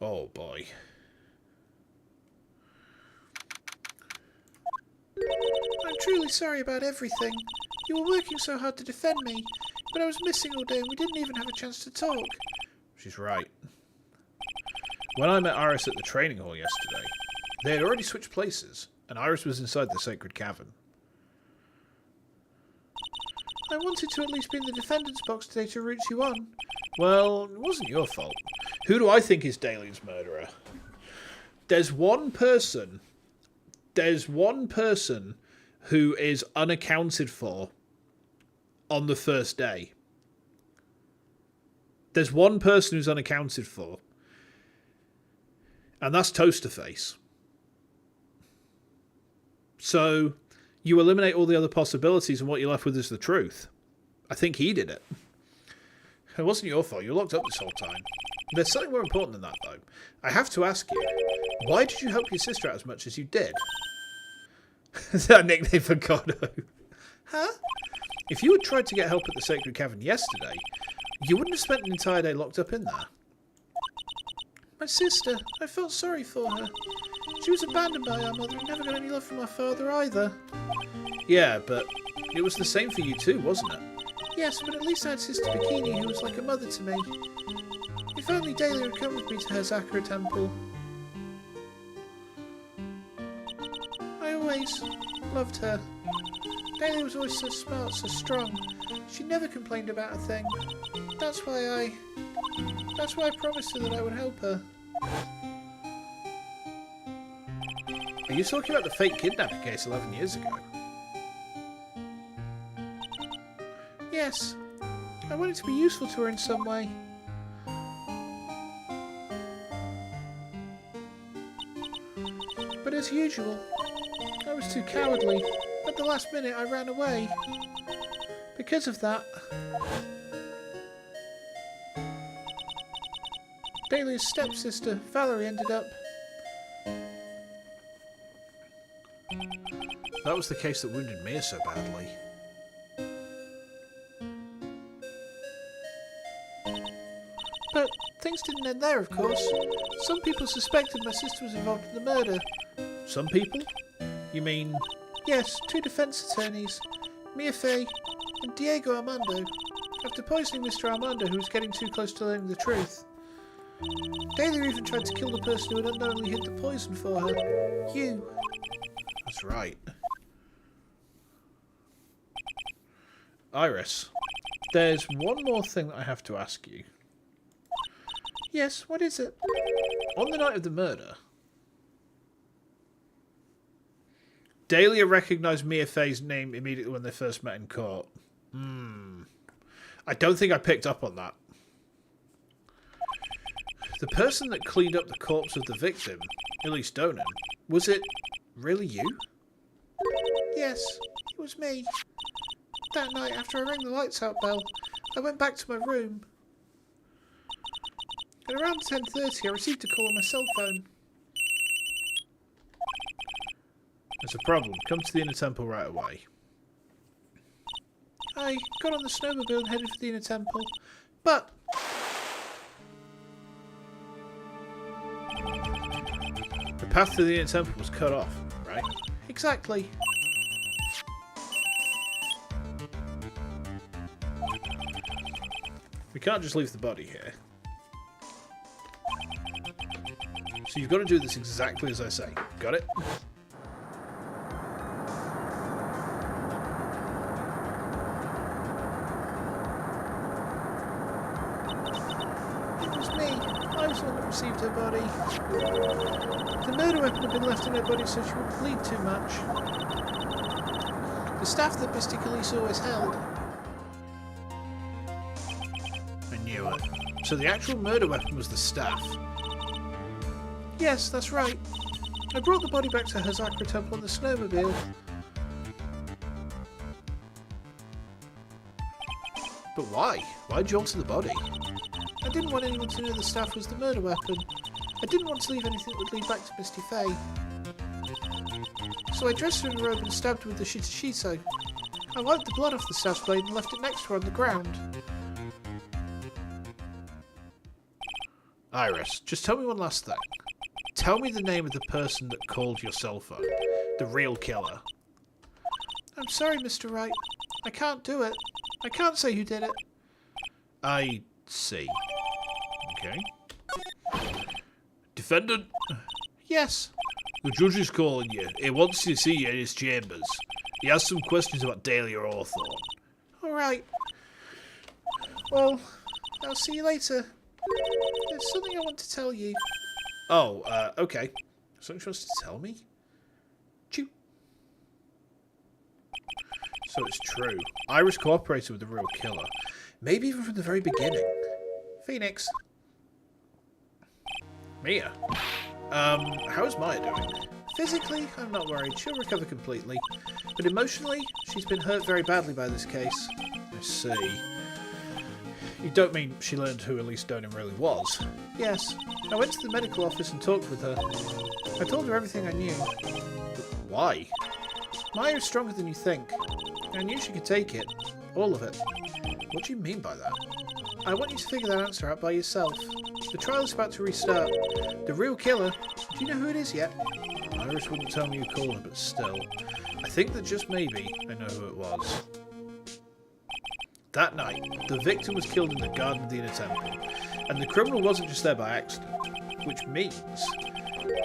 Oh boy. I'm truly sorry about everything. You were working so hard to defend me, but I was missing all day and we didn't even have a chance to talk. She's right. When I met Iris at the training hall yesterday, they had already switched places, and Iris was inside the sacred cavern. I wanted to at least be in the defendant's box today to root you on. Well, it wasn't your fault. Who do I think is Dalian's murderer? There's one person who is unaccounted for on the first day. There's one person who's unaccounted for. And that's Toasterface. So, you eliminate all the other possibilities and what you're left with is the truth. I think he did it. It wasn't your fault. You were locked up this whole time. There's something more important than that, though. I have to ask you, why did you help your sister out as much as you did? Is that a nickname for Gordo? Huh? If you had tried to get help at the Sacred Cavern yesterday, you wouldn't have spent an entire day locked up in there. My sister. I felt sorry for her. She was abandoned by our mother and never got any love from our father either. Yeah, but it was the same for you too, wasn't it? Yes, but at least I had Sister Bikini, who was like a mother to me. If only Dahlia had come with me to her Sakura temple. I always loved her. Dahlia was always so smart, so strong. She never complained about a thing. That's why I promised her that I would help her. Are you talking about the fake kidnapping case 11 years ago? Yes. I wanted to be useful to her in some way. But as usual, I was too cowardly. At the last minute, I ran away. Because of that, Dahlia's stepsister, Valerie, ended up... That was the case that wounded Mia so badly. But things didn't end there, of course. Some people suspected my sister was involved in the murder. Some people? You mean... Yes, 2 defense attorneys, Mia Fey and Diego Armando, after poisoning Mr. Armando, who was getting too close to learning the truth. Dahlia even tried to kill the person who had unknowingly hid the poison for her. You. That's right. Iris, there's one more thing that I have to ask you. Yes, what is it? On the night of the murder, Dahlia recognised Mia Fey's name immediately when they first met in court. I don't think I picked up on that. The person that cleaned up the corpse of the victim, Elise Donan, was it really you? Yes, it was me. That night, after I rang the lights out bell, I went back to my room. At around 10:30, I received a call on my cell phone. There's a problem. Come to the Inner Temple right away. I got on the snowmobile and headed for the Inner Temple, but... The path to the Inner Temple was cut off, right? Exactly. We can't just leave the body here. So you've got to do this exactly as I say. Got it? It was me. I was the one that received her body. The murder weapon had been left in her body so she wouldn't bleed too much. The staff that Mr. Khalees always held. I knew it. So the actual murder weapon was the staff. Yes, that's right. I brought the body back to Hazakra Temple on the snowmobile. But why? Why'd you alter the body? I didn't want anyone to know the staff was the murder weapon. I didn't want to leave anything that would lead back to Misty Faye. So I dressed her in a robe and stabbed her with the shito. I wiped the blood off the staff's blade and left it next to her on the ground. Iris, just tell me one last thing. Tell me the name of the person that called your cell phone. The real killer. I'm sorry, Mr. Wright. I can't do it. I can't say who did it. I see. Okay. Defendant, Yes. the judge is calling you. He wants to see you in his chambers. He has some questions about Dahlia Hawthorne. Alright. Well, I'll see you later. There's something I want to tell you. Oh, okay. Something she wants to tell me? Choo. So it's true. Iris cooperated with the real killer. Maybe even from the very beginning. Phoenix. Mia. How's Maya doing? Physically, I'm not worried. She'll recover completely. But emotionally, she's been hurt very badly by this case. I see. You don't mean she learned who Elise Donan really was? Yes. I went to the medical office and talked with her. I told her everything I knew. But why? Maya's stronger than you think. I knew she could take it. All of it. What do you mean by that? I want you to figure that answer out by yourself. The trial's about to restart. The real killer, do you know who it is yet? Iris wouldn't tell me you called her, but still. I think that just maybe I know who it was. That night, the victim was killed in the garden of the Inner Temple, and the criminal wasn't just there by accident, which means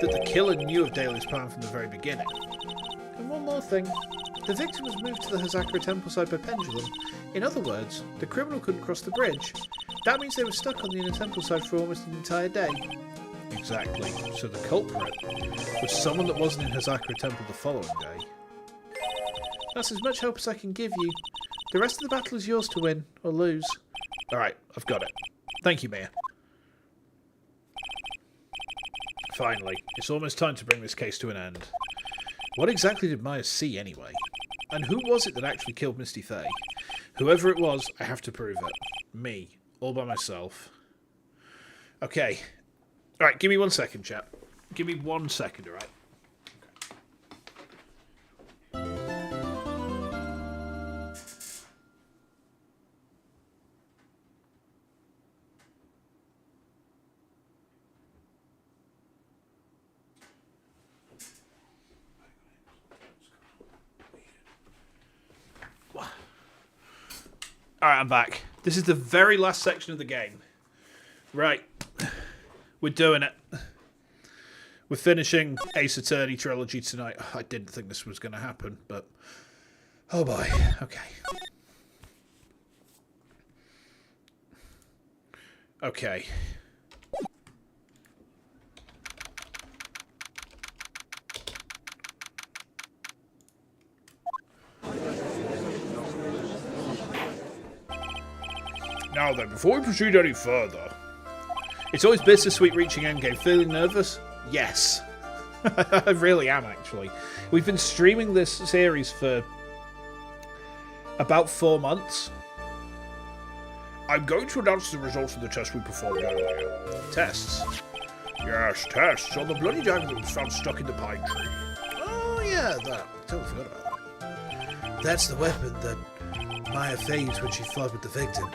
that the killer knew of Dahlia's plan from the very beginning. And one more thing. The victim was moved to the Hazakra Temple side by pendulum. In other words, the criminal couldn't cross the bridge. That means they were stuck on the Inner Temple side for almost an entire day. Exactly. So the culprit was someone that wasn't in Hazakra Temple the following day. That's as much help as I can give you. The rest of the battle is yours to win, or lose. Alright, I've got it. Thank you, Mia. Finally, it's almost time to bring this case to an end. What exactly did Maya see anyway? And who was it that actually killed Misty Faye? Whoever it was, I have to prove it. Me. All by myself. Okay. Alright, give me 1 second, chap. Give me 1 second, alright? Alright, I'm back. This is the very last section of the game. Right. We're doing it. We're finishing Ace Attorney Trilogy tonight. I didn't think this was going to happen, but... Oh boy. Okay. Okay. Now then, before we proceed any further, It's always bittersweet reaching endgame. Feeling nervous? Yes. I really am, actually. We've been streaming this series for about 4 months. I'm going to announce the results of the test we performed earlier. Tests. Yes, tests on the bloody dagger that was found stuck in the pine tree. Oh, yeah, that. I totally forgot about that. That's the weapon that Maya phased when she fought with the victim.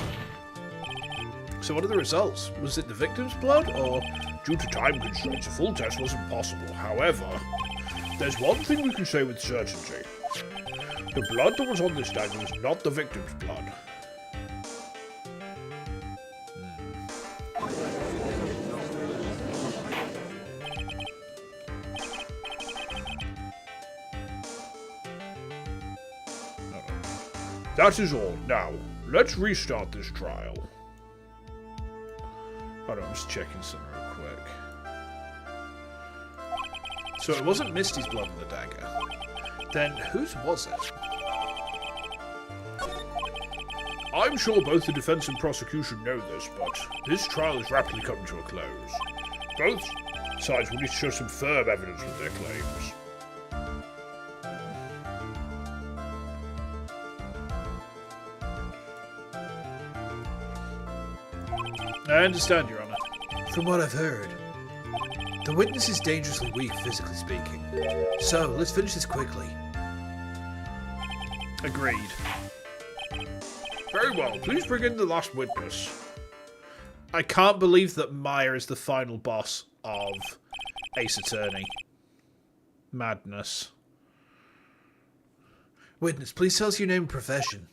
So what are the results? Was it the victim's blood, or... Due to time constraints, a full test wasn't possible. However, there's one thing we can say with certainty. The blood that was on this dagger was not the victim's blood. That is all. Now, let's restart this trial. Hold on, I'm just checking something real quick. So it wasn't Misty's blood on the dagger. Then whose was it? I'm sure both the defense and prosecution know this, but this trial is rapidly coming to a close. Both sides will need to show some firm evidence with their claims. I understand, Your Honor. From what I've heard, the witness is dangerously weak, physically speaking. So, let's finish this quickly. Agreed. Very well, please bring in the last witness. I can't believe that Maya is the final boss of Ace Attorney. Madness. Witness, please tell us your name and profession.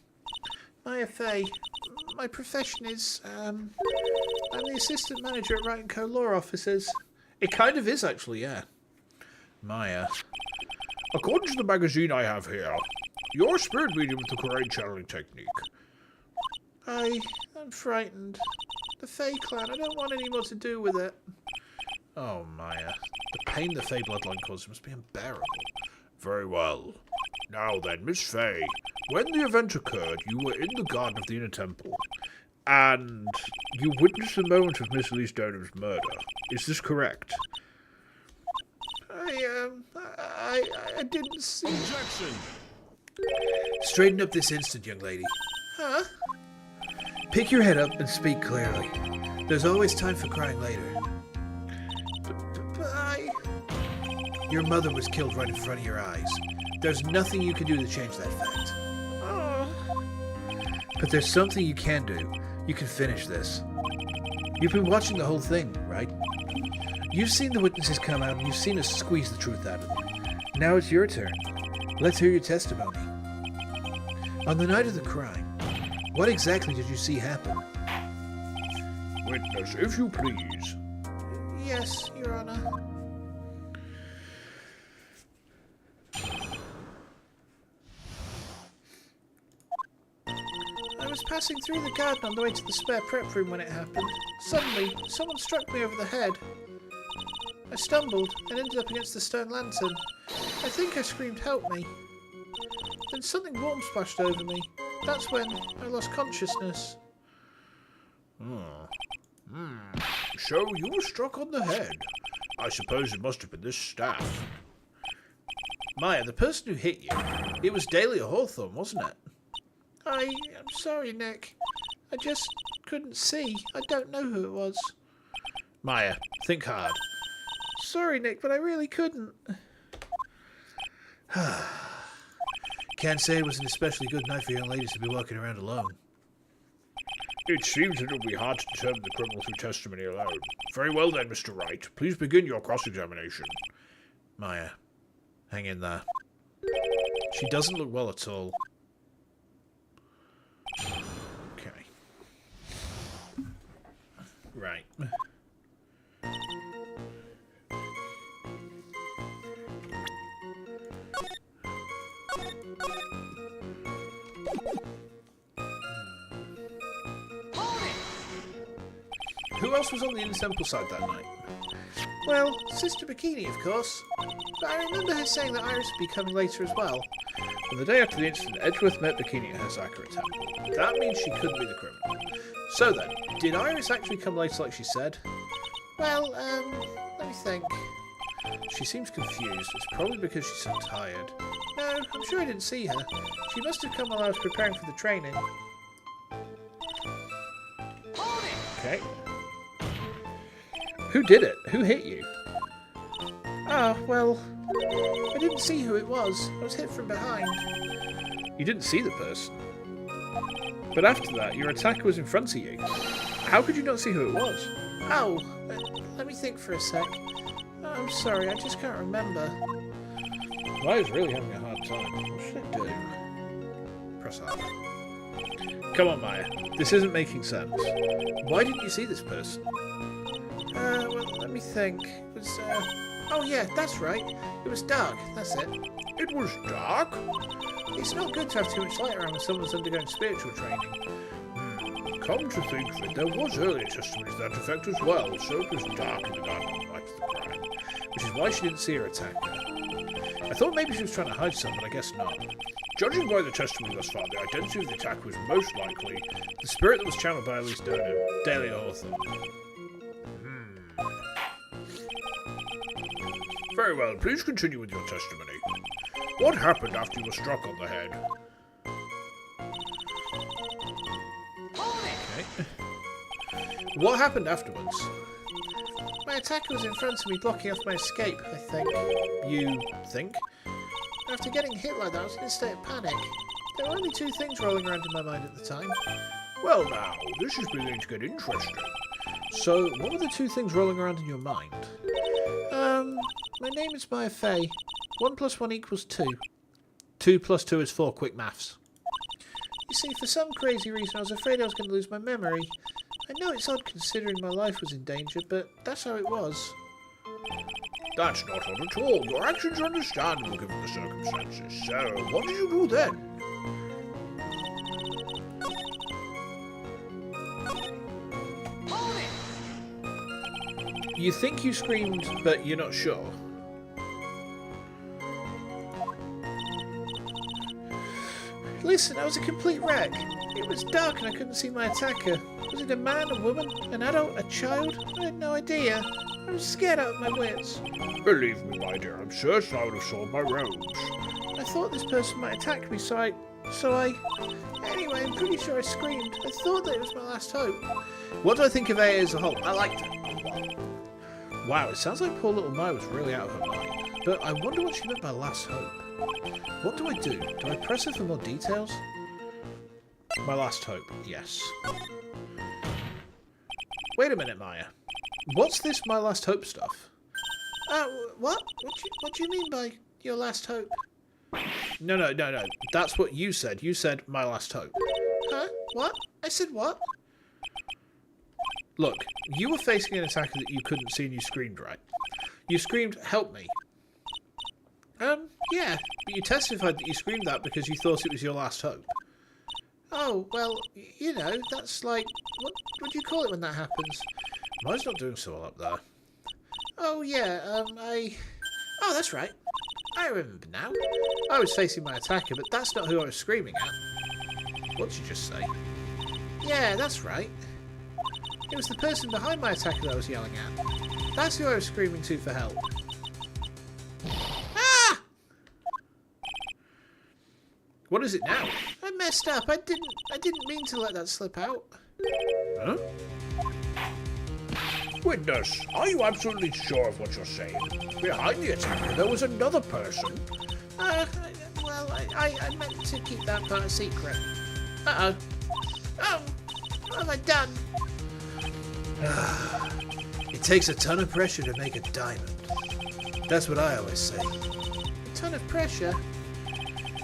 Maya Fay. My profession is, I'm the assistant manager at Wright & Co. Law Offices. It kind of is, actually, yeah. Maya. According to the magazine I have here, you're a spirit medium with the correct channeling technique. I'm frightened. The Fey clan, I don't want any more to do with it. Oh, Maya. The pain the Fey bloodline causes must be unbearable. Very well. Now then, Miss Fay, when the event occurred, you were in the garden of the Inner Temple, and you witnessed the moment of Miss Lee Stoner's murder. Is this correct? I didn't see... Objection! Straighten up this instant, young lady. Huh? Pick your head up and speak clearly. There's always time for crying later. But Your mother was killed right in front of your eyes. There's nothing you can do to change that fact. Oh. But there's something you can do. You can finish this. You've been watching the whole thing, right? You've seen the witnesses come out and you've seen us squeeze the truth out of them. Now it's your turn. Let's hear your testimony. On the night of the crime, what exactly did you see happen? Witness, if you please. Yes, Your Honor. I was passing through the garden on the way to the spare prep room when it happened. Suddenly, someone struck me over the head. I stumbled and ended up against the stone lantern. I think I screamed, "Help me." Then something warm splashed over me. That's when I lost consciousness. So you were struck on the head. I suppose it must have been this staff. Maya, the person who hit you, it was Dahlia Hawthorne, wasn't it? I'm sorry, Nick. I just couldn't see. I don't know who it was. Maya, think hard. Sorry, Nick, but I really couldn't. Can't say it was an especially good night for young ladies to be walking around alone. It seems that it will be hard to determine the criminal through testimony alone. Very well then, Mr. Wright. Please begin your cross-examination. Maya, hang in there. She doesn't look well at all. Okay. Right. Who else was on the Inner Temple side that night? Well, Sister Bikini, of course. But I remember her saying that Iris would be coming later as well. On the day after the incident, Edgeworth met Bikini at her Sakura temple. That means she couldn't be the criminal. So then, did Iris actually come later like she said? Well, let me think. She seems confused. It's probably because she's so tired. No, I'm sure I didn't see her. She must have come while I was preparing for the training. Okay. Who did it? Who hit you? Ah, well, I didn't see who it was. I was hit from behind. You didn't see the person. But after that, your attacker was in front of you. How could you not see who it was? Oh, let me think for a sec. I'm sorry, I just can't remember. Maya's really having a hard time. What should I do? Press R. Come on, Maya. This isn't making sense. Why didn't you see this person? Well, let me think. It was, oh yeah, that's right. It was dark, that's it. It was dark? It's not good to have too much light around when someone's undergoing spiritual training. Come to think of it, there was earlier testimony to that effect as well, so it was dark in the garden on the night of the crime. Which is why she didn't see her attacker. I thought maybe she was trying to hide something, but I guess not. Judging by the testimony thus far, the identity of the attacker was most likely The spirit that was channeled by Elise Daily Hawthorne. Very well, please continue with your testimony. What happened after you were struck on the head? What happened afterwards? My attacker was in front of me, blocking off my escape, I think. You think? After getting hit like that, I was in a state of panic. There were only two things rolling around in my mind at the time. Well now, this is beginning to get interesting. So, what were the two things rolling around in your mind? My name is Maya Fey. 1 + 1 = 2. 2 + 2 is 4, quick maths. You see, for some crazy reason, I was afraid I was going to lose my memory. I know it's odd considering my life was in danger, but that's how it was. That's not odd at all. Your actions are understandable given the circumstances. So, what did you do then? You think you screamed, but you're not sure. Listen, I was a complete wreck. It was dark and I couldn't see my attacker. Was it a man, a woman, an adult, a child? I had no idea. I was scared out of my wits. Believe me, my dear, I'm certain I would have sold my robes. I thought this person might attack me, so I... Anyway, I'm pretty sure I screamed. I thought that it was my last hope. What do I think of AA as a whole? I liked it. Wow, it sounds like poor little Mo was really out of her mind. But I wonder what she meant by last hope. What do I do? Do I press her for more details? My last hope, yes. Wait a minute, Maya. What's this my last hope stuff? What? What do you mean by your last hope? No. That's what you said. You said my last hope. Huh? What? I said what? Look, you were facing an attacker that you couldn't see and you screamed, right? You screamed, help me. Yeah. But you testified that you screamed that because you thought it was your last hope. Oh, well, you know, that's like... What do you call it when that happens? Mine's not doing so well up there. Oh, yeah, Oh, that's right. I remember now. I was facing my attacker, but that's not who I was screaming at. What did you just say? Yeah, that's right. It was the person behind my attacker that I was yelling at. That's who I was screaming to for help. Ah! What is it now? I messed up. I didn't mean to let that slip out. Huh? Witness, are you absolutely sure of what you're saying? Behind the attacker, there was another person. Well, I meant to keep that part a secret. Uh-oh. Oh, what have I done? It takes a ton of pressure to make a diamond. That's what I always say. A ton of pressure?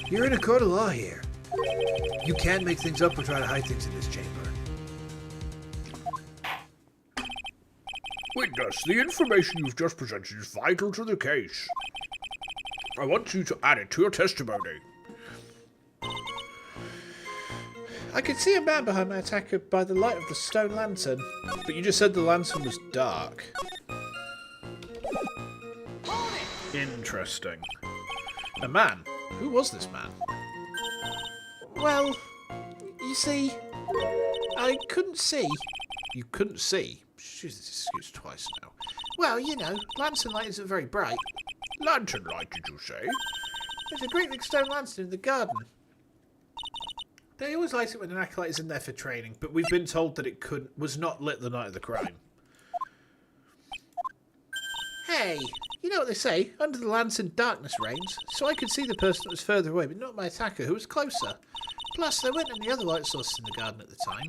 You're in a court of law here. You can't make things up or try to hide things in this chamber. Witness, the information you've just presented is vital to the case. I want you to add it to your testimony. I could see a man behind my attacker by the light of the stone lantern. But you just said the lantern was dark. Interesting. A man? Who was this man? Well, you see, I couldn't see. You couldn't see? She's this excuse twice now. Well, you know, lantern light isn't very bright. Lantern light, did you say? There's a great big stone lantern in the garden. They always light it when an acolyte is in there for training, but we've been told that it was not lit the night of the crime. Hey, you know what they say? Under the lantern, darkness reigns. So I could see the person that was further away, but not my attacker, who was closer. Plus, there weren't any other light sources in the garden at the time.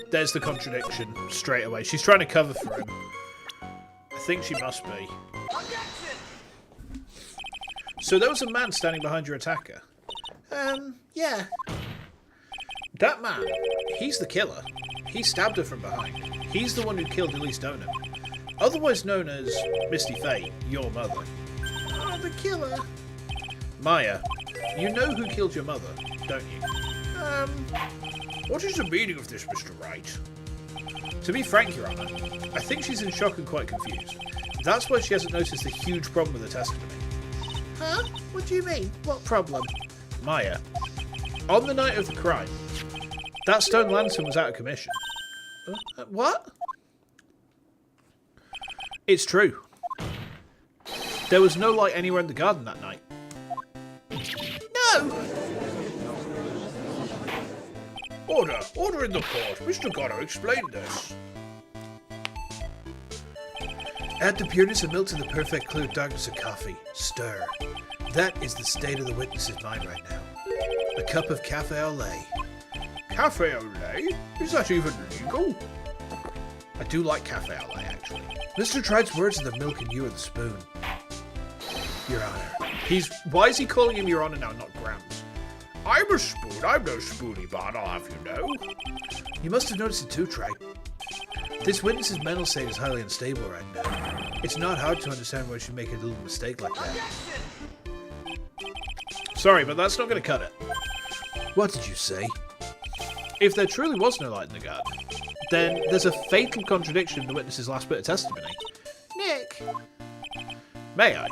There's the contradiction straight away. She's trying to cover for him. I think she must be. So there was a man standing behind your attacker? Yeah. That man, he's the killer. He stabbed her from behind. He's the one who killed Elise Donham. otherwise known as Misty Fate, your mother. Oh, the killer. Maya, you know who killed your mother, don't you? What is the meaning of this, Mr. Wright? To be frank, Your Honour, I think she's in shock and quite confused. That's why she hasn't noticed the huge problem with the testimony. Huh? What do you mean? What problem? Maya, on the night of the crime, that stone lantern was out of commission. What? It's true. There was no light anywhere in the garden that night. No! Order in the court. Mr. Gunner, explain this. Add the pureness of milk to the perfect clear darkness of coffee. Stir. That is the state of the witness's mind right now. A cup of cafe au lait. Cafe au lait? Is that even legal? I do like cafe au lait, actually. Mr. Tride's words are the milk and you are the spoon. Your Honor. Why is he calling him Your Honor now, not Grams? I'm a spoon. I'm no spoony bot, I'll have you know. You must have noticed it too, Tride. This witness's mental state is highly unstable right now. It's not hard to understand why she'd make a little mistake like that. Sorry, but that's not going to cut it. What did you say? If there truly was no light in the garden, then there's a fatal contradiction in the witness's last bit of testimony. Nick! May I?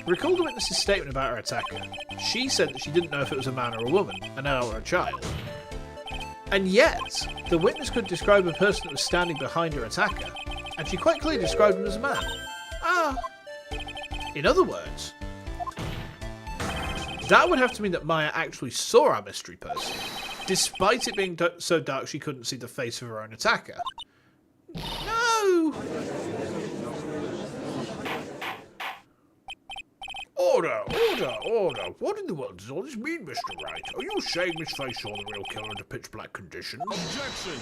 Recall the witness's statement about her attacker. She said that she didn't know if it was a man or a woman, an adult or a child. And yet, the witness could describe a person that was standing behind her attacker, and she quite clearly described him as a man. Ah! In other words, that would have to mean that Maya actually saw our mystery person, despite it being so dark she couldn't see the face of her own attacker. No! Order. What in the world does all this mean, Mr. Wright? Are you saying Miss Face saw the real killer under pitch black conditions? Objection!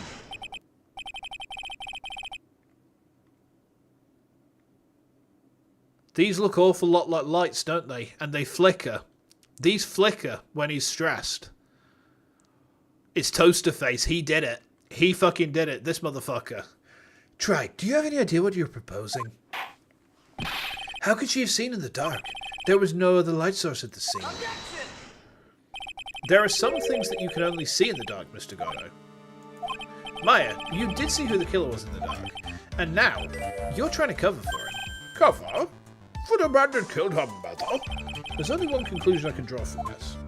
These look awful lot like lights, don't they? And they flicker. These flicker when he's stressed. It's Toaster Face. He did it. He fucking did it. This motherfucker. Tride, do you have any idea what you're proposing? How could she have seen in the dark? There was no other light source at the scene. There are some things that you can only see in the dark, Mr. Gatto. Maya, you did see who the killer was in the dark. And now, you're trying to cover for him. Cover? For the man that killed her mother? There's only one conclusion I can draw from this.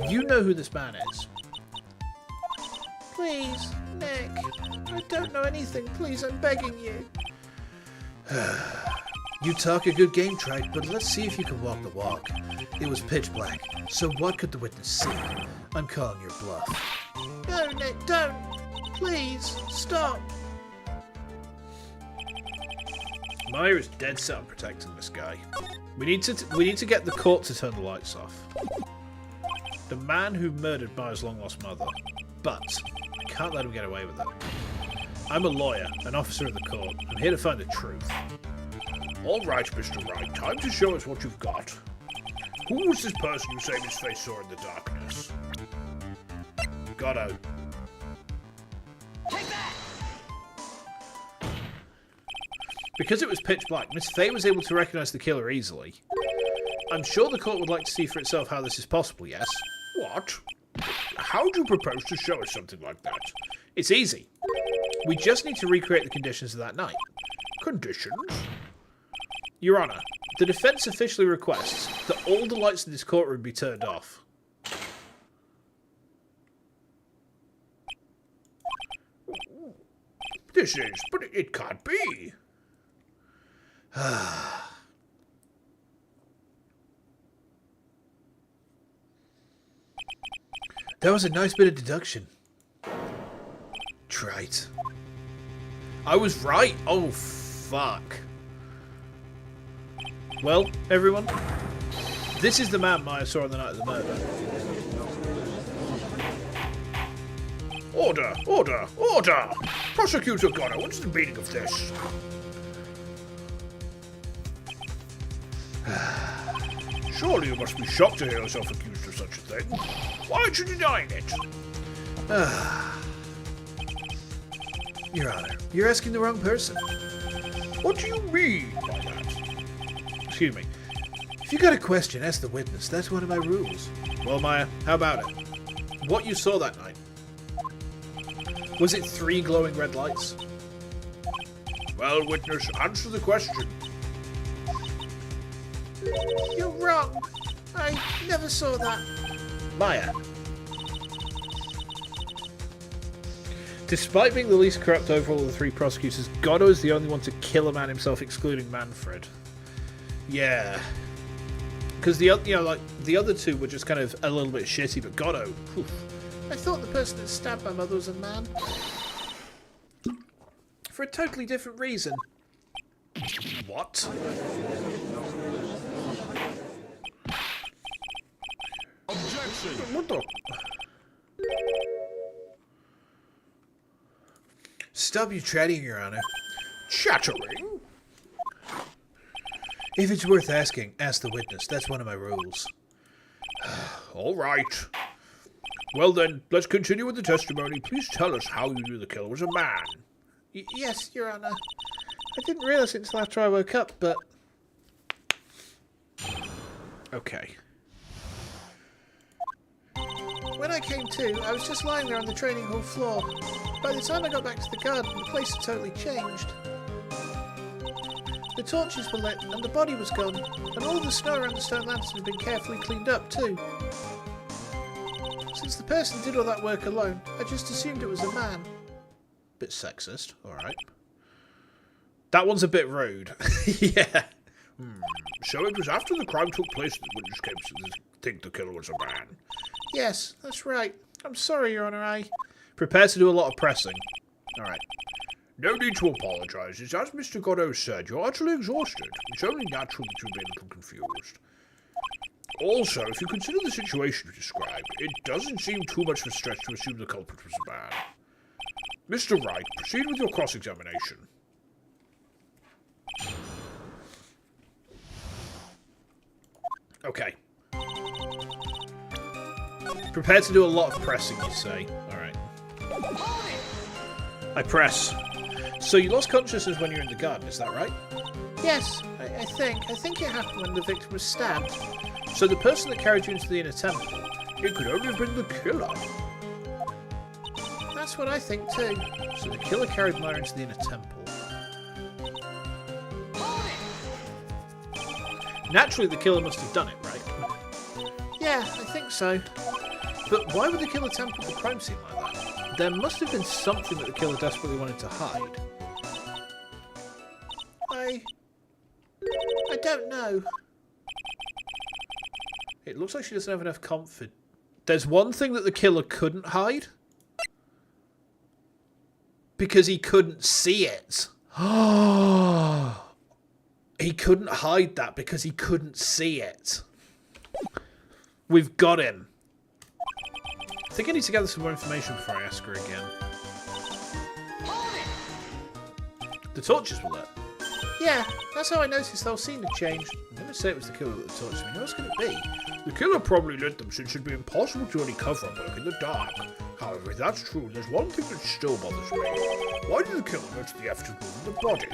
You know who this man is. Please, Nick. I don't know anything. Please, I'm begging you. You talk a good game, Tride, but let's see if you can walk the walk. It was pitch black, so what could the witness see? I'm calling your bluff. No, Nick, don't. Please, stop. Maya is dead set on protecting this guy. We need to get the court to turn the lights off. The man who murdered Maya's long-lost mother. But I can't let him get away with it. I'm a lawyer, an officer of the court. I'm here to find the truth. All right, Mr. Wright. Time to show us what you've got. Who was this person you say Miss Face saw in the darkness? Gatto. Take that! Because it was pitch black, Miss Faye was able to recognise the killer easily. I'm sure the court would like to see for itself how this is possible, yes? What? How do you propose to show us something like that? It's easy. We just need to recreate the conditions of that night. Conditions? Your Honour, the defence officially requests that all the lights in this courtroom be turned off. But it can't be. That was a nice bit of deduction. Trite. I was right. Oh, fuck. Well, everyone, this is the man Maya saw on the night of the murder. Order! Prosecutor Gunner, what's the meaning of this? Surely you must be shocked to hear yourself accused of such a thing. Why aren't you denying it? Your Honor, you're asking the wrong person. What do you mean by that? Excuse me. If you got a question, ask the witness. That's one of my rules. Well, Maya, how about it? What you saw that night? Was it 3 glowing red lights? Well, witness, answer the question. You're wrong. I never saw that. Maya. Despite being the least corrupt overall of the 3 prosecutors, Goddo is the only one to kill a man himself, excluding Manfred. Yeah. Because the other 2 were just kind of a little bit shitty, but Goddo, whew. I thought the person that stabbed my mother was a man. For a totally different reason. What? Objection. What the? Stop your chatting, Your Honor. Chattering? If it's worth asking, ask the witness. That's one of my rules. All right. Well then, let's continue with the testimony. Please tell us how you knew the killer was a man. Yes, Your Honor. I didn't realise it until after I woke up, but... Okay. When I came to, I was just lying there on the training hall floor. By the time I got back to the garden, the place had totally changed. The torches were lit, and the body was gone, and all the snow around the stone lantern had been carefully cleaned up too. Since the person did all that work alone, I just assumed it was a man. Bit sexist, alright. That one's a bit rude. Yeah. So it was after the crime took place that the witness came to think the killer was a man. Yes, that's right. I'm sorry, Your Honor, Prepare to do a lot of pressing. Alright. No need to apologise. As Mr. Goddo said, you're utterly exhausted. It's only natural that you'll be a little confused. Also, if you consider the situation you described, it doesn't seem too much of a stretch to assume the culprit was a man. Mr. Wright, proceed with your cross-examination. Okay. Prepare to do a lot of pressing, you say. Alright. I press. So you lost consciousness when you were in the garden, is that right? Yes, I think. I think it happened when the victim was stabbed. So the person that carried you into the inner temple, It could only have been the killer. That's what I think too. so the killer carried Maya into the inner temple. Naturally, the killer must have done it, right? Yeah, I think so. But why would the killer tamper the crime scene like that? There must have been something that the killer desperately wanted to hide. I don't know. It looks like she doesn't have enough confidence. There's one thing that the killer couldn't hide. Because he couldn't see it. He couldn't hide that because he couldn't see it. We've got him. I think I need to gather some more information before I ask her again. The torches were lit. Yeah, that's how I noticed the whole scene had changed. I'm going to say it was the killer that torched me. Who else could it be? The killer probably lit them since it'd be impossible to only cover up work in the dark. However, if that's true, there's one thing that still bothers me. Why did the killer go to the effort of moving the body?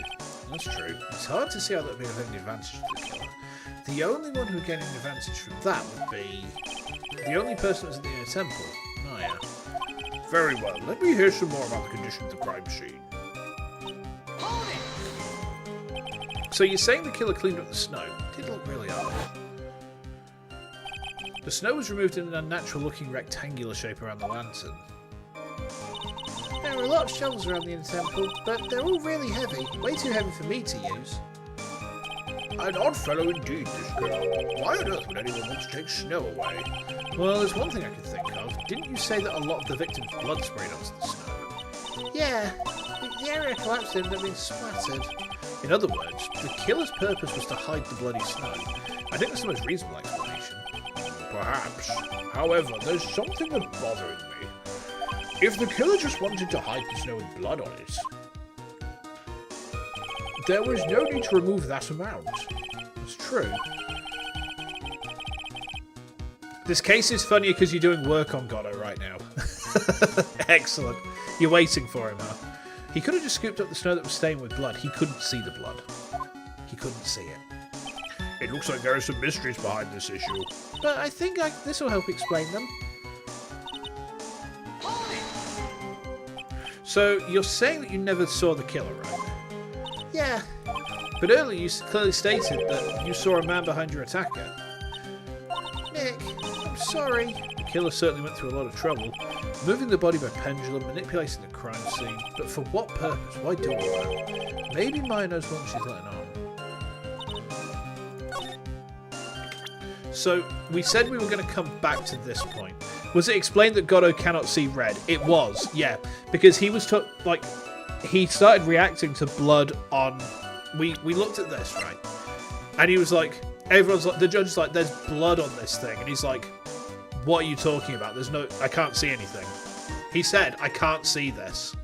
That's true. It's hard to see how that would be of any advantage to the killer. The only one who would gain an advantage from that would be the only person that was in the inner temple, Maya. Very well, let me hear some more about the condition of the crime scene. So you're saying the killer cleaned up the snow? It did look really odd. The snow was removed in an unnatural-looking rectangular shape around the lantern. There are a lot of shovels around the inner temple, but they're all really heavy. Way too heavy for me to use. An odd fellow indeed, this girl. Why on earth would anyone want to take snow away? Well, there's one thing I can think of. Didn't you say that a lot of the victims' blood sprayed onto the snow? Yeah, the area collapsed and they've been splattered. In other words, the killer's purpose was to hide the bloody snow. I think that's the most reasonable explanation. Perhaps. However, there's something that's bothering me. If the killer just wanted to hide the snow with blood on it, there was no need to remove that amount. It's true. This case is funnier because you're doing work on Goddo right now. Excellent. You're waiting for him, huh? He could have just scooped up the snow that was stained with blood. He couldn't see the blood. He couldn't see it. It looks like there are some mysteries behind this issue. But I think this will help explain them. So, you're saying that you never saw the killer, right? Yeah. But earlier you clearly stated that you saw a man behind your attacker. Nick, I'm sorry. The killer certainly went through a lot of trouble, moving the body by pendulum, manipulating the crime scene. But for what purpose? Why do all that? Maybe Maya knows more than she's letting on. So, we said we were going to come back to this point. Was it explained that Godot cannot see red? It was, yeah. Because he was, he started reacting to blood on... We looked at this, right? And he was like... Everyone's like... The judge is like, there's blood on this thing. And he's like, what are you talking about? There's no... I can't see anything. He said, I can't see this.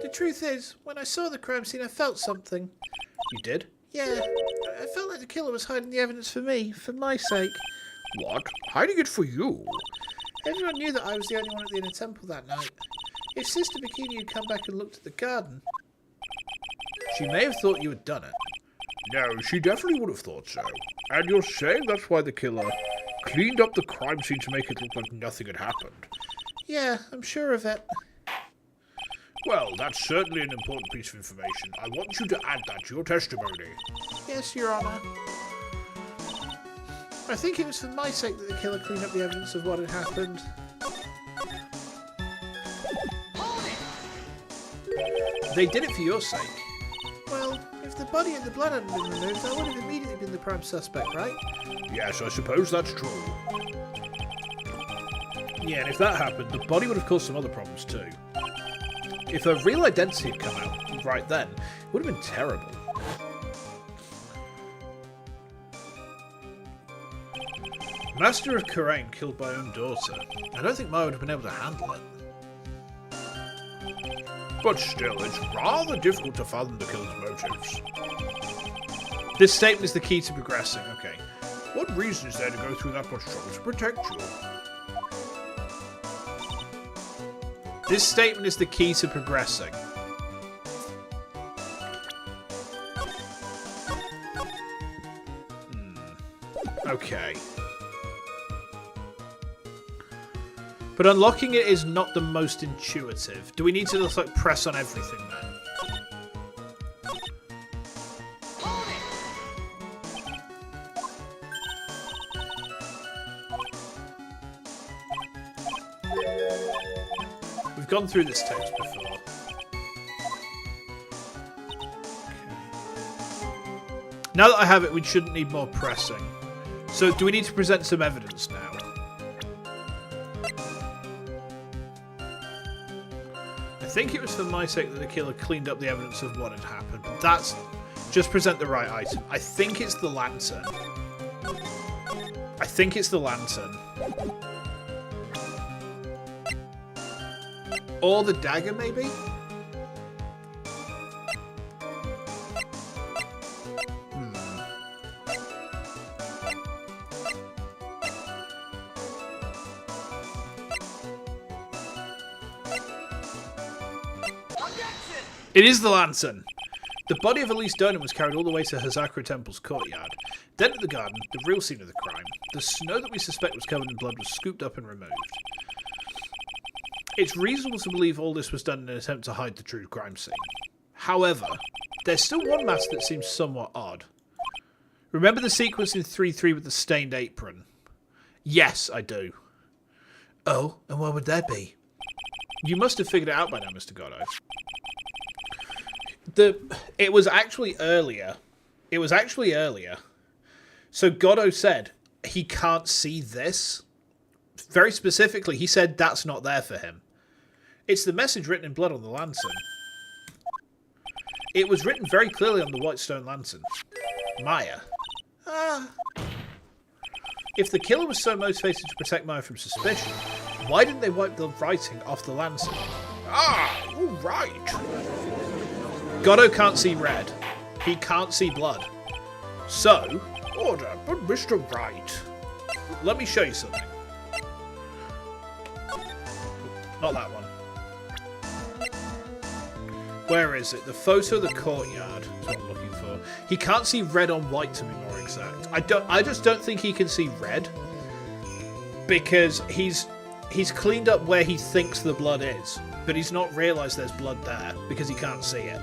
The truth is, when I saw the crime scene, I felt something. You did? Yeah, I felt like the killer was hiding the evidence for me, for my sake. What? Hiding it for you? Everyone knew that I was the only one at the inner temple that night. If Sister Bikini had come back and looked at the garden... She may have thought you had done it. No, she definitely would have thought so. And you're saying that's why the killer cleaned up the crime scene to make it look like nothing had happened? Yeah, I'm sure of it. Well, that's certainly an important piece of information. I want you to add that to your testimony. Yes, Your Honour. I think it was for my sake that the killer cleaned up the evidence of what had happened. They did it for your sake. Well, if the body and the blood hadn't been removed, I would have immediately been the prime suspect, right? Yes, I suppose that's true. Yeah, and if that happened, the body would have caused some other problems too. If her real identity had come out right then, it would have been terrible. Master of Kurain killed by own daughter. I don't think Maya would have been able to handle it. But still, it's rather difficult to fathom the killer's motives. This statement is the key to progressing. Okay. What reason is there to go through that much trouble to protect you? This statement is the key to progressing. Okay. But unlocking it is not the most intuitive. Do we need to just like press on everything then? We've gone through this text before. Okay. Now that I have it, we shouldn't need more pressing. So, do we need to present some evidence now? I think it was for my sake that the killer cleaned up the evidence of what had happened. But that's... Just present the right item. I think it's the lantern. I think it's the lantern. Or the dagger, maybe? It is the lantern! The body of Elise Donan was carried all the way to Hazakura Temple's courtyard. Then at the garden, the real scene of the crime, the snow that we suspect was covered in blood was scooped up and removed. It's reasonable to believe all this was done in an attempt to hide the true crime scene. However, there's still one matter that seems somewhat odd. Remember the sequence in 3-3 with the stained apron? Yes, I do. Oh, and what would that be? You must have figured it out by now, Mr. Godot. It was actually earlier. So Godot said he can't see this. Very specifically, he said that's not there for him. It's the message written in blood on the lantern. It was written very clearly on the white stone lantern. Maya. If the killer was so motivated to protect Maya from suspicion, why didn't they wipe the writing off the lantern? Ah, all right. Godot can't see red. He can't see blood. So, Order, but Mr. Wright. Let me show you something. Not that one. Where is it? The photo of the courtyard is what I'm looking for. He can't see red on white, to be more exact. I just don't think he can see red because he's cleaned up where he thinks the blood is, but he's not realised there's blood there because he can't see it.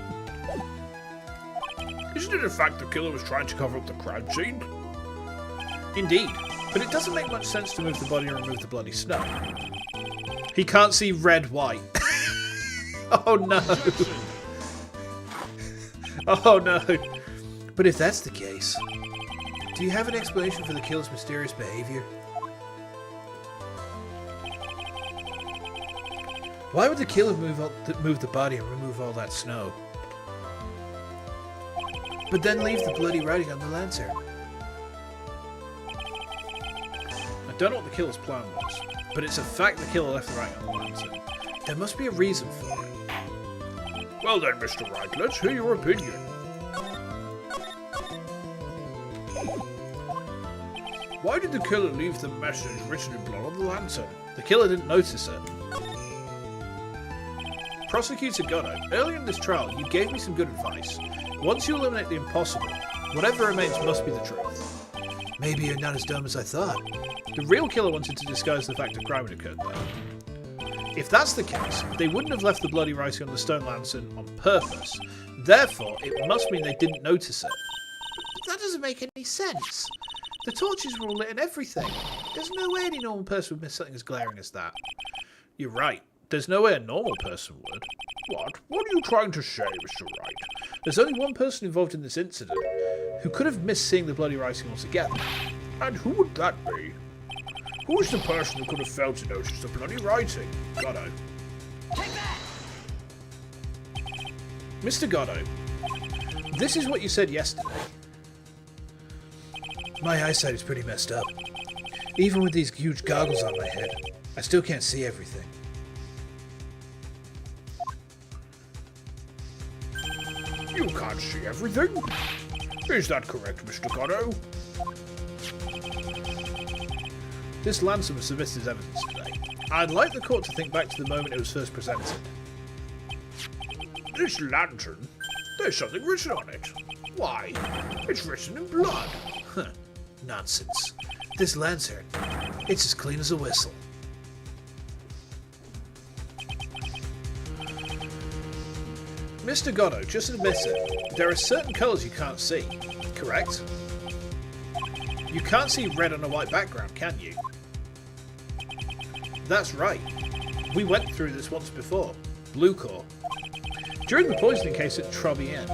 Isn't it a fact the killer was trying to cover up the crime scene? Indeed, but it doesn't make much sense to move the body and remove the bloody snow. He can't see red white. Oh no. Oh no. But if that's the case, do you have an explanation for the killer's mysterious behavior? Why would the killer move the body and remove all that snow? But then leave the bloody writing on the lantern? I don't know what the killer's plan was, but it's a fact the killer left the writing on the lantern. There must be a reason for it. Well then, Mr. Wright, let's hear your opinion. Why did the killer leave the message written in blood on the lantern? The killer didn't notice it. Prosecutor Goddo, earlier in this trial, you gave me some good advice. Once you eliminate the impossible, whatever remains must be the truth. Maybe you're not as dumb as I thought. The real killer wanted to disguise the fact a crime had occurred there. If that's the case, they wouldn't have left the bloody writing on the stone lantern on purpose. Therefore, it must mean they didn't notice it. But that doesn't make any sense. The torches were all lit and everything. There's no way any normal person would miss something as glaring as that. You're right. There's no way a normal person would. What? What are you trying to say, Mr. Wright? There's only one person involved in this incident who could have missed seeing the bloody writing altogether. And who would that be? Who is the person who could have failed to notice the bloody writing? Goddo. Take that! Mr. Goddo, this is what you said yesterday. My eyesight is pretty messed up. Even with these huge goggles on my head, I still can't see everything. You can't see everything? Is that correct, Mr. Goddo? This lantern was submitted as evidence today. I'd like the court to think back to the moment it was first presented. This lantern? There's something written on it. Why? It's written in blood. Huh. Nonsense. This lantern, it's as clean as a whistle. Mr. Goddo, just admit it. There are certain colours you can't see, correct? You can't see red on a white background, can you? That's right. We went through this once before. Blue core. During the poisoning case at Tribulations.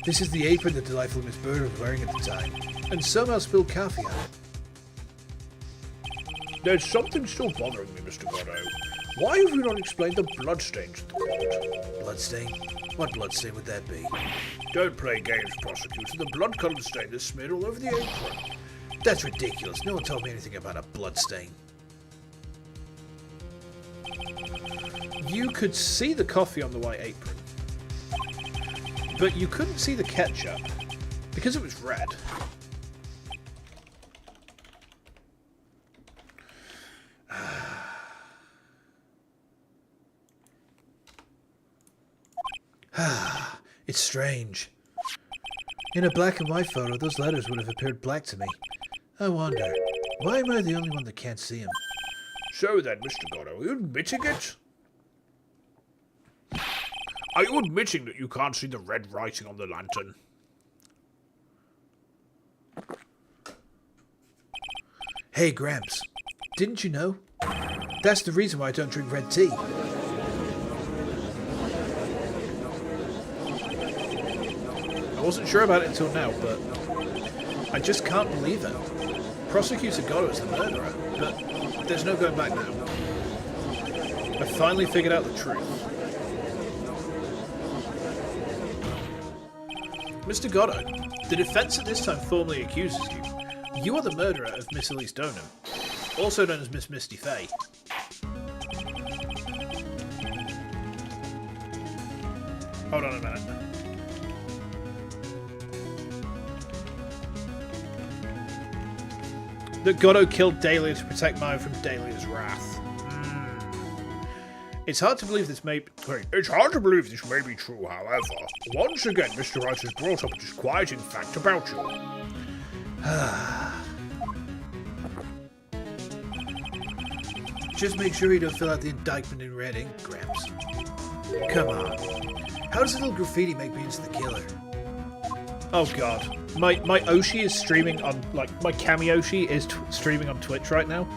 This is the apron that delightful Miss Bird was wearing at the time, and somehow spilled coffee on it. There's something still bothering me, Mr. Goddo. Why have you not explained the bloodstains to the court? Bloodstain? What bloodstain would that be? Don't play games, prosecutor. The blood-coloured stain is smeared all over the apron. That's ridiculous. No one told me anything about a bloodstain. You could see the coffee on the white apron, but you couldn't see the ketchup because it was red. It's strange. In a black and white photo, those letters would have appeared black to me. I wonder, why am I the only one that can't see them? So then, Mr. Goddo, are you admitting it? Are you admitting that you can't see the red writing on the lantern? Hey, Gramps, didn't you know? That's the reason why I don't drink red tea. I wasn't sure about it until now, but I just can't believe it. Prosecutor Goddo is the murderer, but there's no going back now. I finally figured out the truth. Mr. Goddo, the defense at this time formally accuses you. You are the murderer of Miss Elise Donham, also known as Miss Misty Fey. Hold on a minute. That Godot killed Dahlia to protect Maya from Dahlia's wrath. It's hard to believe this may... Wait, it's hard to believe this may be true, however. Once again, Mr. Wright has brought up a disquieting fact about you. Just make sure you don't fill out the indictment in red ink, Gramps. Come on. How does a little graffiti make me into the killer? Oh god. My Oshi is streaming on... Like, my Kami Oshi is streaming on Twitch right now.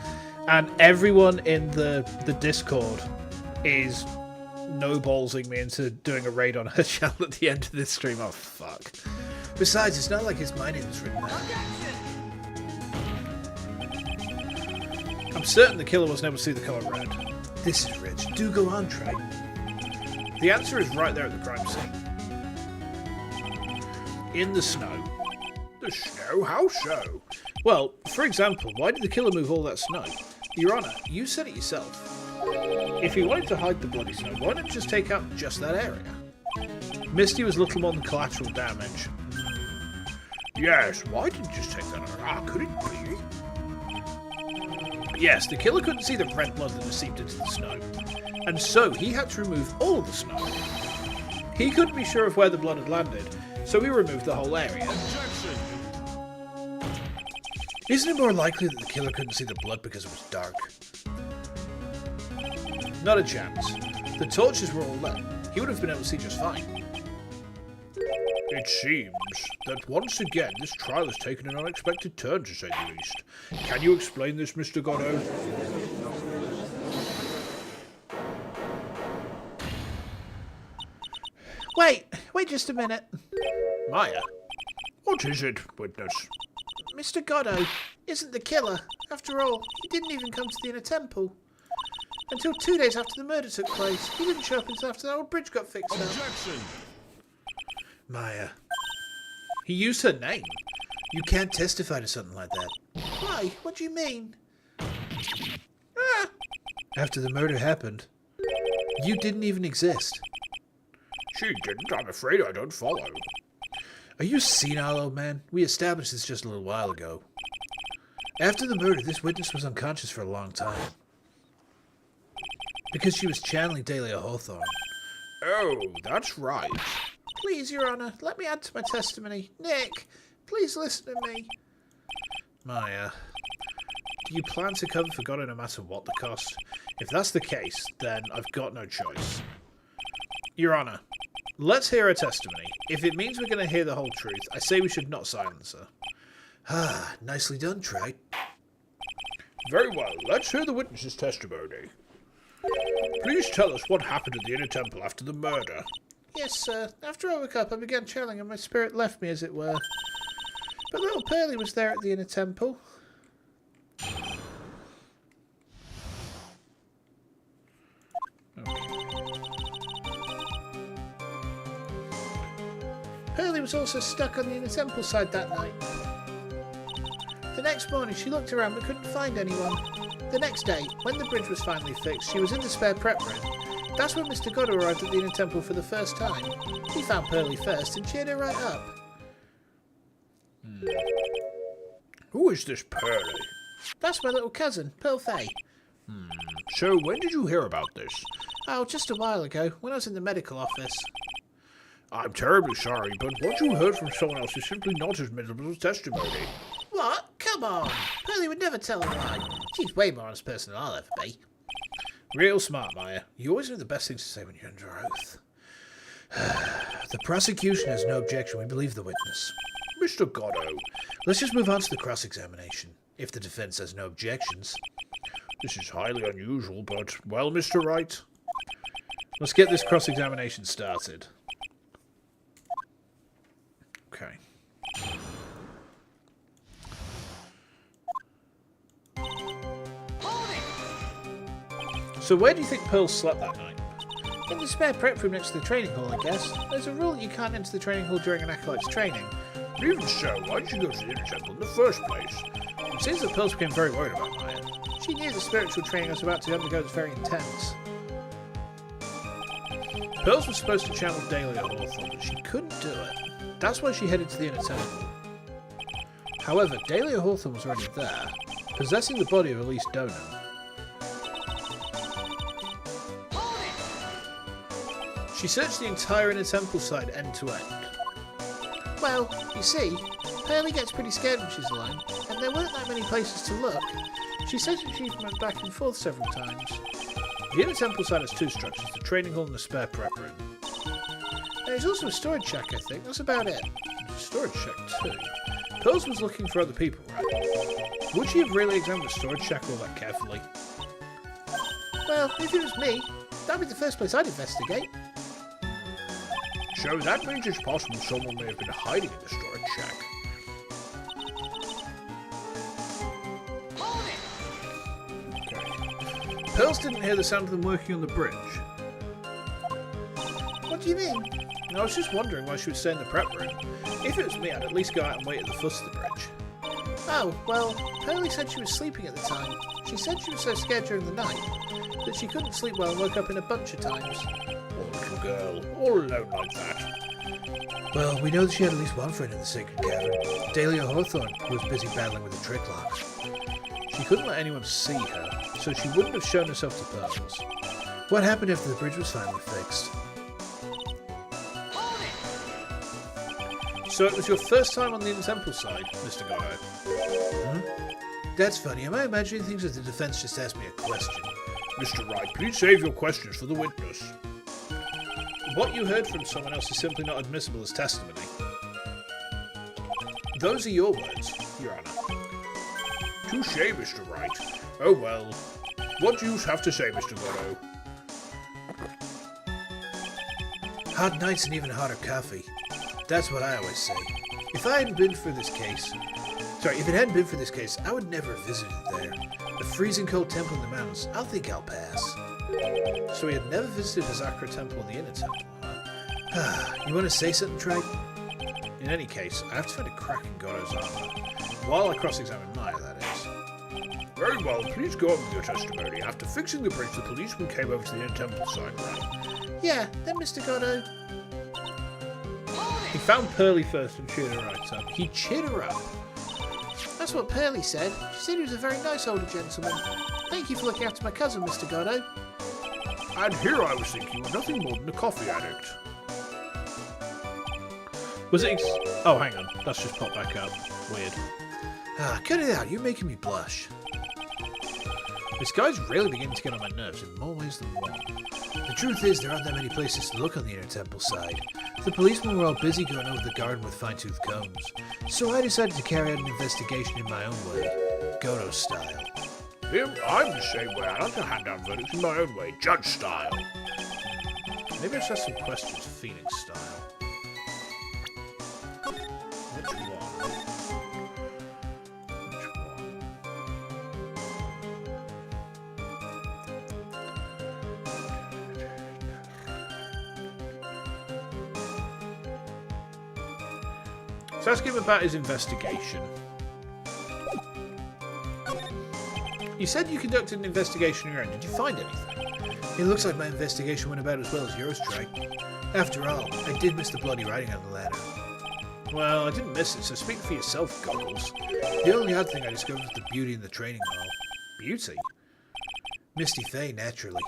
And everyone in the Discord is no-ballsing me into doing a raid on her channel at the end of this stream. Oh, fuck. Besides, it's not like his my name was written down. I'm certain the killer was never see the colour red. This is rich. Do go on, Trey. The answer is right there at the crime scene. In the snow. The snow? How so? Well, for example, why did the killer move all that snow? Your Honour, you said it yourself. If he wanted to hide the bloody snow, why not just take out just that area? Misty was little more than collateral damage. Yes, why didn't you just take that out? Ah, could it be? Yes, the killer couldn't see the red blood that had seeped into the snow, and so he had to remove all of the snow. He couldn't be sure of where the blood had landed, so he removed the whole area. Objection! Isn't it more likely that the killer couldn't see the blood because it was dark? Not a chance. The torches were all lit. He would have been able to see just fine. It seems that once again this trial has taken an unexpected turn, to say the least. Can you explain this, Mr. Godot? Wait just a minute. Maya? What is it, witness? Mr. Godot isn't the killer. After all, he didn't even come to the inner temple. Until 2 days after the murder took place. He didn't show up until after our bridge got fixed up. Objection! Maya, He used her name. you can't testify to something like that. Why? What do you mean? After the murder happened, you didn't even exist. She didn't. I'm afraid I don't follow. Are you senile, old man? We established this just a little while ago. After the murder, this witness was unconscious for a long time. Because she was channeling Dahlia Hawthorne. Oh, that's right. Please, Your Honour, let me add to my testimony. Nick, please listen to me. Maya, do you plan to cover for Godot no matter what the cost? If that's the case, then I've got no choice. Your Honour, let's hear her testimony. If it means we're going to hear the whole truth, I say we should not silence her. Ah, nicely done, Trey. Very well, let's hear the witness's testimony. Please tell us what happened at the inner temple after the murder. Yes, sir. After I woke up, I began channeling and my spirit left me, as it were. But little Pearlie was there at the inner temple. Pearlie was also stuck on the inner temple side that night. The next morning, she looked around but couldn't find anyone. The next day, when the bridge was finally fixed, she was in the spare prep room. That's when Mr. Godot arrived at the inner temple for the first time. He found Pearlie first and cheered her right up. Who is this Pearlie? That's my little cousin, Pearl Fay. So, when did you hear about this? Oh, just a while ago, when I was in the medical office. I'm terribly sorry, but what you heard from someone else is simply not as miserable as testimony. What? Come on! Pearlie would never tell a lie. She's way more honest person than I'll ever be. Real smart, Maya. You always know the best things to say when you're under oath. The prosecution has no objection. We believe the witness. Mr. Godot, Let's just move on to the cross-examination, if the defense has no objections. this is highly unusual, but, well, Mr. Wright, Let's get this cross-examination started. Okay. So where do you think Pearl slept that night? In the spare prep room next to the training hall, I guess. There's a rule that you can't enter the training hall during an acolyte's training. even so, why did you go to the inner temple in the first place? It seems that Pearl became very worried about Maya. She knew the spiritual training I was about to undergo was very intense. Pearls was supposed to channel Dahlia Hawthorne, but she couldn't do it. That's why she headed to the inner temple. However, Dahlia Hawthorne was already there, Possessing the body of Elise Dono. She searched the entire inner temple side end to end. Well, you see, Pearlie gets pretty scared when she's alone, and there weren't that many places to look. She says that she even went back and forth several times. The inner temple side has two structures, the training hall and the spare prep room. There's also a storage shack, I think. That's about it. There's a storage shack too. Pearls was looking for other people, right? Would she have really examined the storage shack all that carefully? Well, if it was me, that'd be the first place I'd investigate. So that means it's possible someone may have been hiding in the storage shack. Okay. Pearls didn't hear the sound of them working on the bridge. What do you mean? I was just wondering why she would stay in the prep room. If it was me, I'd at least go out and wait at the foot of the bridge. Oh, well, Pearlie said she was sleeping at the time. She said she was so scared during the night that she couldn't sleep well and woke up in a bunch of times. Poor little girl, all alone like that. Well, we know that she had at least one friend in the Sacred Cavern, Dahlia Hawthorne, who was busy battling with the trick locks. She couldn't let anyone see her, so she wouldn't have shown herself to Pearls. What happened after the bridge was finally fixed? So it was your first time on the inner temple side, Mr. Goddo? That's funny. Am I imagining things that the defense just asked me a question? Mr. Wright, please save your questions for the witness. What you heard from someone else is simply not admissible as testimony. Those are your words, Your Honour. Touché, Mr. Wright. Oh well. What do you have to say, Mr. Goddo? Hot nights and even hotter coffee. That's what I always say. If it hadn't been for this case, I would never have visited there. The freezing cold temple in the mountains, I'll think I'll pass. So he had never visited the Zakra temple and the inner temple, huh? You want to say something, Trey? In any case, I have to find a crack in Goddo's armour. While I cross-examine Maya, that is. Very well, please go on with your testimony. After fixing the bridge, the policeman came over to the inner temple side, right? Yeah, then Mr. Goddo. He found Pearlie first and cheered her right up. He cheered her up. That's what Pearlie said. She said he was a very nice older gentleman. Thank you for looking after my cousin, Mr. Goddo. And here I was thinking you were nothing more than a coffee addict. Was it oh, hang on. That's just popped back up. Weird. Cut it out. You're making me blush. This guy's really beginning to get on my nerves in more ways than one. The truth is, there aren't that many places to look on the inner temple side. The policemen were all busy going over the garden with fine-tooth combs, so I decided to carry out an investigation in my own way, Goddo style. I'm the same way. I like to hand down verdicts in my own way, judge style. Maybe I should ask some questions, Phoenix style. Which one? So ask him about his investigation. You said you conducted an investigation on your own. Did you find anything? It looks like my investigation went about as well as yours, Trey. After all, I did miss the bloody writing on the ladder. Well, I didn't miss it, so speak for yourself, Goggles. The only odd thing I discovered was the beauty in the training hall. Beauty? Misty Faye, naturally.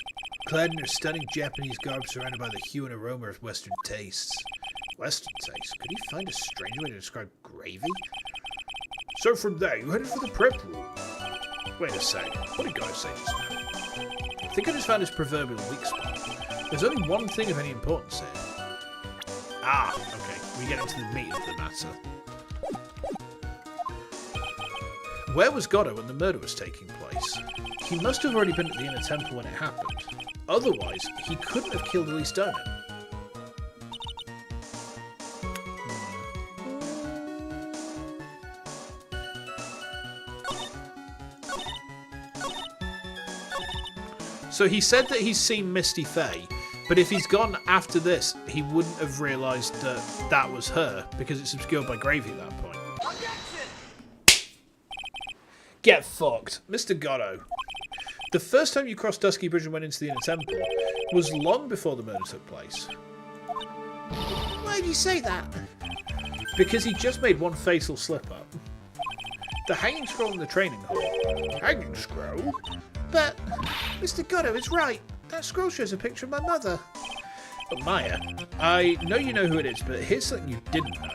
Clad in her stunning Japanese garb surrounded by the hue and aroma of Western tastes. Western taste? Could he find a strange way to describe gravy? So from there, you headed for the prep room. Wait a sec. What did Guy say just now? I think I just found his proverbial weak spot. There's only one thing of any importance here. Ah, okay. We get into the meat of the matter. Where was Goddo when the murder was taking place? He must have already been at the inner temple when it happened. Otherwise, he couldn't have killed Elise Dono. So he said that he's seen Misty Faye, but if he's gone after this, he wouldn't have realised that that was her, because it's obscured by gravy at that point. Objection! Get fucked. Mr. Goddo. The first time you crossed Dusky Bridge and went into the inner temple was long before the murder took place. Why did you say that? Because he just made one fatal slip-up. The hanging scroll in the training hall. Hanging scroll? But Mr. Goddo is right. That scroll shows a picture of my mother. But Maya, I know you know who it is, but here's something you didn't know.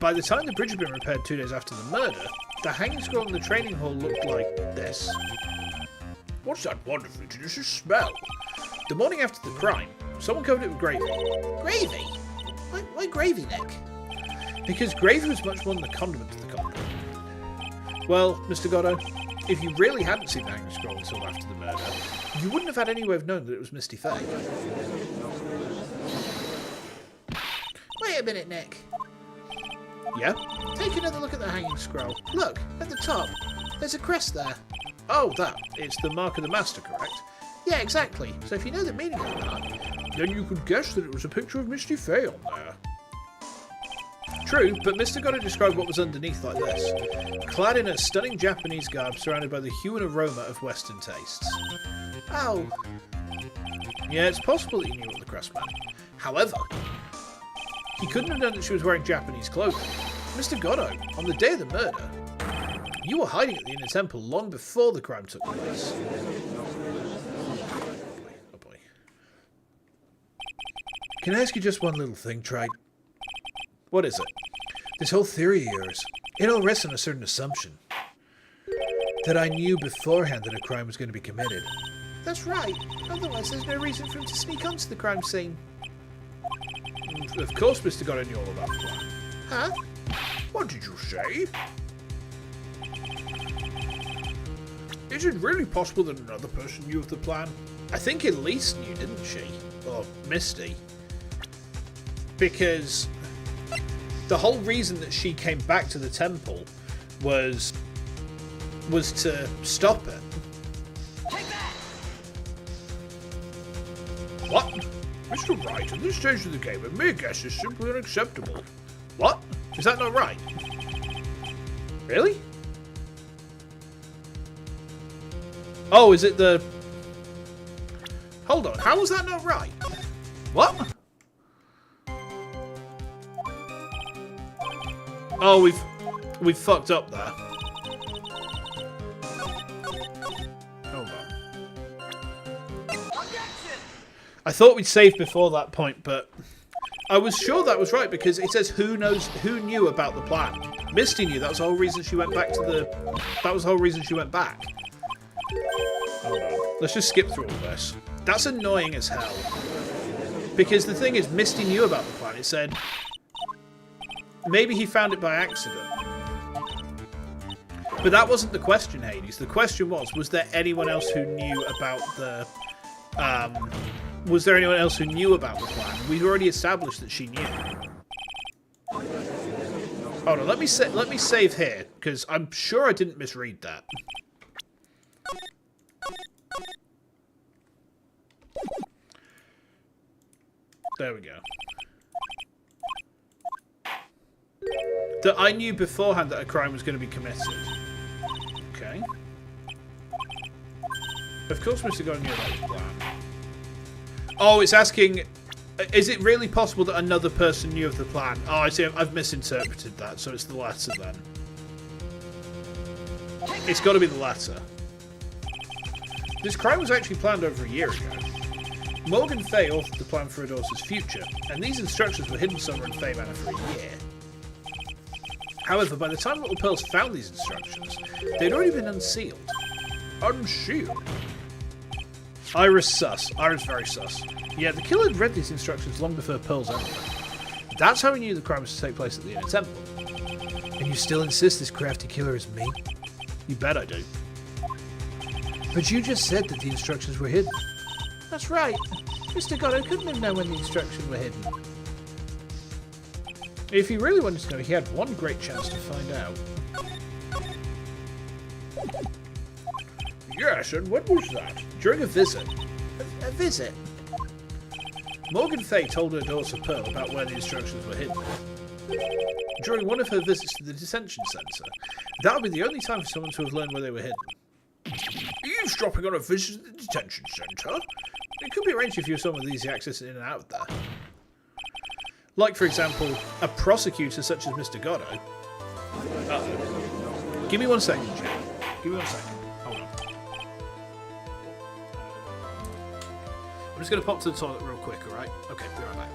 By the time the bridge had been repaired 2 days after the murder, the hanging scroll in the training hall looked like this. What's that wonderfully delicious smell? The morning after the crime, someone covered it with gravy. Gravy? Why gravy, Nick? Because gravy was much more than the condiment to the condiment. Well, Mr. Goddo, if you really hadn't seen the hanging scroll until after the murder, you wouldn't have had any way of knowing that it was Misty Faye. Wait a minute, Nick. Yeah? Take another look at the hanging scroll. Look, at the top. There's a crest there. Oh, that. It's the mark of the master, correct? Yeah, exactly. So if you know the meaning of the mark, Then you could guess that it was a picture of Misty Faye on there. True, but Mr. Goddo described what was underneath like this. Clad in a stunning Japanese garb surrounded by the hue and aroma of Western tastes. oh, Yeah, it's possible that he knew what the crest meant. However, he couldn't have known that she was wearing Japanese clothing. Mr. Goddo, on the day of the murder, you were hiding at the Inner Temple long before the crime took place. Oh boy. Can I ask you just one little thing, Trike? What is it? This whole theory of yours, it all rests on a certain assumption. That I knew beforehand that a crime was going to be committed. that's right. Otherwise, there's no reason for him to sneak onto the crime scene. Of course Mr. Goddo knew all about the plan. Huh? What did you say? Is it really possible that another person knew of the plan? I think Elise knew, didn't she? Or Misty. Because the whole reason that she came back to the temple was to stop it. Take that! What? Mr. Wright, at this stage of the game, a mere guess is simply unacceptable. What? Is that not right? Really? Oh, is it the... Hold on, how was that not right? What? Oh, we've fucked up there. Hold on. Objection! I thought we'd saved before that point, but I was sure that was right because it says who knew about the plan. Misty knew. That was the whole reason she went back to the. That was the whole reason she went back. Hold on. Let's just skip through all this. That's annoying as hell. Because the thing is, Misty knew about the plan. It said maybe he found it by accident. But that wasn't the question, Hades. The question was there anyone else who knew about the... was there anyone else who knew about the plan? We've already established that she knew. Hold on, let me save here, because I'm sure I didn't misread that. There we go. That I knew beforehand that a crime was going to be committed. Okay. Of course Mr. Goddo knew about the plan. Oh, it's asking, is it really possible that another person knew of the plan? Oh, I see, I've misinterpreted that, so it's the latter then. It's got to be the latter. This crime was actually planned over a year ago. Morgan Fay authored the plan for her daughter's future, and these instructions were hidden somewhere in Fay Manor for a year. However, by the time Little Pearls found these instructions, they'd already been unsealed. Unsealed? Iris sus. Iris very sus. Yeah, the killer had read these instructions long before Pearls entered them. That's how he knew the crime was to take place at the Inner Temple. And you still insist this crafty killer is me? You bet I do. But you just said that the instructions were hidden. That's right. Mr. Goddo couldn't have known when the instructions were hidden. If he really wanted to know, he had one great chance to find out. Yes, and when was that? During a visit, A visit? Morgan Fay told her daughter Pearl about where the instructions were hidden. During one of her visits to the detention centre, that would be the only time for someone to have learned where they were hidden. Eavesdropping on a visit to the detention centre? It could be arranged if you were someone with easy access in and out of there. Like, for example, a prosecutor such as Mr. Goddo. Uh-oh. Give me 1 second, Jack. Give me 1 second. Hold on. I'm just going to pop to the toilet real quick, alright? Okay, be right back.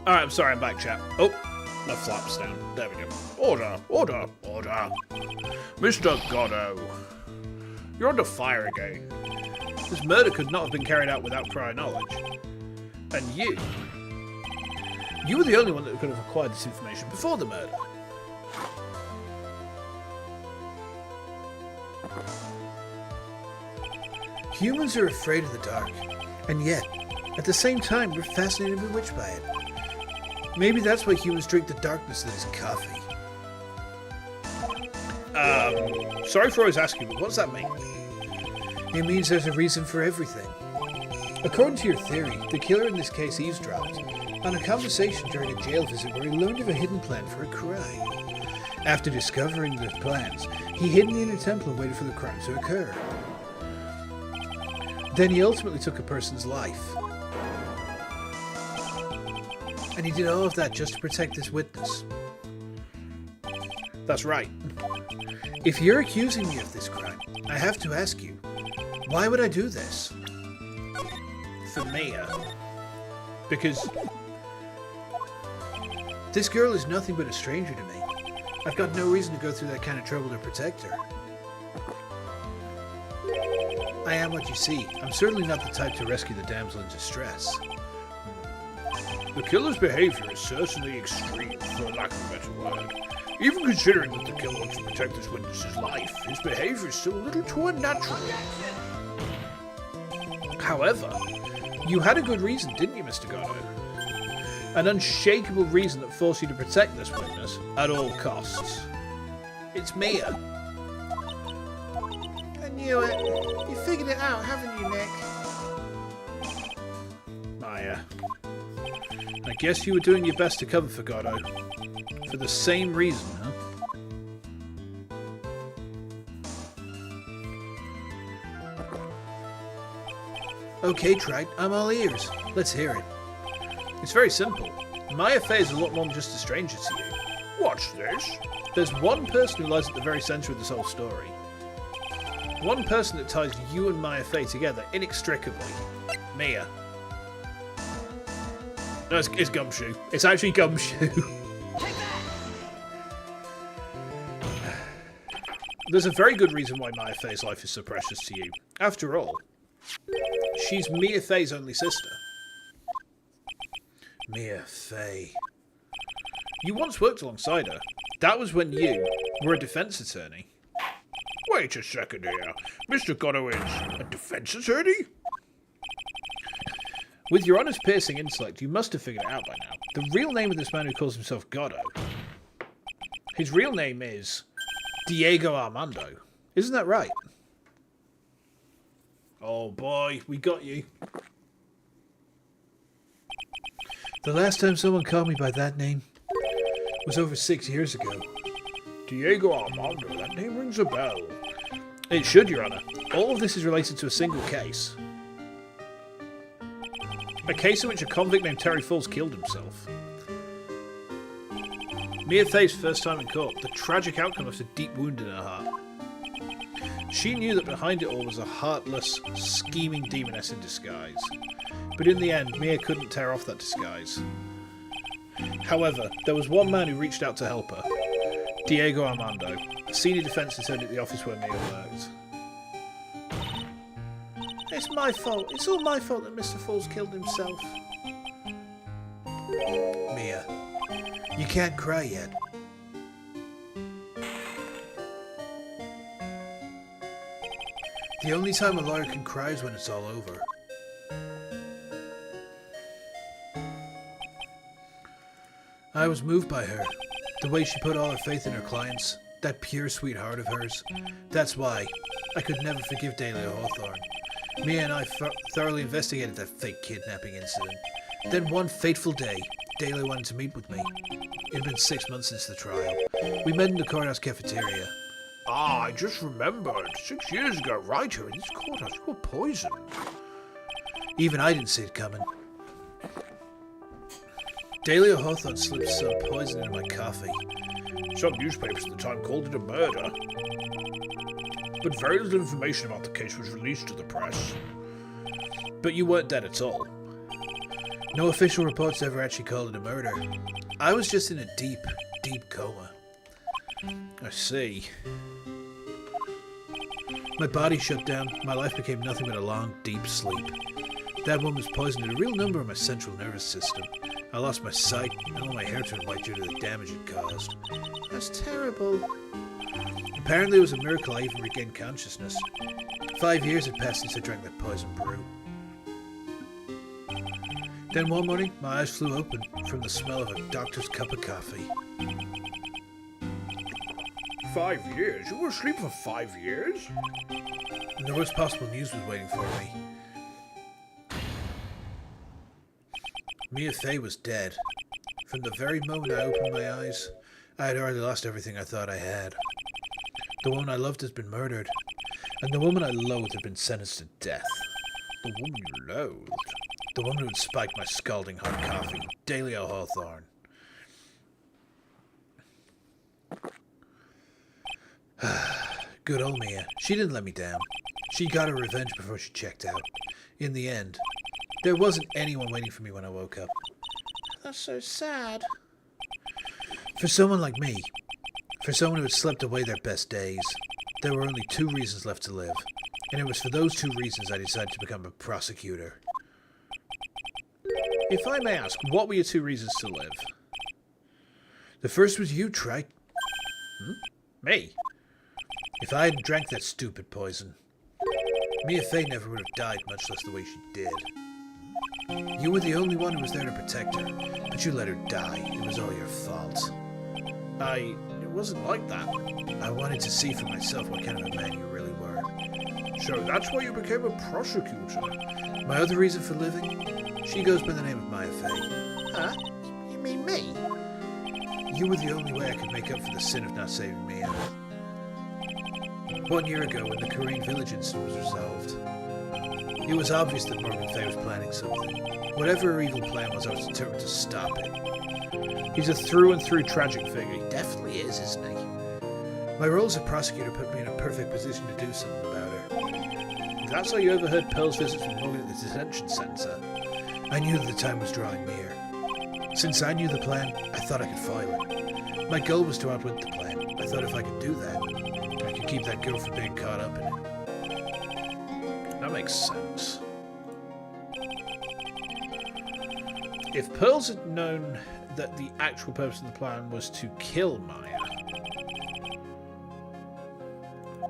Alright, I'm sorry, I'm back, chat. Oh, my flap's down. There we go. Order, order, order. Mr. Goddo, you're under fire again. This murder could not have been carried out without prior knowledge. And you were the only one that could have acquired this information before the murder. Humans are afraid of the dark, and yet, at the same time, we're fascinated and bewitched by it. Maybe that's why humans drink the darkness that is coffee. Sorry for always asking, but what does that mean? It means there's a reason for everything. According to your theory, the killer in this case eavesdropped on a conversation during a jail visit where he learned of a hidden plan for a crime. After discovering the plans, he hid in the inner temple and waited for the crime to occur. Then he ultimately took a person's life. And he did all of that just to protect this witness. That's right. If you're accusing me of this crime, I have to ask you, why would I do this? For Mia. Because this girl is nothing but a stranger to me. I've got no reason to go through that kind of trouble to protect her. I am what you see. I'm certainly not the type to rescue the damsel in distress. The killer's behavior is certainly extreme, for lack of a better word. Even considering that the killer wants to protect this witness's life, his behavior is still a little too unnatural. However, you had a good reason, didn't you, Mr. Goddo? An unshakable reason that forced you to protect this witness at all costs. It's Mia. I knew it. You figured it out, haven't you, Nick? Maya. I guess you were doing your best to cover for Goddo. For the same reason, huh? Okay, Trite, I'm all ears. Let's hear it. It's very simple. Maya Fey is a lot more than just a stranger to you. What's this? There's one person who lies at the very centre of this whole story. One person that ties you and Maya Fey together inextricably. Mia. No, it's Gumshoe. It's actually Gumshoe. There's a very good reason why Maya Fey's life is so precious to you. After all, she's Mia Fey's only sister. Mia Fey. You once worked alongside her. That was when you were a defense attorney. Wait a second here. Mr. Goddo is a defense attorney? With your honest piercing intellect, you must have figured it out by now. The real name of this man who calls himself Goddo. His real name is Diego Armando. Isn't that right? Oh boy, we got you. The last time someone called me by that name was over 6 years ago. Diego Armando, that name rings a bell. It should, Your Honour. All of this is related to a single case. A case in which a convict named Terry Falls killed himself. Mia Fey's first time in court. The tragic outcome left a deep wound in her heart. She knew that behind it all was a heartless, scheming demoness in disguise. But in the end, Mia couldn't tear off that disguise. However, there was one man who reached out to help her. Diego Armando, a senior defense attorney at the office where Mia worked. It's my fault. It's all my fault that Mr. Falls killed himself. Mia, you can't cry yet. The only time a lawyer can cry is when it's all over. I was moved by her. The way she put all her faith in her clients. That pure, sweet heart of hers. That's why I could never forgive Delia Hawthorne. Mia and I thoroughly investigated that fake kidnapping incident. Then one fateful day, Delia wanted to meet with me. It had been 6 months since the trial. We met in the courthouse cafeteria. Ah, I just remembered. 6 years ago, right here in this courthouse, you were poisoned. Even I didn't see it coming. Delia Hawthorne slipped some poison into my coffee. Some newspapers at the time called it a murder. But very little information about the case was released to the press. But you weren't dead at all. No official reports ever actually called it a murder. I was just in a deep, deep coma. I see. My body shut down. My life became nothing but a long, deep sleep. That woman's poison did a real number on my central nervous system. I lost my sight, and all my hair turned white due to the damage it caused. That's terrible. Apparently it was a miracle I even regained consciousness. 5 years had passed since I drank that poison brew. Then one morning, my eyes flew open from the smell of a doctor's cup of coffee. 5 years? You were asleep for 5 years? And the worst possible news was waiting for me. Mia Fey was dead. From the very moment I opened my eyes, I had already lost everything I thought I had. The woman I loved had been murdered, and the woman I loathed had been sentenced to death. The woman you loathed? The woman who had spiked my scalding hot coffee, Delia Hawthorne. Good old Mia. She didn't let me down. She got her revenge before she checked out. In the end, there wasn't anyone waiting for me when I woke up. That's so sad. For someone like me, for someone who had slept away their best days, there were only 2 reasons left to live. And it was for those 2 reasons I decided to become a prosecutor. If I may ask, what were your 2 reasons to live? The first was you, Trike. Me? If I hadn't drank that stupid poison, Mia Fey never would have died, much less the way she did. You were the only one who was there to protect her, but you let her die. It was all your fault. It wasn't like that. I wanted to see for myself what kind of a man you really were. So that's why you became a prosecutor? My other reason for living? She goes by the name of Maya Fey. Huh? You mean me? You were the only way I could make up for the sin of not saving Mia. 1 year ago, when the Korean village incident was resolved, it was obvious that Morgan Fey was planning something. Whatever her evil plan was, I was determined to stop it. He's a through-and-through tragic figure. He definitely is, isn't he? My role as a prosecutor put me in a perfect position to do something about her. That's how you overheard Pearl's visits with Morgan at the detention centre. I knew that the time was drawing near. Since I knew the plan, I thought I could foil it. My goal was to outwit the plan. I thought if I could do that, I could keep that girl from being caught up in it. That makes sense. If Pearls had known that the actual purpose of the plan was to kill Maya,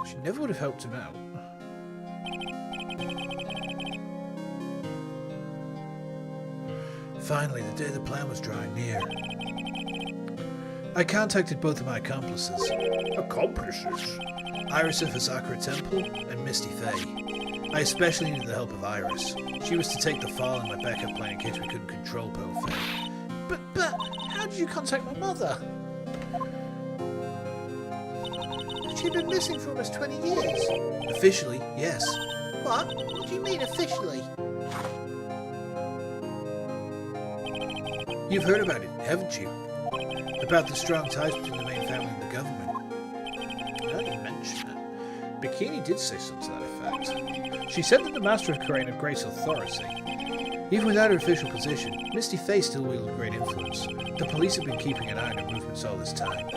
she never would have helped him out. Finally, the day the plan was drawing near, I contacted both of my accomplices. Accomplices? Iris of Hazakura Temple and Misty Fey. I especially needed the help of Iris. She was to take the fall in my backup plan in case we couldn't control Pearl Fey. But, how did you contact my mother? She'd been missing for almost 20 years. Officially, yes. What? What do you mean, officially? You've heard about it, haven't you? About the strong ties between the main family and the government. Now you mention it. Bikini did say something to that effect. She said that the Master of Karain had great authority. Even without her official position, Misty Faye still wielded great influence. The police have been keeping an eye on her movements all this time.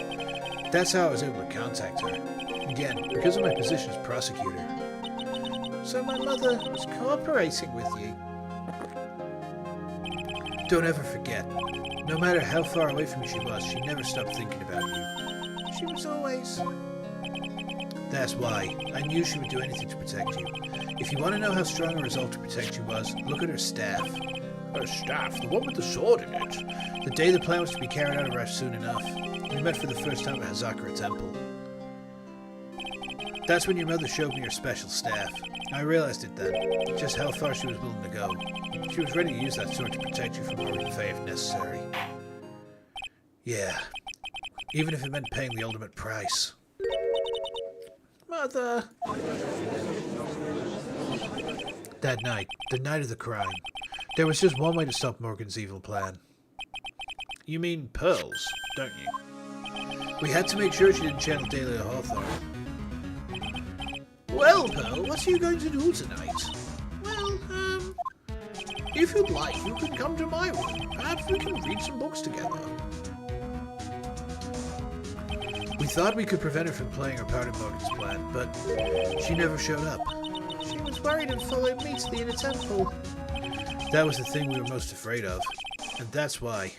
That's how I was able to contact her. Again, because of my position as prosecutor. So my mother was cooperating with you? Don't ever forget, no matter how far away from you she was, she never stopped thinking about you. She was always... That's why. I knew she would do anything to protect you. If you want to know how strong a resolve to protect you was, look at her staff. Her staff? The one with the sword in it? The day the plan was to be carried out arrived soon enough. We met for the first time at Hazakura Temple. That's when your mother showed me her special staff. I realized it then, just how far she was willing to go. She was ready to use that sword to protect you from Orin Faye if necessary. Yeah, even if it meant paying the ultimate price. Mother... That night, the night of the crime, there was just one way to stop Morgan's evil plan. You mean pearls, don't you? We had to make sure she didn't channel Dahlia Hawthorne. Well, Pearl, what are you going to do tonight? Well, if you'd like, you can come to my room. Perhaps we can read some books together. We thought we could prevent her from playing her part in Morgan's plan, but she never showed up. She was worried and followed me to the inner temple. That was the thing we were most afraid of, and that's why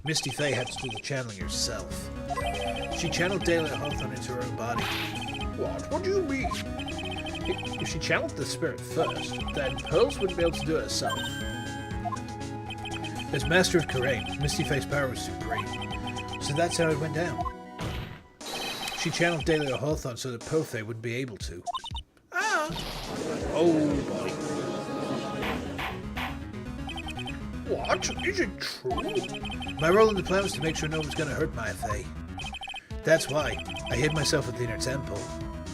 Misty Faye had to do the channeling herself. She channeled Dahlia Hawthorne into her own body. What? What do you mean? If she channeled the spirit first, then Pearls wouldn't be able to do it herself. As Master of Karain, Misty Faye's power was supreme, so that's how it went down. She channeled Dahlia Hawthorne so that Pearl Faye wouldn't be able to. Ah! Oh boy. What? Is it true? My role in the plan was to make sure no one was going to hurt Maya Faye. That's why I hid myself at the inner temple.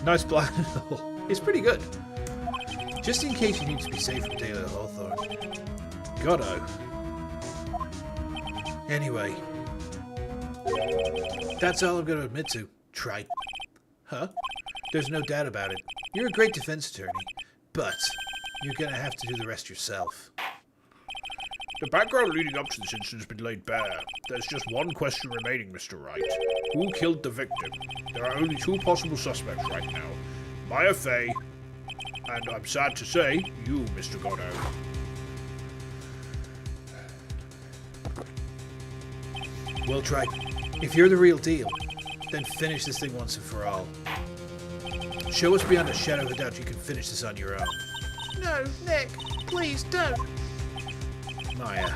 Nice plan and all. It's pretty good. Just in case you need to be safe from Dahlia Hawthorne. Goddo. Anyway, that's all I'm going to admit to. Tripe. Huh? There's no doubt about it. You're a great defense attorney, but you're going to have to do the rest yourself. The background leading up to this incident has been laid bare. There's just one question remaining, Mr. Wright. Who killed the victim? There are only two possible suspects right now. Maya Faye, and I'm sad to say, you, Mr. Goddo. Well, Tripe, if you're the real deal, then finish this thing once and for all. Show us beyond a shadow of a doubt you can finish this on your own. No, Nick, please don't. Maya.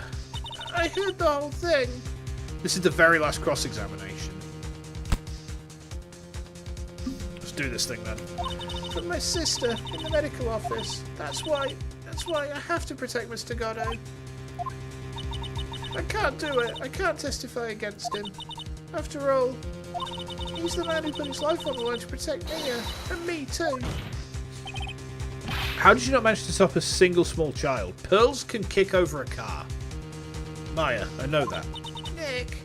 I heard the whole thing. This is the very last cross-examination. Let's do this thing then. But my sister in the medical office. That's why I have to protect Mr. Goddo. I can't do it. I can't testify against him. After all, he's the man who put his life on the line to protect Mia, and me too. How did you not manage to stop a single small child? Pearls can kick over a car. Maya, I know that. Nick.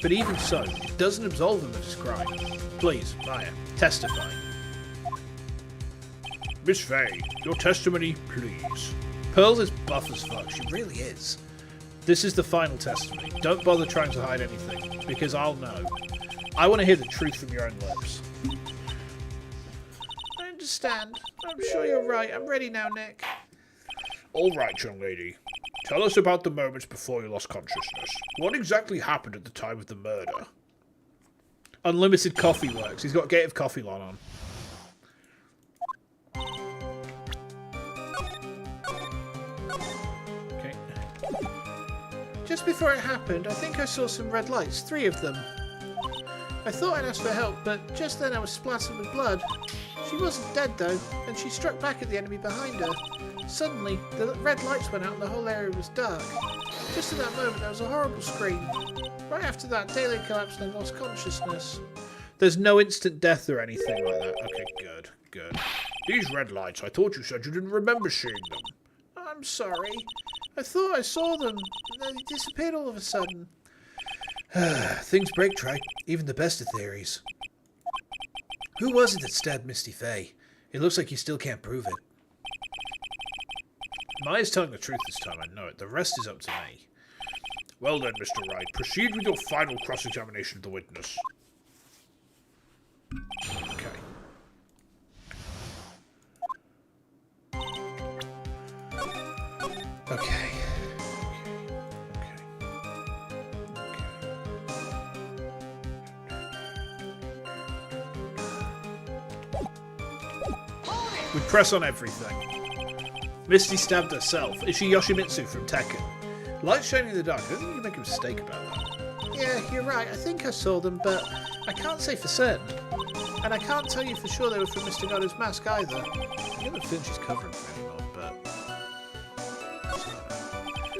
But even so, it doesn't absolve him of his crime. Please, Maya, testify. Miss Faye, your testimony, please. Pearls is buff as fuck, she really is. This is the final testimony. Don't bother trying to hide anything, because I'll know. I want to hear the truth from your own lips. I understand. I'm sure you're right. I'm ready now, Nick. All right, young lady. Tell us about the moments before you lost consciousness. What exactly happened at the time of the murder? Unlimited coffee works. He's got Gate of Coffee Lot on. Okay. Just before it happened, I think I saw some red lights, 3 of them. I thought I'd ask for help, but just then I was splattered with blood. She wasn't dead though, and she struck back at the enemy behind her. Suddenly, the red lights went out and the whole area was dark. Just at that moment, there was a horrible scream. Right after that, Dahlia collapsed and I lost consciousness. There's no instant death or anything like that. Okay, good, good. These red lights, I thought you said you didn't remember seeing them. I'm sorry. I thought I saw them, and then they disappeared all of a sudden. Things break, Trike. Even the best of theories. Who was it that stabbed Misty Faye? It looks like you still can't prove it. Maya's telling the truth this time, I know it. The rest is up to me. Well then, Mr. Wright, proceed with your final cross-examination of the witness. Okay. Okay. We press on everything. Misty stabbed herself. Is she Yoshimitsu from Tekken? Light shining in the dark. I don't think you can make a mistake about that. Yeah, you're right. I think I saw them, but I can't say for certain. And I can't tell you for sure they were from Mr. Godo's mask either. I don't feel she's covering for anyone, but...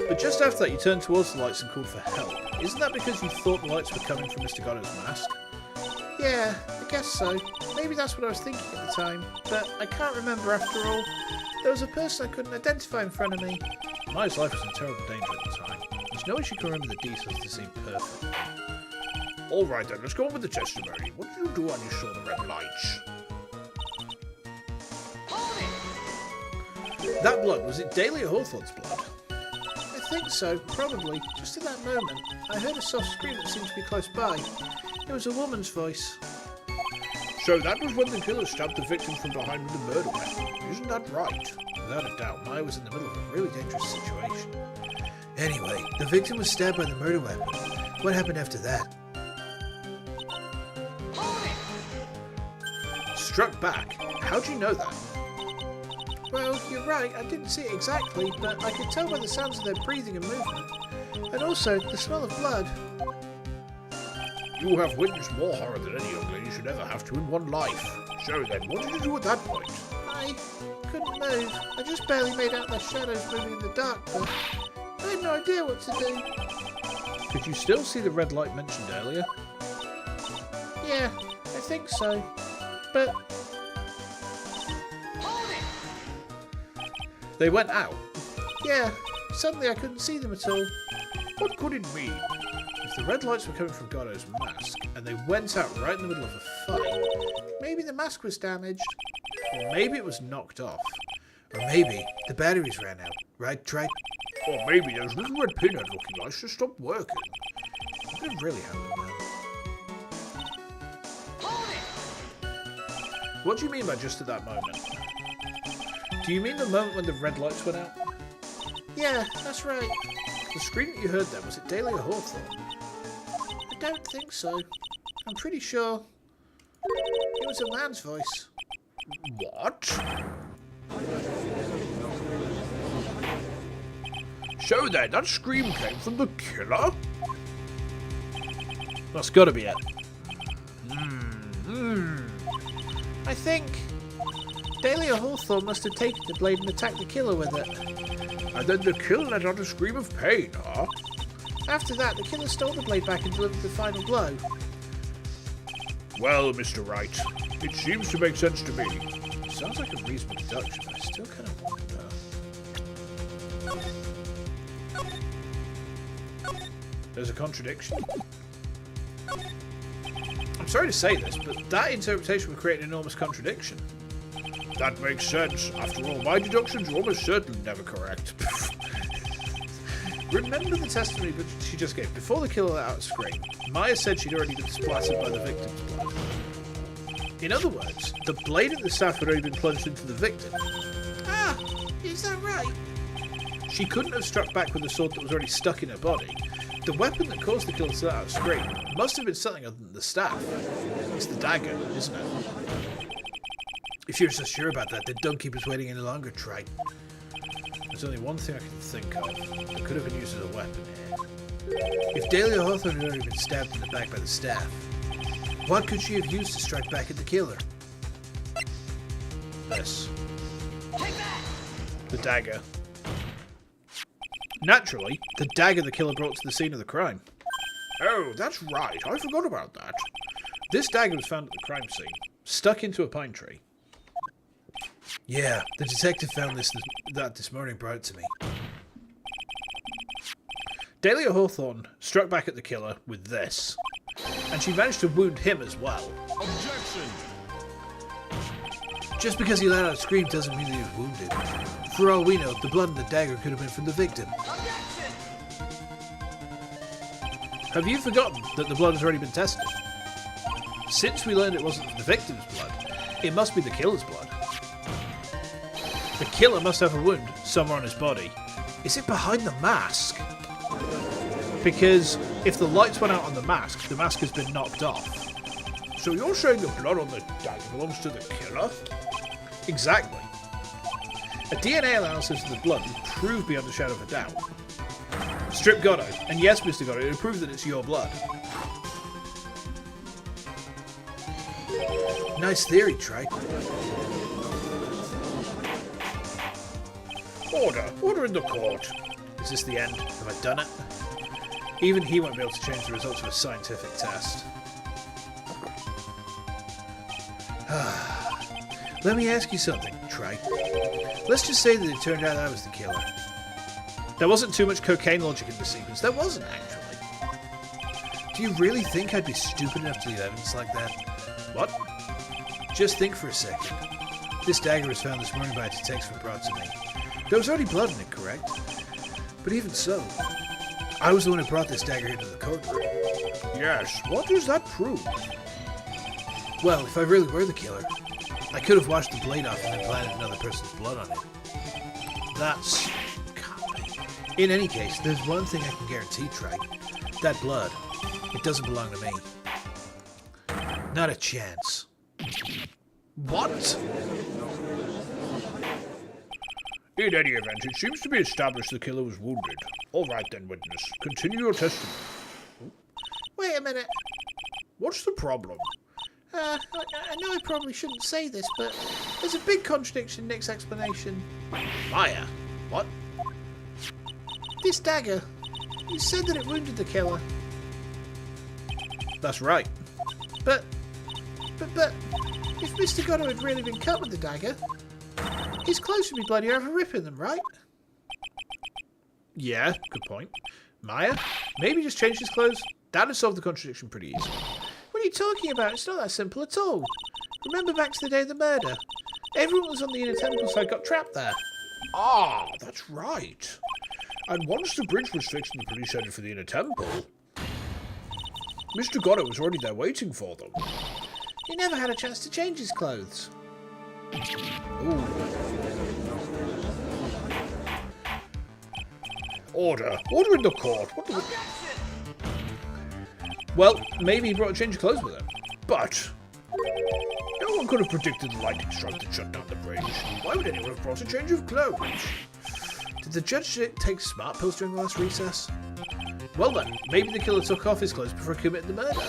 But just after that, you turned towards the lights and called for help. Isn't that because you thought the lights were coming from Mr. Godo's mask? Yeah, I guess so. Maybe that's what I was thinking at the time, but I can't remember after all. There was a person I couldn't identify in front of me. Maya's life was in terrible danger at the time. There's no way she can remember the details to seem perfect. Alright then, let's go on with the testimony. What did you do when you saw the red lights? That blood, was it Dahlia Hawthorne's blood? I think so, probably. Just at that moment, I heard a soft scream that seemed to be close by. It was a woman's voice. So that was when the killer stabbed the victim from behind with the murder weapon. Isn't that right? Without a doubt, Maya was in the middle of a really dangerous situation. Anyway, the victim was stabbed by the murder weapon. What happened after that? Struck back? How'd you know that? Well, you're right, I didn't see it exactly, but I could tell by the sounds of their breathing and movement. And also, the smell of blood. You have witnessed more horror than any young lady should ever have to in one life. So then, what did you do at that point? I couldn't move. I just barely made out their shadows moving in the dark, but I had no idea what to do. Could you still see the red light mentioned earlier? Yeah, I think so. But They went out. yeah, suddenly I couldn't see them at all. What could it mean? If the red lights were coming from Godo's mask, and they went out right in the middle of a fight, Maybe the mask was damaged. or maybe it was knocked off. Or maybe the batteries ran out. Right, Trike? Or maybe those little red pinhead looking lights just stopped working. It could have really happened then. What do you mean by just at that moment? Do you mean the moment when the red lights went out? Yeah, that's right. The scream that you heard then, was it Dahlia Hawthorne? I don't think so. I'm pretty sure it was a man's voice. What? So then, that scream came from the killer? That's gotta be it. I think Dahlia Hawthorne must have taken the blade and attacked the killer with it. And then the killer let out a scream of pain, huh? After that, the killer stole the blade back and delivered the final blow. Well, Mr. Wright, it seems to make sense to me. Sounds like a reasonable deduction, but I still kind of wonder. There's a contradiction. I'm sorry to say this, but that interpretation would create an enormous contradiction. That makes sense. After all, my deductions are almost certainly never correct. Remember the testimony that she just gave. Before the killer let out a scream, Maya said she'd already been splattered by the victim's blood. In other words, the blade of the staff had already been plunged into the victim. Ah, is that right? She couldn't have struck back with a sword that was already stuck in her body. The weapon that caused the killer to let out a scream must have been something other than the staff. It's the dagger, isn't it? If you're so sure about that, then don't keep us waiting any longer, Trike. There's only one thing I can think of that could have been used as a weapon here. If Dahlia Hawthorne had already been stabbed in the back by the staff, what could she have used to strike back at the killer? This. Take that! The dagger. Naturally, the dagger the killer brought to the scene of the crime. Oh, that's right. I forgot about that. This dagger was found at the crime scene, stuck into a pine tree. Yeah, the detective found that this morning, brought it to me. Dahlia Hawthorne struck back at the killer with this, and she managed to wound him as well. Objection! Just because he let out a scream doesn't mean that he was wounded. For all we know, the blood in the dagger could have been from the victim. Have you forgotten that the blood has already been tested? Since we learned it wasn't the victim's blood, it must be the killer's blood. The killer must have a wound somewhere on his body. Is it behind the mask? Because if the lights went out on the mask has been knocked off. So you're saying the blood on the dagger belongs to the killer? Exactly. A DNA analysis of the blood would prove beyond a shadow of a doubt. Strip Gatto, and yes, Mr. Gatto, it would prove that it's your blood. Nice theory, Trike. Order in the court. Is this the end? Have I done it? Even he won't be able to change the results of a scientific test. Let me ask you something, Trike. Let's just say that it turned out I was the killer. There wasn't too much cocaine logic in the sequence. There wasn't, actually. Do you really think I'd be stupid enough to leave evidence like that? What? Just think for a second. This dagger was found this morning by a detective brought to me. There was already blood in it, correct? But even so, I was the one who brought this dagger into the courtroom. Yes, what does that prove? Well, if I really were the killer, I could have washed the blade off and then planted another person's blood on it. That's... In any case, there's one thing I can guarantee, Trike. That blood, it doesn't belong to me. Not a chance. What? In any event, it seems to be established the killer was wounded. All right then, witness. Continue your testimony. Wait a minute. What's the problem? I know I probably shouldn't say this, but there's a big contradiction in Nick's explanation. Maya? What? This dagger, you said that it wounded the killer. That's right. But, if Mr. Gatto had really been cut with the dagger, his clothes would be bloody over ripping them, right? Yeah, good point. Maya? Maybe just change his clothes? That'd solve the contradiction pretty easily. What are you talking about? It's not that simple at all. Remember back to the day of the murder? Everyone was on the inner temple side got trapped there. Ah, that's right. And once the bridge was fixed and the police headed for the inner temple, Mr. Gatto was already there waiting for them. He never had a chance to change his clothes. Ooh. Order in the court. What the... Well, maybe he brought a change of clothes with him. But no one could have predicted the lightning strike that shut down the bridge. Why would anyone have brought a change of clothes? Did the judge take smart pills during the last recess? Well then, maybe the killer took off his clothes before he committed the murder.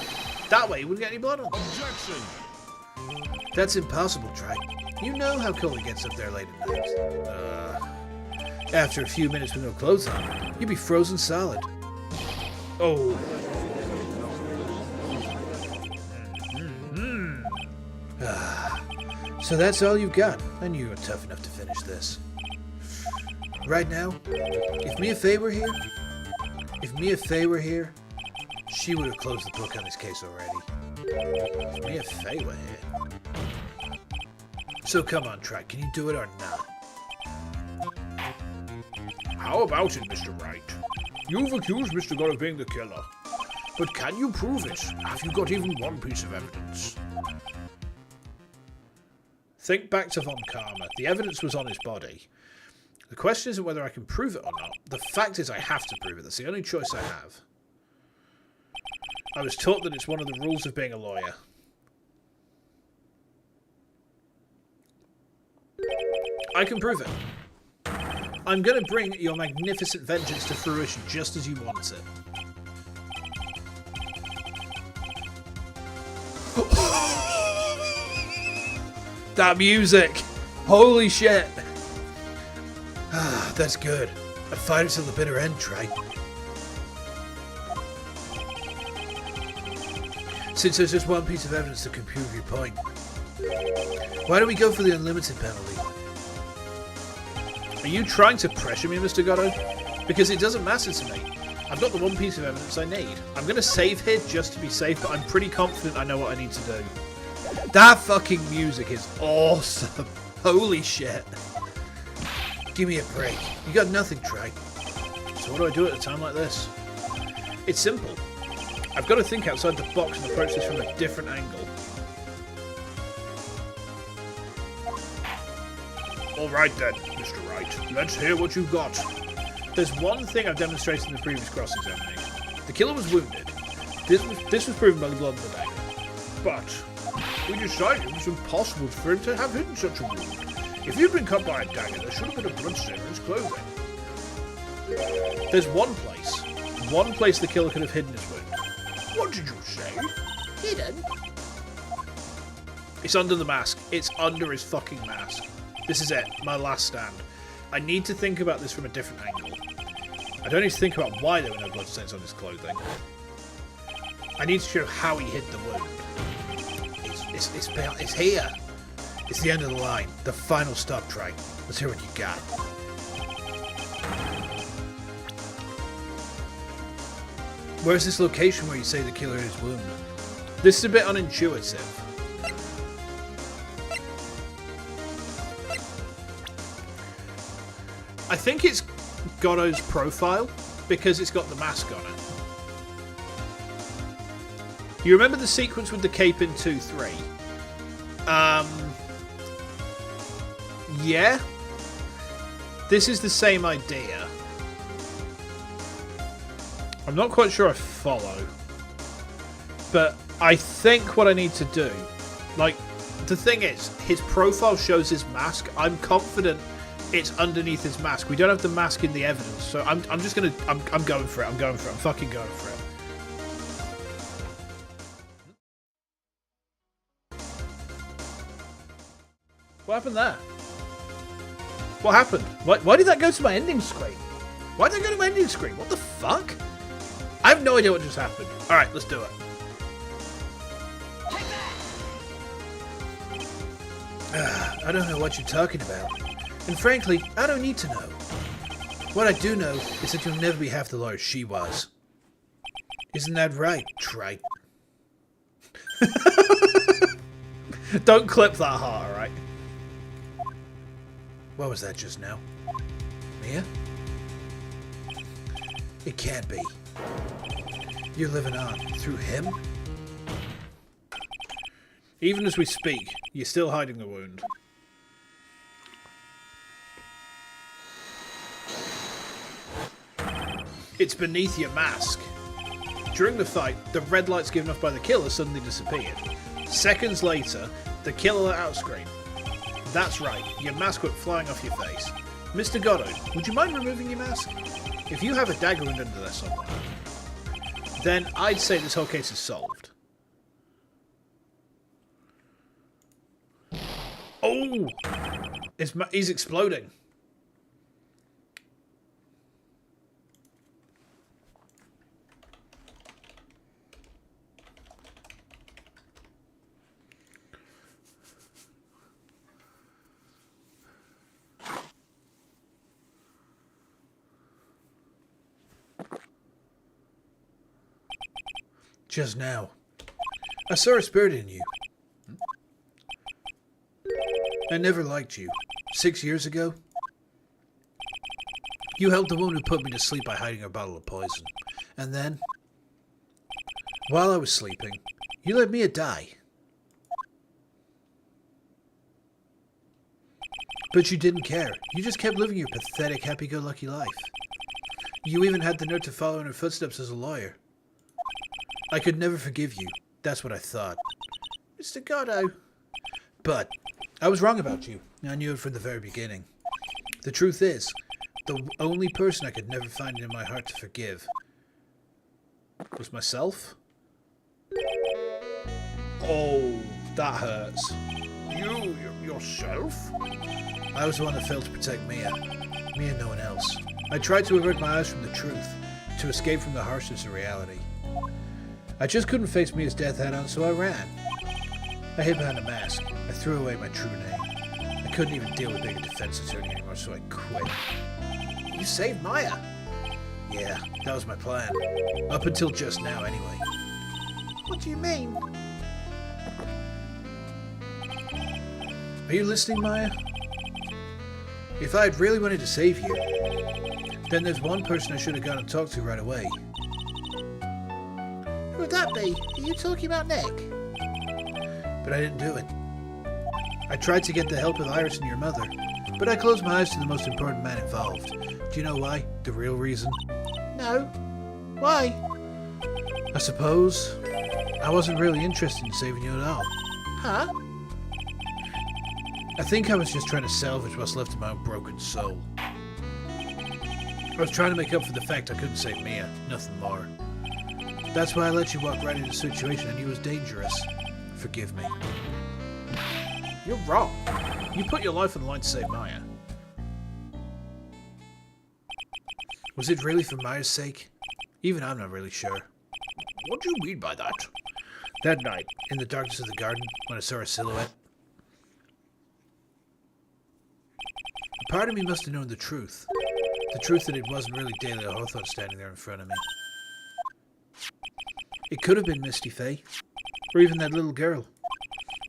That way he wouldn't get any blood on him. Objection! That's impossible, Trike. You know how cold it gets up there late at night. After a few minutes with no clothes on, you'd be frozen solid. Oh. So that's all you've got. I knew you were tough enough to finish this. Right now, if Mia Fey were here, she would have closed the book on this case already. If Mia Fey were here. So come on, Trike, can you do it or not? How about it, Mr. Wright? You've accused Mr. God of being the killer. But can you prove it? Have you got even one piece of evidence? Think back to Von Karma. The evidence was on his body. The question isn't whether I can prove it or not. The fact is I have to prove it. That's the only choice I have. I was taught that it's one of the rules of being a lawyer. I can prove it. I'm going to bring your magnificent vengeance to fruition just as you want it. That music! Holy shit! Ah, that's good. I fight it till the bitter end, Trike. Since there's just one piece of evidence that can prove your point, why don't we go for the unlimited penalty? Are you trying to pressure me, Mr. Gatto? Because it doesn't matter to me. I've got the one piece of evidence I need. I'm going to save here just to be safe, but I'm pretty confident I know what I need to do. That fucking music is awesome. Holy shit. Give me a break. You got nothing, Trey. So what do I do at a time like this? It's simple. I've got to think outside the box and approach this from a different angle. Alright then, Mr. Wright. Let's hear what you've got. There's one thing I've demonstrated in the previous cross-examination. The killer was wounded. This was proven by the blood on the dagger. But we decided it was impossible for him to have hidden such a wound. If you'd been cut by a dagger, there should have been a bloodstain on his clothing. There's one place the killer could have hidden his wound. What did you say? Hidden? It's under the mask. It's under his fucking mask. This is it. My last stand. I need to think about this from a different angle. I don't need to think about why there were no bloodstains on his clothing. I need to show how he hid the wound. It's here. It's the end of the line. The final stop, Trey. Let's hear what you got. Where's this location where you say the killer hid his wound? This is a bit unintuitive. I think it's Godot's profile because it's got the mask on it. You remember the sequence with the cape in 2-3? Yeah. This is the same idea. I'm not quite sure I follow. But I think what I need to do... Like, the thing is, his profile shows his mask. I'm confident it's underneath his mask. We don't have the mask in the evidence, so I'm just gonna... I'm going for it. I'm going for it. I'm fucking going for it. What happened there? What happened? Why did that go to my ending screen? Why did that go to my ending screen? What the fuck? I have no idea what just happened. Alright, let's do it. I don't know what you're talking about. And frankly, I don't need to know. What I do know is that you'll never be half the lawyer she was. Isn't that right, Trite? Don't clip that heart, alright? What was that just now? Mia? It can't be. You're living on through him? Even as we speak, you're still hiding the wound. It's beneath your mask. During the fight, the red lights given off by the killer suddenly disappeared. Seconds later, the killer let out a scream. That's right, your mask went flying off your face. Mr. Godot, would you mind removing your mask? If you have a dagger wound under there somewhere, then I'd say this whole case is solved. Oh! He's exploding. Just now. I saw a spirit in you. I never liked you. 6 years ago, you helped the woman who put me to sleep by hiding a bottle of poison. And then, while I was sleeping, you let Mia die. But you didn't care. You just kept living your pathetic, happy-go-lucky life. You even had the nerve to follow in her footsteps as a lawyer. I could never forgive you. That's what I thought. Mr. Godot. But I was wrong about you. I knew it from the very beginning. The truth is, the only person I could never find it in my heart to forgive was myself. Oh, that hurts. You yourself? I was the one that failed to protect Mia. Me and no one else. I tried to avert my eyes from the truth, to escape from the harshness of reality. I just couldn't face Mia's death head on, so I ran. I hid behind a mask. I threw away my true name. I couldn't even deal with being a defense attorney anymore, so I quit. You saved Maya. Yeah, that was my plan. Up until just now, anyway. What do you mean? Are you listening, Maya? If I had really wanted to save you, then there's one person I should have gone and talked to right away. Who would that be? Are you talking about Nick? But I didn't do it. I tried to get the help of Iris and your mother, but I closed my eyes to the most important man involved. Do you know why? The real reason? No. Why? I suppose I wasn't really interested in saving you at all. Huh? I think I was just trying to salvage what's left of my own broken soul. I was trying to make up for the fact I couldn't save Mia, nothing more. That's why I let you walk right into a situation I knew was dangerous. Forgive me. You're wrong. You put your life on the line to save Maya. Was it really for Maya's sake? Even I'm not really sure. What do you mean by that? That night, in the darkness of the garden, when I saw her silhouette, a part of me must have known the truth. The truth that it wasn't really Dahlia Hawthorne standing there in front of me. It could have been Misty Faye, or even that little girl.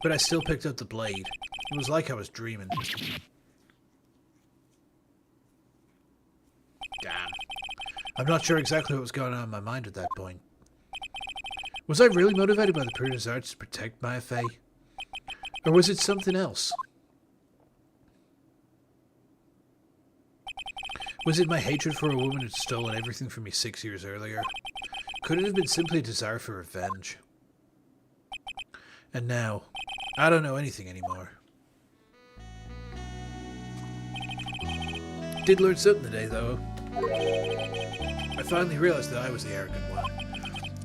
But I still picked up the blade. It was like I was dreaming. Damn. I'm not sure exactly what was going on in my mind at that point. Was I really motivated by the Pruden's arts to protect Maya Faye? Or was it something else? Was it my hatred for a woman who'd stolen everything from me 6 years earlier? Could it have been simply a desire for revenge? And now, I don't know anything anymore. Did learn something today, though. I finally realized that I was the arrogant one.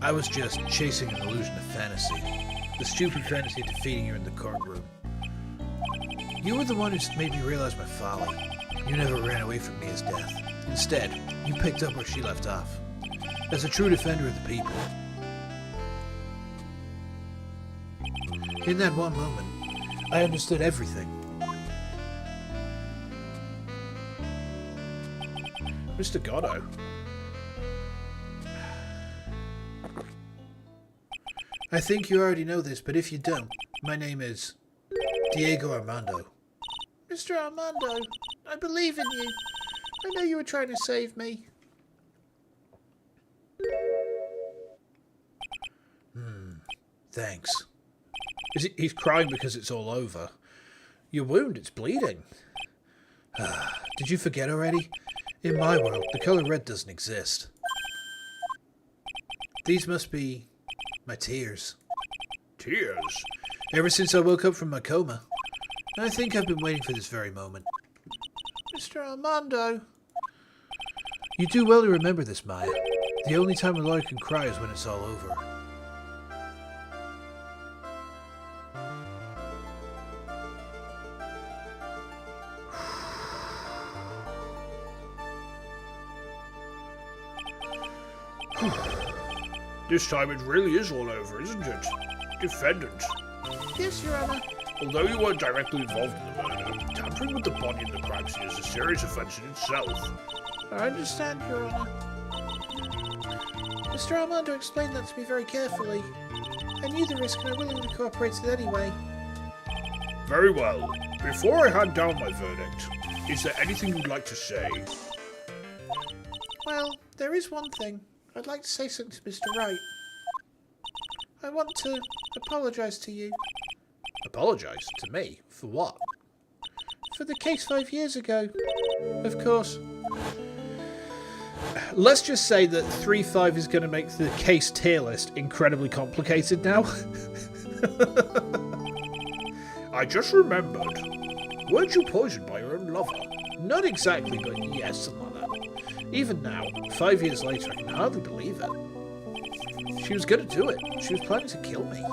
I was just chasing an illusion of fantasy. The stupid fantasy of defeating you in the courtroom. You were the one who made me realize my folly. You never ran away from Mia's death. Instead, you picked up where she left off. As a true defender of the people. In that one moment, I understood everything. Mr. Goddo. I think you already know this, but if you don't, my name is Diego Armando. Mr. Armando, I believe in you. I know you were trying to save me. Thanks. He's crying because it's all over. Your wound, it's bleeding. Did you forget already? In my world, the color red doesn't exist. These must be my tears. Tears? Ever since I woke up from my coma. I think I've been waiting for this very moment. Mr. Armando. You do well to remember this, Maya. The only time a lawyer can cry is when it's all over. This time it really is all over, isn't it? Defendant. Yes, Your Honor. Although you weren't directly involved in the murder, tampering with the body in the crime scene is a serious offence in itself. I understand, Your Honor. Mr. Armando explained that to me very carefully. I knew the risk and I willingly cooperated anyway. Very well. Before I hand down my verdict, is there anything you'd like to say? Well, there is one thing. I'd like to say something to Mr. Wright. I want to apologise to you. Apologise? To me? For what? For the case 5 years ago. Of course. Let's just say that 3-5 is going to make the case tier list incredibly complicated now. I just remembered. Weren't you poisoned by your own lover? Not exactly, but yes, something like that. Even now, 5 years later, I can hardly believe it. She was going to do it. She was planning to kill me.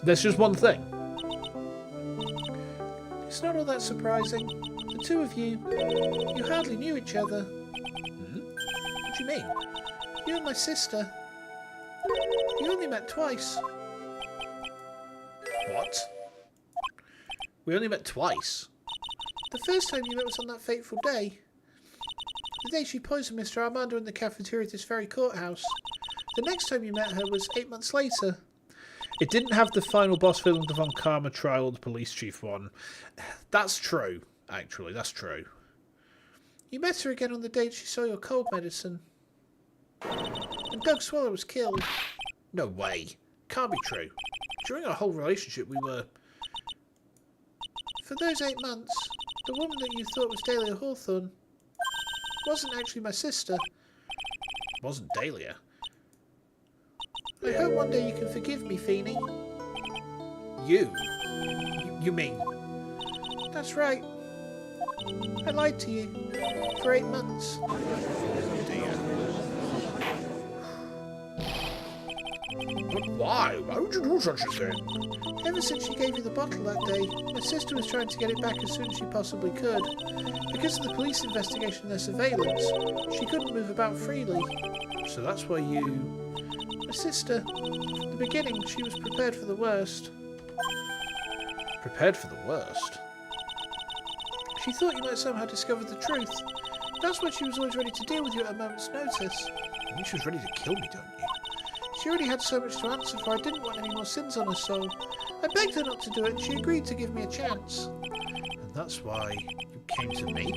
There's just one thing. It's not all that surprising. The two of you hardly knew each other. What do you mean? You and my sister. You only met twice. What? We only met twice. The first time you met was on that fateful day. The day she poisoned Mr. Armando in the cafeteria at this very courthouse. The next time you met her was 8 months later. It didn't have the final boss villain the Von Karma trial or the police chief one. That's true, actually. That's true. You met her again on the date she saw your cold medicine. And Doug Swaller was killed. No way. Can't be true. During our whole relationship, we were... For those 8 months, the woman that you thought was Dahlia Hawthorne wasn't actually my sister. Wasn't Dahlia. I hope one day you can forgive me, Feeny. You mean... That's right. I lied to you for 8 months. Oh dear. But why? Why would you do such a thing? Ever since she gave you the bottle that day, my sister was trying to get it back as soon as she possibly could. Because of the police investigation and their surveillance, she couldn't move about freely. So that's why you... My sister, from the beginning, she was prepared for the worst. Prepared for the worst? She thought you might somehow discover the truth. That's why she was always ready to deal with you at a moment's notice. I mean, she was ready to kill me, don't you? She already had so much to answer for, I didn't want any more sins on her soul. I begged her not to do it, and she agreed to give me a chance. And that's why you came to me?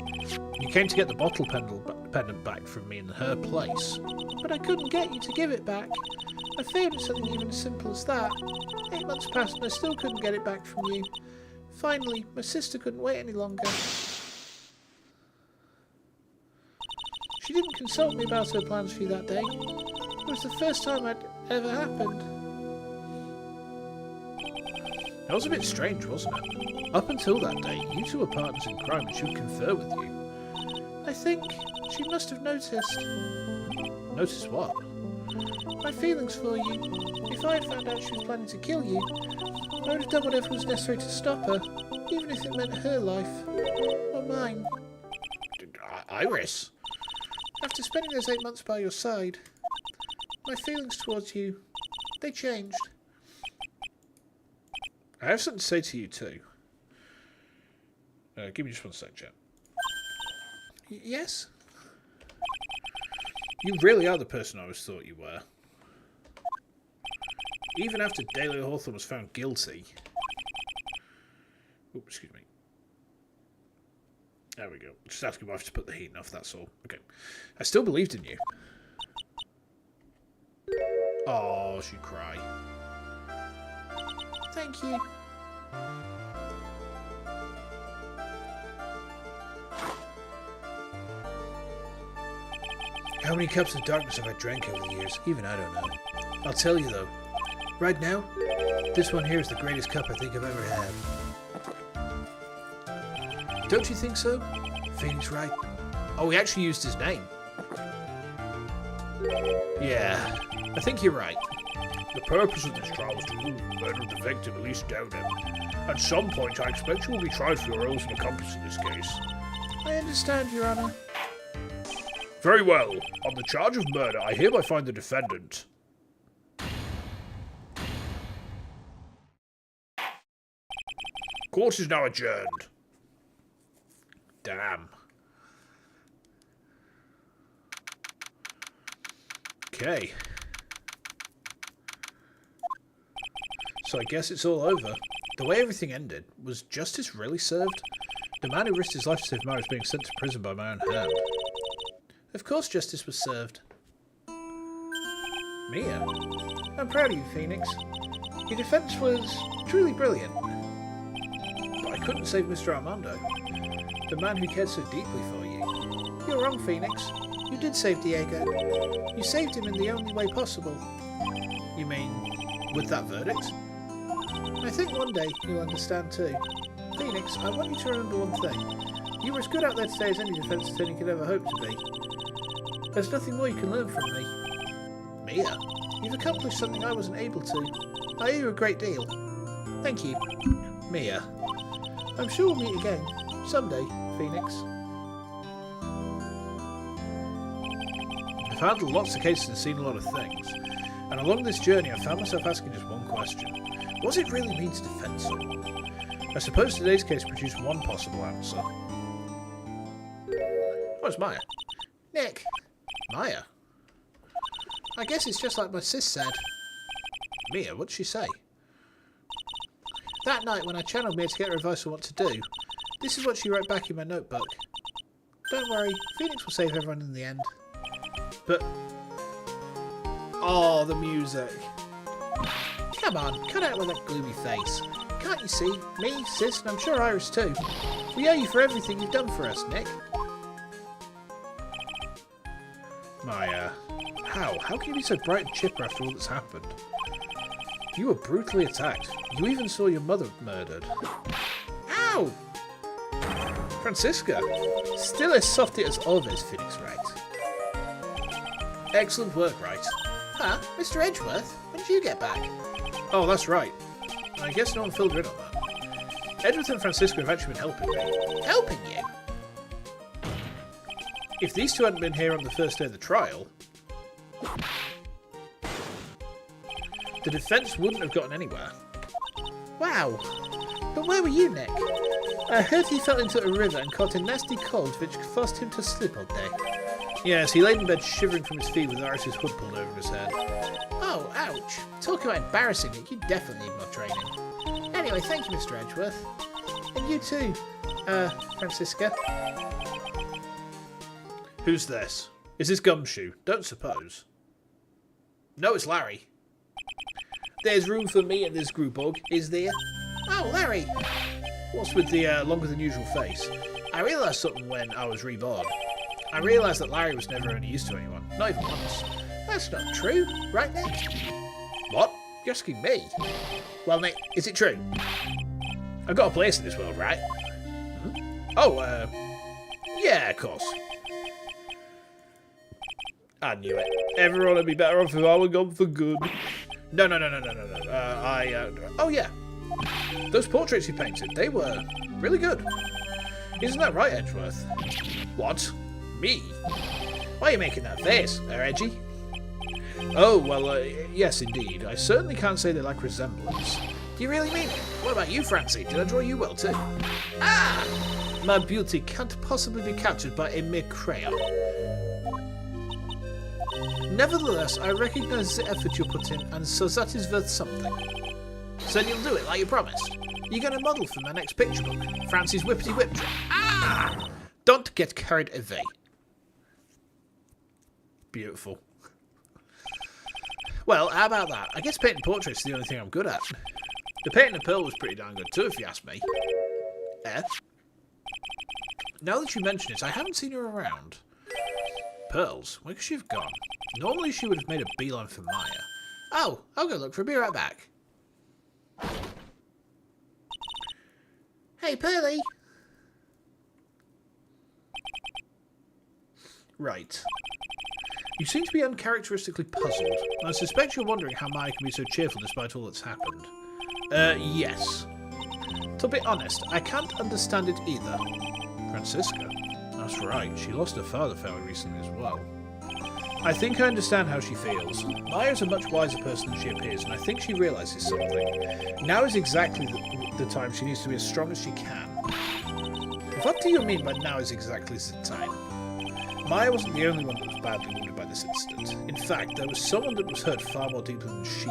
You came to get the bottle pendant back from me in her place. But I couldn't get you to give it back. I failed at something even as simple as that. 8 months passed and I still couldn't get it back from you. Finally, my sister couldn't wait any longer. She didn't consult me about her plans for you that day. It was the first time it ever happened. It was a bit strange, wasn't it? Up until that day, you two were partners in crime and she would confer with you. I think she must have noticed. Notice what? My feelings for you. If I had found out she was planning to kill you, I would have done whatever was necessary to stop her, even if it meant her life. Or mine. Iris? After spending those 8 months by your side, my feelings towards you, they changed. I have something to say to you too. Give me just one sec, chat. Yes? You really are the person I always thought you were. Even after Dahlia Hawthorne was found guilty. Oops, excuse me. There we go. Just asking my wife to put the heating off, that's all. Okay. I still believed in you. Oh, she'd cry. Thank you. How many cups of darkness have I drank over the years? Even I don't know. I'll tell you though. Right now, this one here is the greatest cup I think I've ever had. Don't you think so? Phoenix, right? Oh, he actually used his name. Yeah, I think you're right. The purpose of this trial was to prove the murder of the victim, at least doubt him. At some point, I expect you will be tried for your roles and accomplice in this case. I understand, Your Honour. Very well. On the charge of murder, I hereby find the defendant. Court is now adjourned. Damn. Okay. So I guess it's all over. The way everything ended, was justice really served? The man who risked his life to save Mara is being sent to prison by my own hand. Of course justice was served. Mia? I'm proud of you, Phoenix. Your defence was truly brilliant. But I couldn't save Mr. Armando. The man who cared so deeply for you. You're wrong, Phoenix. You did save Diego. You saved him in the only way possible. You mean, with that verdict? I think one day you'll understand too. Phoenix, I want you to remember one thing. You were as good out there today as any defence attorney could ever hope to be. There's nothing more you can learn from me. Mia? You've accomplished something I wasn't able to. I owe you a great deal. Thank you. Mia? I'm sure we'll meet again. Someday, Phoenix. I've handled lots of cases and seen a lot of things. And along this journey I found myself asking just one question. What does it really mean to defend someone? I suppose today's case produced one possible answer. Where's Maya? Nick, Maya? I guess it's just like my sis said. Mia, what'd she say? That night when I channeled Mia to get her advice on what to do, this is what she wrote back in my notebook. Don't worry, Phoenix will save everyone in the end. But... Oh, the music. Come on, cut out with that gloomy face. Can't you see? Me, sis, and I'm sure Iris too. We owe you for everything you've done for us, Nick. Maya, how? How can you be so bright and chipper after all that's happened? You were brutally attacked. You even saw your mother murdered. Ow! Francisca! Still as softy as always, Phoenix Wright. Excellent work, right? Huh? Mr. Edgeworth? When did you get back? Oh, that's right. I guess no one filled in on that. Edward and Francisca have actually been helping me. Helping you? If these two hadn't been here on the first day of the trial, the defence wouldn't have gotten anywhere. Wow. But where were you, Nick? I heard he fell into a river and caught a nasty cold which forced him to sleep all day. Yes, he laid in bed shivering from his feet with Iris's hood pulled over his head. Oh, ouch. Talk about embarrassing, Nick. You definitely need more training. Anyway, thank you, Mr. Edgeworth. And you too, Francisca. Who's this? Is this Gumshoe? Don't suppose. No, it's Larry. There's room for me in this group, Bug, is there? Oh, Larry. What's with the longer than usual face? I realised something when I was reborn. I realised that Larry was never any use to anyone. Not even once. That's not true, right, Nick? What? You're asking me? Well, Nick, is it true? I've got a place in this world, right? Oh, yeah, of course. I knew it. Everyone would be better off if I were gone for good. No. Oh, yeah. Those portraits you painted, they were really good. Isn't that right, Edgeworth? What? Me? Why are you making that face, Reggie? Oh, well, yes, indeed. I certainly can't say they lack resemblance. Do you really mean it? What about you, Francie? Did I draw you well, too? Ah! My beauty can't possibly be captured by a mere crayon. Nevertheless, I recognise the effort you put in, and so that is worth something. So you'll do it like you promised? You're going to model for my next picture book, Francie's Whippity Whip Trick. Ah! Don't get carried away. Beautiful. Well, how about that? I guess painting portraits is the only thing I'm good at. The painting of Pearl was pretty darn good too, if you ask me. Eh? Now that you mention it, I haven't seen her around. Pearls? Where could she have gone? Normally she would have made a beeline for Maya. Oh, I'll go look for her. Be right back. Hey, Pearly. Right. You seem to be uncharacteristically puzzled. I suspect you're wondering how Maya can be so cheerful despite all that's happened. Yes. To be honest, I can't understand it either. Francisca? That's right, she lost her father fairly recently as well. I think I understand how she feels. Maya's a much wiser person than she appears, and I think she realises something. Now is exactly the time she needs to be as strong as she can. What do you mean by now is exactly the time? Maya wasn't the only one that was badly wounded by this incident. In fact, there was someone that was hurt far more deeply than she.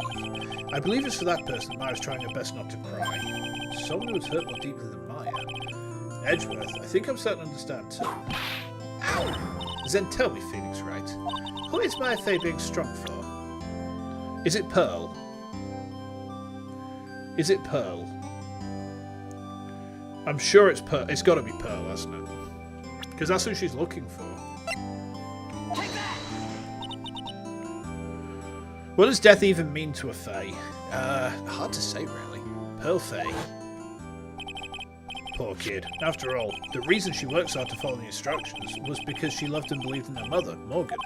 I believe it's for that person that Maya's trying her best not to cry. Someone who was hurt more deeply than Maya. Edgeworth, I think I'm starting to understand too. Ow! Then tell me, Phoenix Wright, who is Maya Fey being strong for? Is it Pearl? Is it Pearl? I'm sure it's Pearl. It's got to be Pearl, hasn't it? Because that's who she's looking for. Take that! What does death even mean to a Fae? Hard to say, really. Pearl Fae. Poor kid. After all, the reason she worked so hard to follow the instructions was because she loved and believed in her mother, Morgan.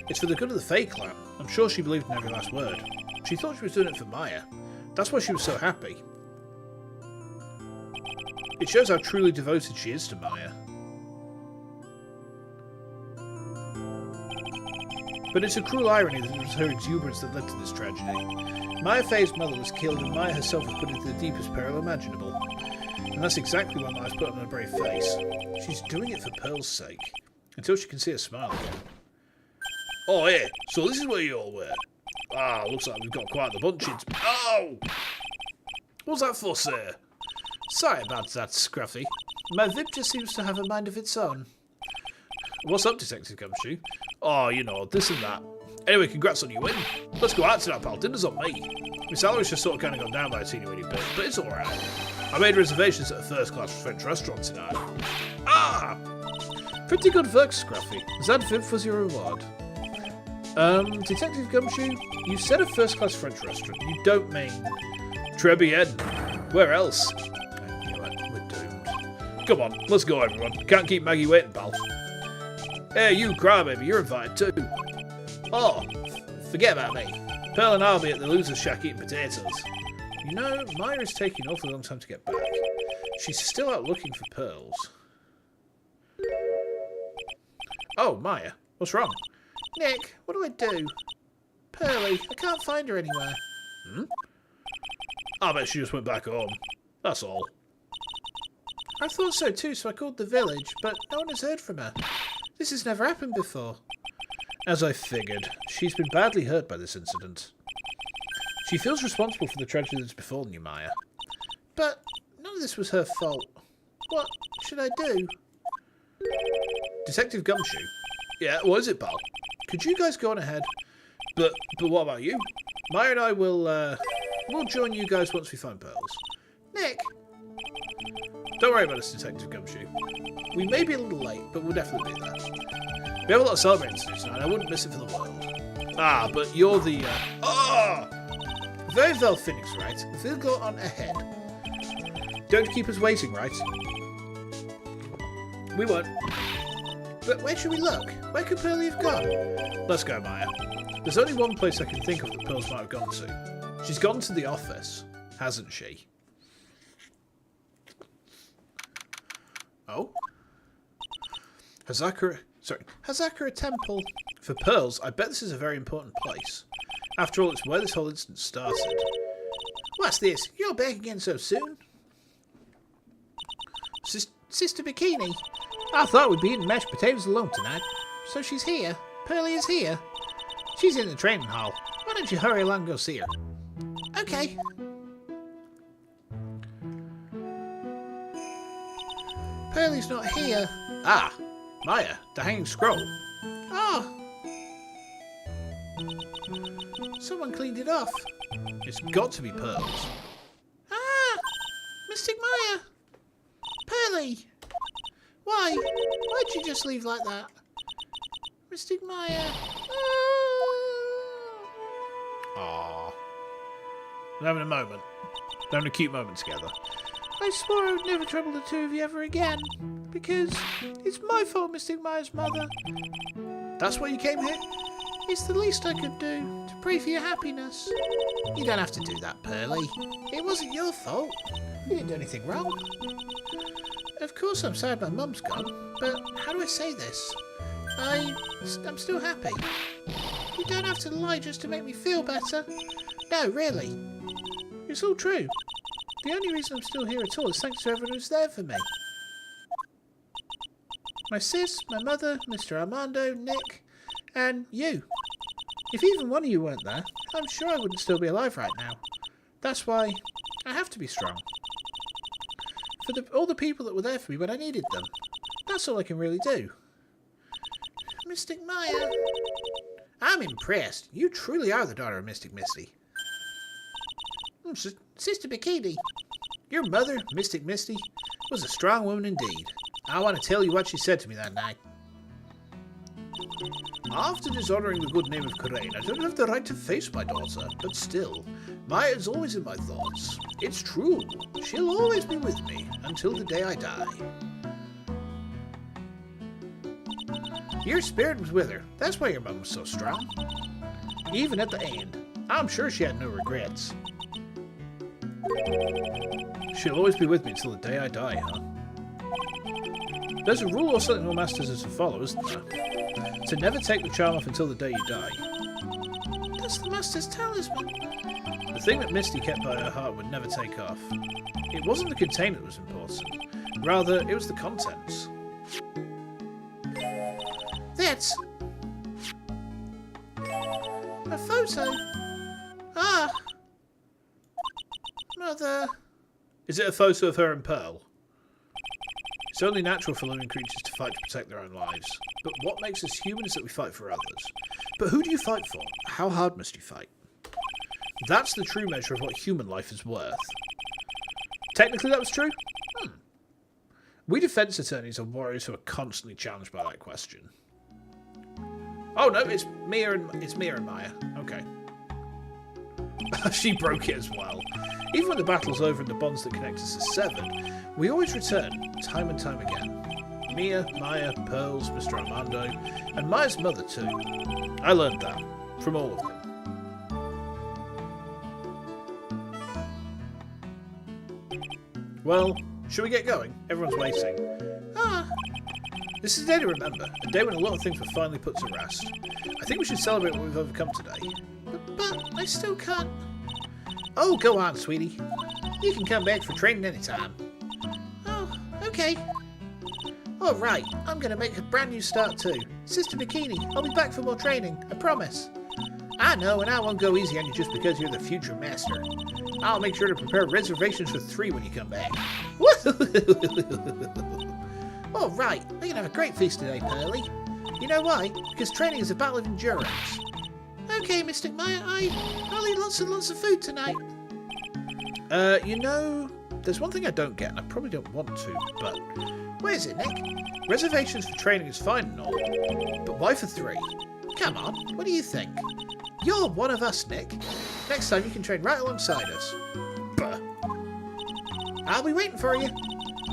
It's for the good of the Fae clan. I'm sure she believed in every last word. She thought she was doing it for Maya. That's why she was so happy. It shows how truly devoted she is to Maya. But it's a cruel irony that it was her exuberance that led to this tragedy. Maya Fey's mother was killed and Maya herself was put into the deepest peril imaginable. And that's exactly why Maya's put on a brave face. She's doing it for Pearl's sake. until she can see a smile again. Oh, yeah, so this is where you all were. Ah, looks like we've got quite the bunch. Oh! What's that for, sir? Sorry about that, Scruffy. My Vip just seems to have a mind of its own. What's up, Detective Gumshoe? Oh, you know, this and that. Anyway, congrats on your win. Let's go out tonight, pal. Dinner's on me. My salary's just sort of kind of gone down by a teeny weeny bit, but it's alright. I made reservations at a first-class French restaurant tonight. Ah! Pretty good work, Scruffy. That Vip was your reward. Detective Gumshoe, you said a first-class French restaurant. You don't mean Tribulations. Where else? I knew it. We're doomed. Come on, let's go, everyone. Can't keep Maggie waiting, pal. Hey, you crybaby, you're invited too. Oh, forget about me. Pearl and I'll be at the loser's shack eating potatoes. You know, Maya's taking an awfully long time to get back. She's still out looking for pearls. Oh, Maya, what's wrong? Nick, what do I do? Pearly, I can't find her anywhere. I bet she just went back home. That's all. I thought so too, so I called the village, but no one has heard from her. This has never happened before. As I figured, she's been badly hurt by this incident. She feels responsible for the tragedy that's befallen you, Maya. But none of this was her fault. What should I do? Detective Gumshoe? Yeah, what is it, pal? Could you guys go on ahead? But what about you? Maya and I will, we'll join you guys once we find pearls. Nick! Don't worry about us, Detective Gumshoe. We may be a little late, but we'll definitely be there. We have a lot of celebrating to do tonight. I wouldn't miss it for the world. Ah, but you're the, Very well, Phoenix, right? We'll go on ahead. Don't keep us waiting, right? We won't. But where should we look? Where could Pearly have gone? Let's go, Maya. There's only one place I can think of that Pearls might have gone to. She's gone to the office, hasn't she? Oh? Hazakura Temple. For pearls, I bet this is a very important place. After all, it's where this whole incident started. What's this? You're back again so soon? Sister Bikini. I thought we'd be eating mashed potatoes alone tonight. So she's here. Pearly is here. She's in the training hall. Why don't you hurry along and go see her? Okay. Pearly's not here. Ah, Maya, the hanging scroll. Oh. Someone cleaned it off. It's got to be pearls. Ah! Mystic Maya! Pearly! Why? Why'd you just leave like that? Mystic Maya! Aww. We're having a moment. We're having a cute moment together. I swore I would never trouble the two of you ever again. Because it's my fault, Mystic Maya's mother. That's why you came here? It's the least I could do, to pray for your happiness. You don't have to do that, Pearly. It wasn't your fault. You didn't do anything wrong. Of course I'm sad my mum's gone, but how do I say this? I'm still happy. You don't have to lie just to make me feel better. No, really. It's all true. The only reason I'm still here at all is thanks to everyone who's there for me. My sis, my mother, Mr. Armando, Nick, and you. If even one of you weren't there, I'm sure I wouldn't still be alive right now. That's why I have to be strong. For all the people that were there for me when I needed them. That's all I can really do. Mystic Maya. I'm impressed. You truly are the daughter of Mystic Misty. Sister Bikini. Your mother, Mystic Misty, was a strong woman indeed. I want to tell you what she said to me that night. After dishonoring the good name of Karain, I don't have the right to face my daughter, but still, Maya is always in my thoughts. It's true. She'll always be with me until the day I die. Your spirit was with her. That's why your mum was so strong. Even at the end, I'm sure she had no regrets. She'll always be with me until the day I die, huh? There's a rule or something all masters are to follow, isn't there? To never take the charm off until the day you die. That's the master's talisman. The thing that Misty kept by her heart would never take off. It wasn't the container that was important. Rather, it was the contents. get? A photo? Ah. Mother. Is it a photo of her and Pearl? It's only natural for living creatures to fight to protect their own lives. But what makes us human is that we fight for others. But who do you fight for? How hard must you fight? That's the true measure of what human life is worth. Technically that was true? We defense attorneys are warriors who are constantly challenged by that question. Oh no, it's Mia and Maya. Okay. She broke it as well. Even when the battle's over and the bonds that connect us are severed, we always return, time and time again. Mia, Maya, Pearls, Mr. Armando, and Maya's mother too. I learned that from all of them. Well, should we get going? Everyone's waiting. This is a day to remember, a day when a lot of things were finally put to rest. I think we should celebrate what we've overcome today. But I still can't. Oh, go on, sweetie. You can come back for training anytime. Oh, okay. All right, I'm going to make a brand new start too. Sister Bikini, I'll be back for more training. I promise. I know, and I won't go easy on you just because you're the future master. I'll make sure to prepare reservations for 3 when you come back. All right, we're going to have a great feast today, Pearly. You know why? Because training is a battle of endurance. Okay, Mystic Maya, I'll eat lots and lots of food tonight. You know, there's one thing I don't get, and I probably don't want to, but... Where is it, Nick? Reservations for training is fine and all, but why for 3? Come on, what do you think? You're one of us, Nick. Next time you can train right alongside us. Bah. I'll be waiting for you.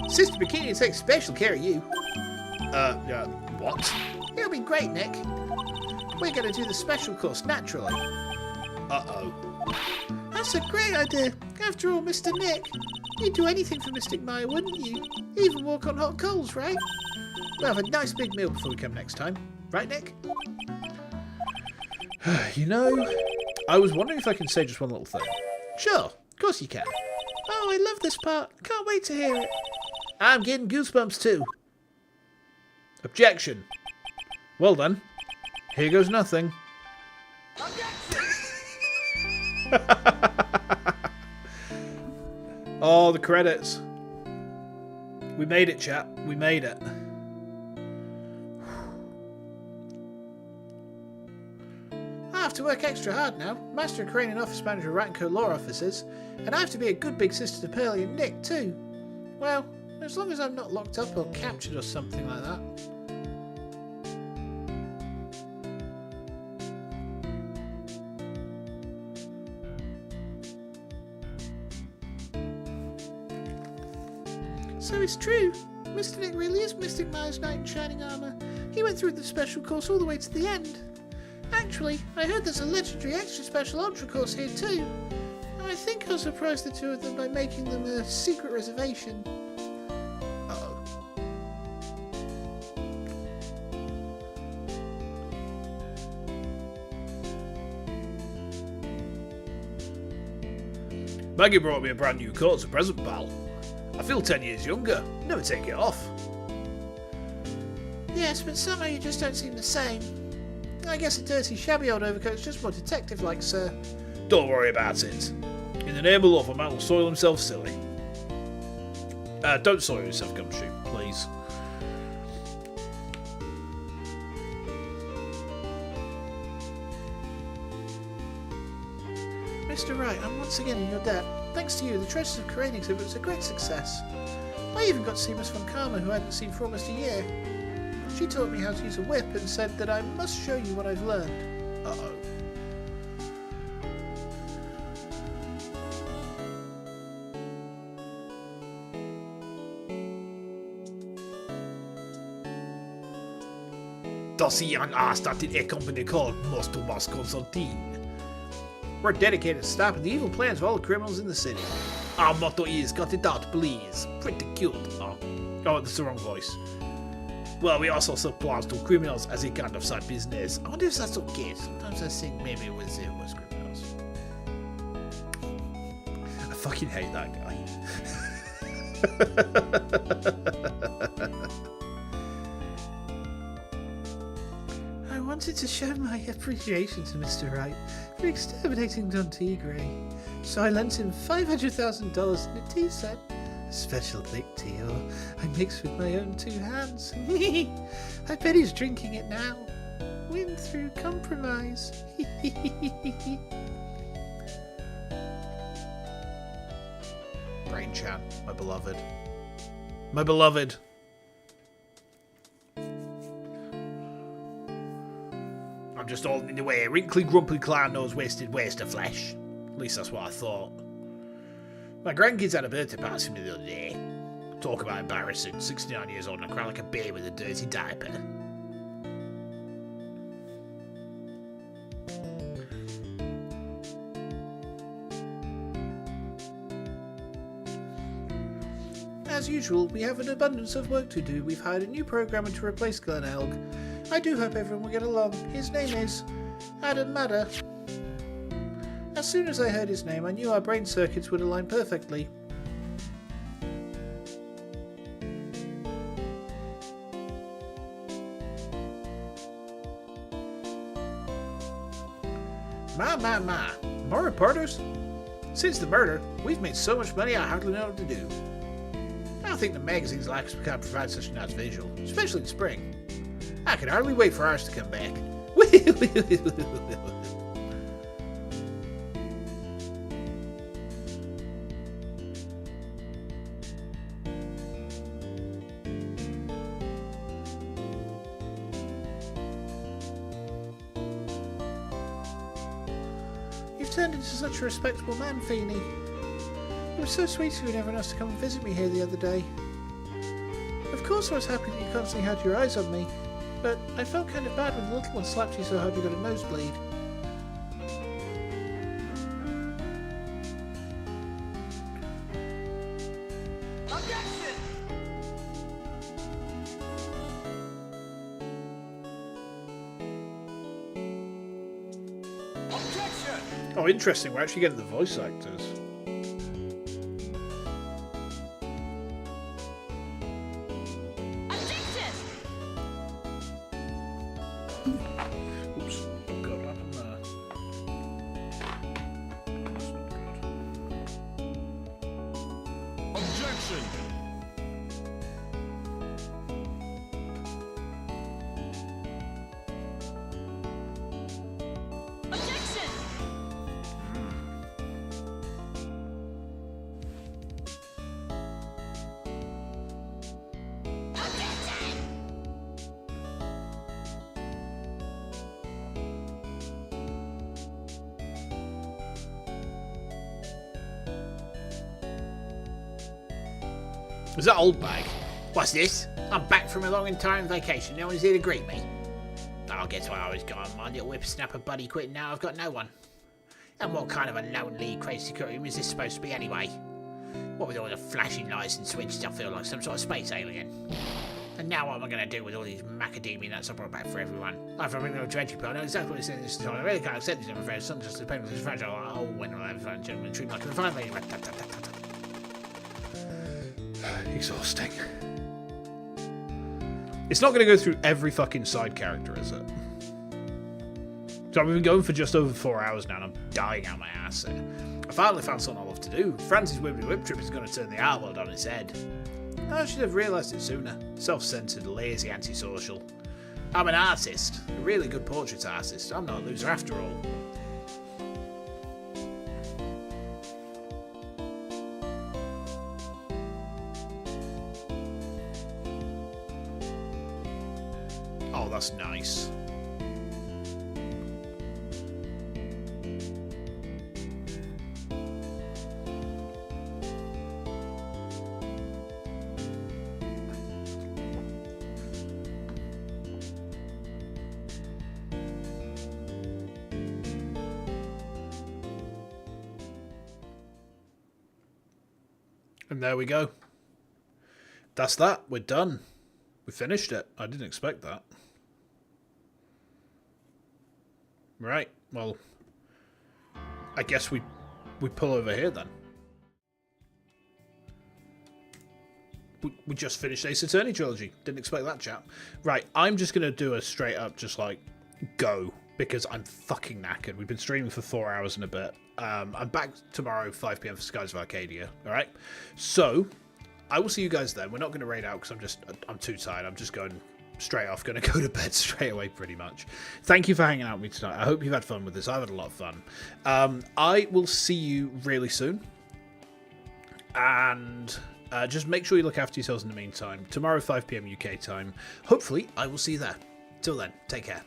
Sister Bikini will take special care of you. What? It'll be great, Nick. We're going to do the special course naturally. Uh-oh. That's a great idea. After all, Mr. Nick, you'd do anything for Mystic Maya, wouldn't you? Even walk on hot coals, right? We'll have a nice big meal before we come next time. Right, Nick? You know, I was wondering if I can say just one little thing. Sure, of course you can. Oh, I love this part. Can't wait to hear it. I'm getting goosebumps too. Objection. Well then, here goes nothing. Oh, the credits. We made it, chat. We made it. I have to work extra hard now. Master of Crane and Office Manager of Ratco Law Offices. And I have to be a good big sister to Pearly and Nick too. Well, as long as I'm not locked up or captured or something like that. So it's true. Mr. Nick really is Mystic Maya's knight in shining armour. He went through the special course all the way to the end. Actually, I heard there's a legendary extra special ultra course here too. I think I'll surprise the two of them by making them a secret reservation. Uh-oh. Maggie brought me a brand new coat as a present, pal. I feel 10 years younger. Never take it off. Yes, but somehow you just don't seem the same. I guess a dirty, shabby old overcoat's just more detective-like, sir. Don't worry about it. In the name of love, a man will soil himself silly. Don't soil yourself, Gumshoe, please. Mr. Wright, I'm once again in your debt. Thanks to you, the Treasures of Karain exhibit was a great success. I even got to see Miss Von Karma, who I hadn't seen for almost a year. She taught me how to use a whip and said that I must show you what I've learned. Uh-oh. Does he young ass started a company called Most Consulting? We're dedicated to stopping the evil plans of all the criminals in the city. Our motto is, cut it out, please. Pretty cute. Oh, that's the wrong voice. Well, we also sell plans to criminals as a kind of side business. I wonder if that's okay. Sometimes I think maybe it was criminals. I fucking hate that guy. wanted to show my appreciation to Mr. Wright for exterminating Don T. Gray, so I lent him $500,000 in a tea set. A special thick tea, I mixed with my own 2 hands. I bet he's drinking it now. Win through compromise. Brain Chan, my beloved. My beloved. I'm just holding it away. A wrinkly, grumpy clown nose wasted waste of flesh. At least that's what I thought. My grandkids had a birthday party for me the other day. Talk about embarrassing. 69 years old and I cry like a baby with a dirty diaper. As usual, we have an abundance of work to do. We've hired a new programmer to replace Glenn Elg. I do hope everyone will get along. His name is Adam Madder. As soon as I heard his name, I knew our brain circuits would align perfectly. My. More reporters? Since the murder, we've made so much money I hardly know what to do. I don't think the magazines like us can't provide such a nice visual, especially in spring. I can hardly wait for ours to come back. You've turned into such a respectable man, Feeney. It was so sweet of you and everyone else to come and visit me here the other day. Of course I was happy that you constantly had your eyes on me, but I felt kind of bad when the little one slapped you so hard you got a nosebleed. Objection! Objection! Oh, interesting. We're actually getting the voice actors. Objection! Oops. Oh god, what happened there? That's not good. Objection! Objection! Objection! Was that old bag? What's this? I'm back from a long and tiring vacation. No one's here to greet me. Oh, guess what I always got. My little whippersnapper buddy quit. Now I've got no one. And what kind of a lonely, crazy room is this supposed to be anyway? What with all the flashing lights and switches, I feel like some sort of space alien. And now what am I going to do with all these macadamia nuts I brought back for everyone? Like from a little dredging pill. I know exactly what it's in this time. I really can't accept this, I'm afraid. Some just depends on this fragile. Oh, when will I have fun? Gentlemen, treat me like a fine lady. Exhausting. It's not going to go through every fucking side character, is it? So I've been going for just over 4 hours now and I'm dying out my ass. I finally found something I love to do. Francis' Wibbly Whip Trip is going to turn the art world on its head. I should have realised it sooner. Self-centred, lazy, antisocial. I'm an artist. A really good portrait artist. I'm not a loser after all. Oh, that's nice. And there we go. That's that. We're done. We finished it. I didn't expect that. Right. Well, I guess we pull over here then. We just finished Ace Attorney trilogy. Didn't expect that, chap. Right. I'm just going to do a straight up just like go because I'm fucking knackered. We've been streaming for 4 hours and a bit. I'm back tomorrow, 5 p.m. for Skies of Arcadia. All right. So I will see you guys then. We're not going to raid out because I'm too tired. I'm just going straight off. Going to go to bed straight away, pretty much. Thank you for hanging out with me tonight. I hope you've had fun with this. I've had a lot of fun. I will see you really soon. And just make sure you look after yourselves in the meantime. Tomorrow, 5 p.m. UK time. Hopefully, I will see you there. Till then, take care.